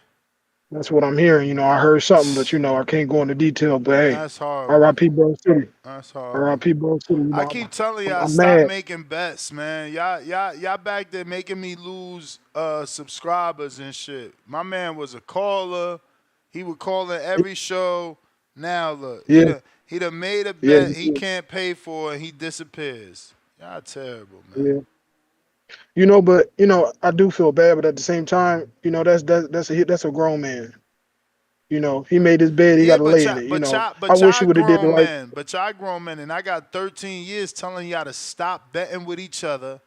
that's what I'm hearing. You know, I heard something, but you know, I can't go into detail. But hey, That's horrible. R.I.P. Bro City. That's horrible. R.I.P. Bro City. You I know, keep telling I'm, y'all, I'm stop mad. making bets, man. Y'all back there making me lose subscribers and shit. My man was a caller. He would call in every show. Now look, Yeah, he done made a yeah, bet he can't pay for and he disappears. Y'all terrible, man. yeah. You know, but you know, I do feel bad, but at the same time, you know, that's a grown man. You know, he made his bed, he got Yeah, to lay in it. You know, I but wish he y'all would have did the grown right. men. But y'all grown men, and I got 13 years telling y'all to stop betting with each other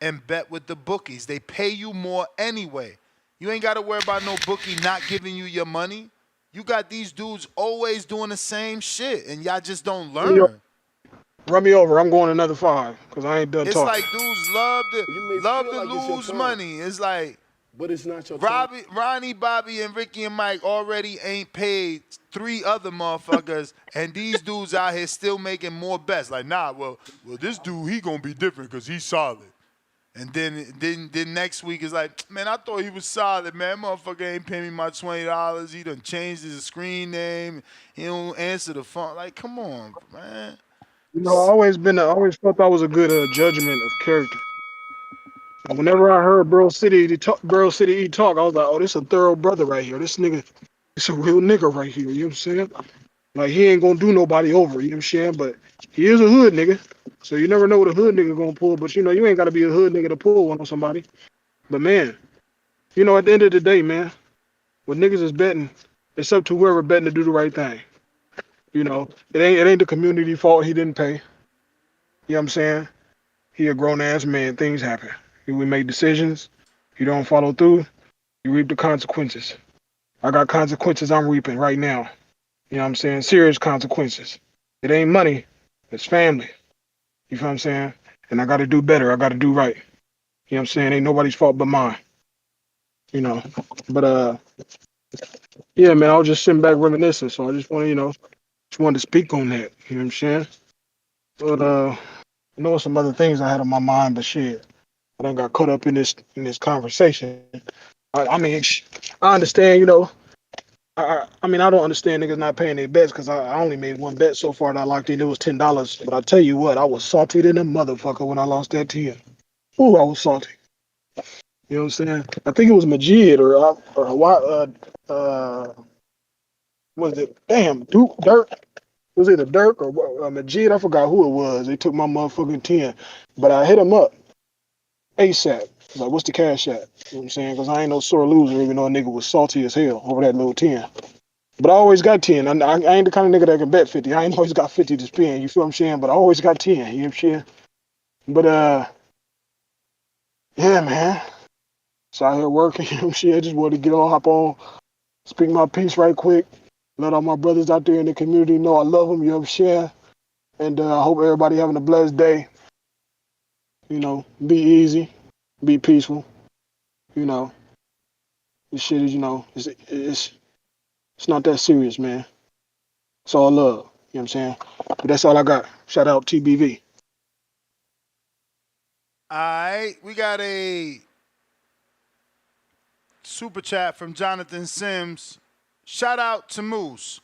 and bet with the bookies. They pay you more anyway. You ain't got to worry about no bookie not giving you your money. You got these dudes always doing the same shit, and y'all just don't learn. Run me over. I'm going another 5 because I ain't done It's talking. like dudes love to You may love feel to like it's your lose time, money. It's like but it's not your time. Ronnie, Bobby, and Ricky and Mike already ain't paid 3 other motherfuckers, and these dudes out here still making more bets. Like, nah, well, this dude he gonna be different because he's solid. And then next week is like, man, I thought he was solid, man. Motherfucker ain't paying me my $20. He done changed his screen name. He don't answer the phone. Like, come on, man. You know, I always felt I was a good judgment of character. And whenever I heard Bro City E talk, I was like, oh, this a thorough brother right here. This nigga, it's a real nigga right here. You know what I'm saying? Like he ain't gonna do nobody over. You know what I'm saying? But he is a hood nigga, so you never know what a hood nigga gonna pull. But you know, you ain't gotta be a hood nigga to pull one on somebody. But man, you know, at the end of the day, man, when niggas is betting, it's up to whoever betting to do the right thing. You know, it ain't the community fault he didn't pay. You know what I'm saying? He a grown ass man. Things happen. We make decisions. You don't follow through. You reap the consequences. I got consequences I'm reaping right now. You know what I'm saying? Serious consequences. It ain't money. It's family. You feel what I'm saying? And I got to do better. I got to do right. You know what I'm saying? Ain't nobody's fault but mine. You know. But yeah, man, I was just sitting back reminiscing. So I just want to, just wanted to speak on that. You know what I'm saying? But some other things I had on my mind, but shit, I done got caught up in this conversation. I mean, I understand. I mean, I don't understand niggas not paying their bets because I only made one bet so far that I locked in. It was $10. But I tell you what, I was salty than a motherfucker when I lost that 10. Ooh, I was salty. You know what I'm saying? I think it was Majid or was it? Damn, Duke Dirk. Was it a Dirk or Majid? I forgot who it was. They took my motherfucking 10, but I hit him up ASAP. I was like, what's the cash at? You know what I'm saying? Because I ain't no sore loser, even though a nigga was salty as hell over that little 10. But I always got 10. I ain't the kind of nigga that can bet 50. I ain't always got 50 to spend. You feel what I'm saying? But I always got 10. You know what I'm saying? But yeah, man. So out here working. You know what I'm saying? I just wanted to hop on, speak my piece right quick. Let all my brothers out there in the community know I love them. You know what I'm saying? And I hope everybody having a blessed day. You know, be easy, be peaceful. You know, this shit is, it's not that serious, man. It's all love. You know what I'm saying? But that's all I got. Shout out TBV. All right, we got a super chat from Jonathan Sims. Shout out to Moose.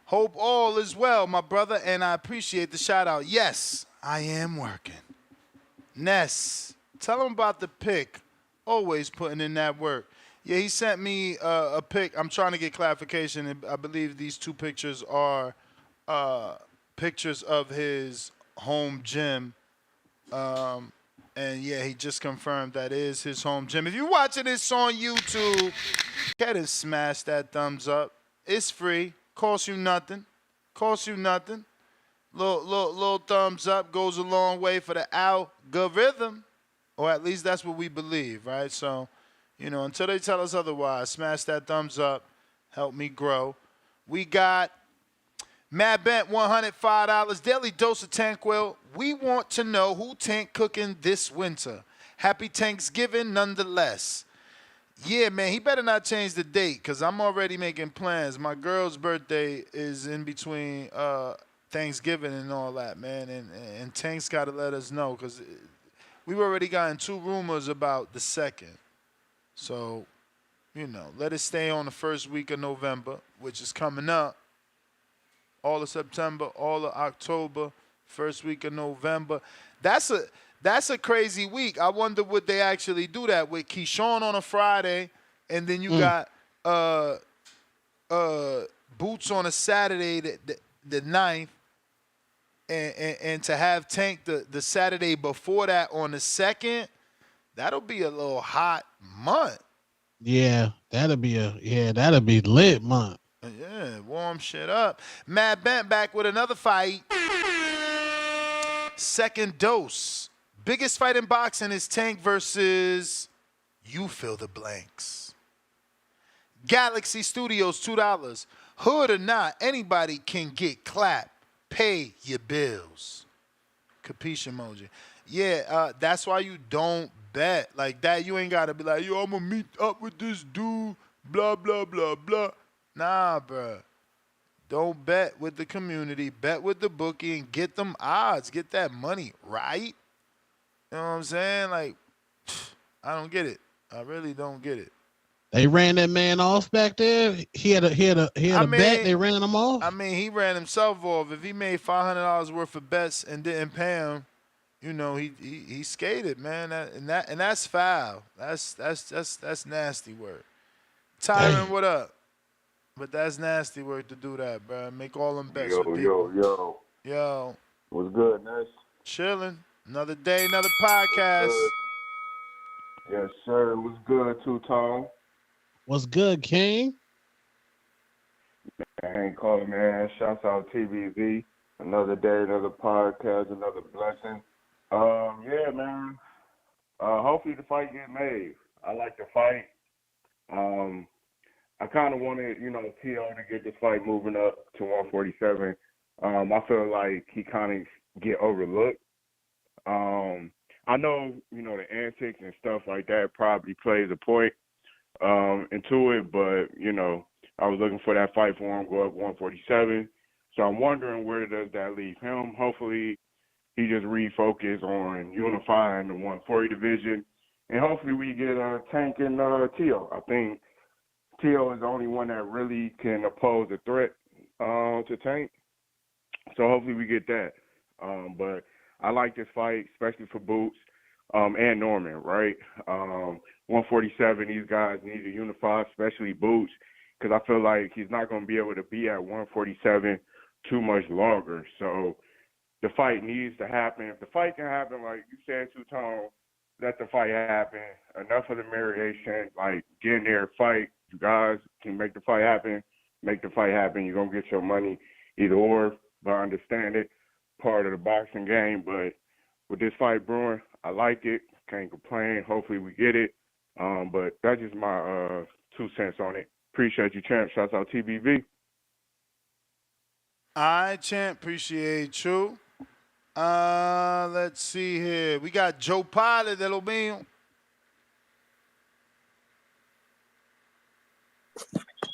Hope all is well, my brother, and I appreciate the shout out. Yes, I am working. Ness, tell him about the pic. Always putting in that work. Yeah, he sent me a pic. I'm trying to get clarification. I believe these two pictures are pictures of his home gym. And yeah, he just confirmed that is his home gym. If you're watching this on YouTube, go ahead and smash that thumbs up. It's free. Costs you nothing. Costs you nothing. Little thumbs up goes a long way for the algorithm. Or at least that's what we believe, right? So, until they tell us otherwise, smash that thumbs up. Help me grow. We got Matt Bent, $105. Daily dose of Tanquil. We want to know who tank cooking this winter. Happy Thanksgiving nonetheless. Yeah, man, he better not change the date because I'm already making plans. My girl's birthday is in between Thanksgiving and all that, man. And Tank's got to let us know because we've already gotten 2 rumors about the second. So, let it stay on the first week of November, which is coming up. All of September, all of October, first week of November. That's a crazy week. I wonder would they actually do that with Keyshawn on a Friday, and then you got Boots on a Saturday, the 9th, and to have Tank the Saturday before that on the 2nd. That'll be a little hot month. Yeah, that'll be lit month. Yeah, warm shit up. Matt Bent back with another fight. Second dose. Biggest fight in boxing is Tank versus you fill the blanks. Galaxy Studios, $2. Hood or not, anybody can get clapped. Pay your bills. Capiche emoji. Yeah, that's why you don't bet. Like that, you ain't got to be like, yo, I'm going to meet up with this dude, blah, blah, blah, blah. Nah, bruh. Don't bet with the community. Bet with the bookie and get them odds. Get that money right. You know what I'm saying? Like, I don't get it. I really don't get it. They ran that man off back there. He had a bet. They ran him off. I mean, he ran himself off. If he made $500 worth of bets and didn't pay him, he skated, man. And that's foul. That's nasty work. Tyron, what up? But that's nasty work to do that, bro. Make all them bets with people. Yo. What's good, Ness? Chilling. Another day, another podcast. Yes, sir. What's good, Two-Tone? What's good, King? I ain't calling, man. Shouts out TBV. Another day, another podcast, another blessing. Yeah, man. Hopefully the fight get made. I like the fight. I kind of wanted, T.O. to get this fight moving up to 147. I feel like he kind of get overlooked. I know, the antics and stuff like that probably plays a point into it, but, I was looking for that fight for him to go up 147. So I'm wondering where does that leave him. Hopefully he just refocus on unifying the 140 division, and hopefully we get Tank and T.O. I think T.O. is the only one that really can oppose the threat to Tank. So hopefully we get that. But I like this fight, especially for Boots. and Norman, right? 147, these guys need to unify, especially Boots, because I feel like he's not going to be able to be at 147 too much longer. So the fight needs to happen. If the fight can happen, like you said, Two-Tone, let the fight happen. Enough of the variation. Like, get in there, fight. You guys can make the fight happen. Make the fight happen. You're going to get your money either or, but I understand it. Part of the boxing game, but with this fight brewing, I like it. Can't complain. Hopefully we get it. But that's just my 2 cents on it. Appreciate you, champ. Shouts out TBV. All right, champ. Appreciate you. Let's see here. We got Joe Pilot de lo mío.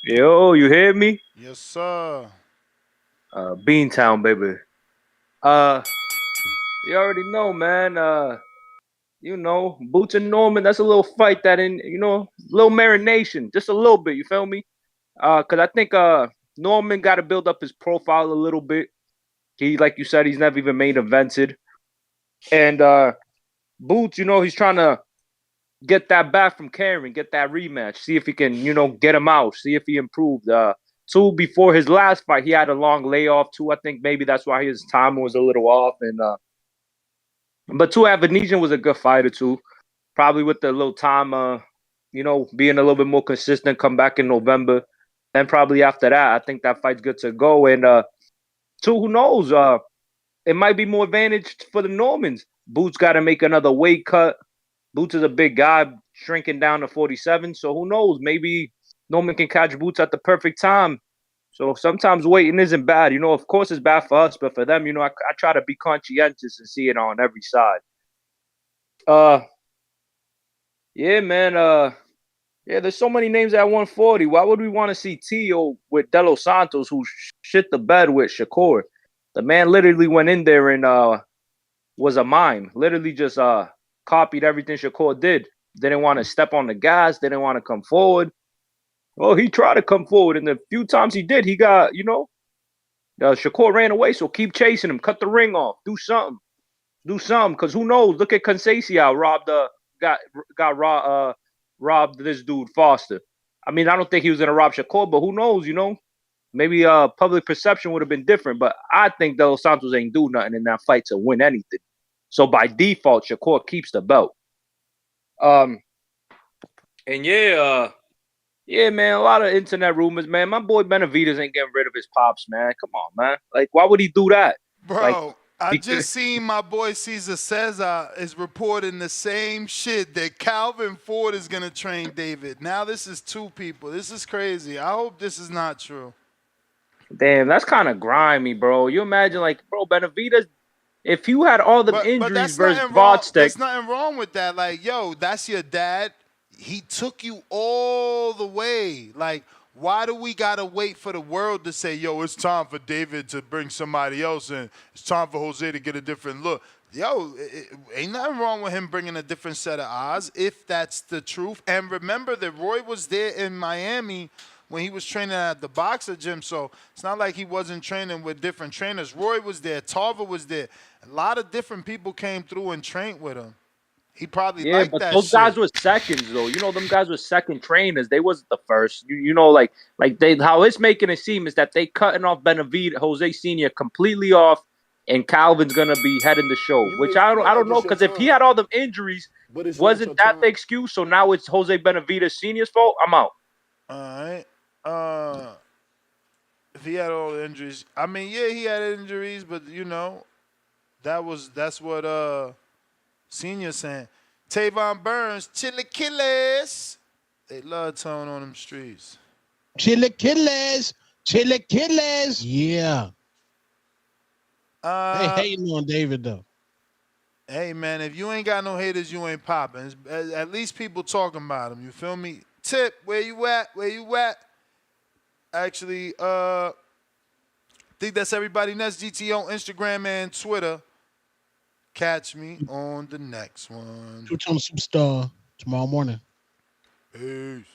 Yo, you hear me? Yes, sir. Beantown, baby. You already know, man. You know, Boots and Norman, that's a little fight that little marination, just a little bit, you feel me? Cause I think Norman gotta build up his profile a little bit. He, like you said, he's never even main evented. And Boots, he's trying to get that back from Karen, get that rematch, see if he can, get him out, see if he improved. Two, before his last fight, he had a long layoff too. I think maybe that's why his timing was a little off. And but two, Avanesian was a good fighter too. Probably with the little time, being a little bit more consistent, come back in November. Then probably after that, I think that fight's good to go. And two, who knows? It might be more advantage for the Normans. Boots got to make another weight cut. Boots is a big guy, shrinking down to 47. So who knows? Maybe Norman can catch Boots at the perfect time. So sometimes waiting isn't bad. Of course it's bad for us, but for them, I try to be conscientious and see it on every side. Yeah, man. Yeah, there's so many names at 140. Why would we want to see Tio with De Los Santos, who shit the bed with Shakur? The man literally went in there and was a mime. Literally just copied everything Shakur did. Didn't want to step on the gas. Didn't want to come forward. Well, he tried to come forward, and the few times he did, he got, Shakur ran away. So keep chasing him. Cut the ring off. Do something. Because who knows? Look at Conceição robbed this dude Foster. I mean, I don't think he was gonna rob Shakur, but who knows? Maybe public perception would have been different. But I think De Los Santos ain't do nothing in that fight to win anything. So by default, Shakur keeps the belt. And yeah, man, a lot of internet rumors, man. My boy Benavidez ain't getting rid of his pops, man. Come on, man. Like, why would he do that? Bro, I just seen my boy Cesar Cesar is reporting the same shit that Calvin Ford is going to train David. Now this is two people. This is crazy. I hope this is not true. Damn, that's kind of grimy, bro. You imagine, bro, Benavidez, if you had all the injuries versus Bostic. There's nothing wrong with that. Like, yo, that's your dad. He took you all the way. Like, why do we got to wait for the world to say, yo, it's time for David to bring somebody else in. It's time for Jose to get a different look. Yo, ain't nothing wrong with him bringing a different set of eyes, if that's the truth. And remember that Roy was there in Miami when he was training at the Boxer Gym, so it's not like he wasn't training with different trainers. Roy was there. Tarver was there. A lot of different people came through and trained with him. He probably liked that shit. Those guys were seconds, though. Them guys were second trainers. They wasn't the first. How it's making it seem is that they cutting off Benavidez, Jose Sr. completely off, and Calvin's gonna be heading the show. Which I don't know, because if he had all the injuries, wasn't that the excuse? So now it's Jose Benavidez Sr.'s fault. I'm out. All right. If he had all the injuries, I mean, yeah, he had injuries, but that's what Senior saying. Tavon Burns, Chilaquiles. They love towing on them streets. Chilaquiles. Yeah. They hating on David, though. Hey, man, if you ain't got no haters, you ain't popping. At least people talking about him. You feel me? Tip, where you at? Actually, think that's everybody. Next GT on Instagram and Twitter. Catch me on the next one. Two-time superstar tomorrow morning. Peace.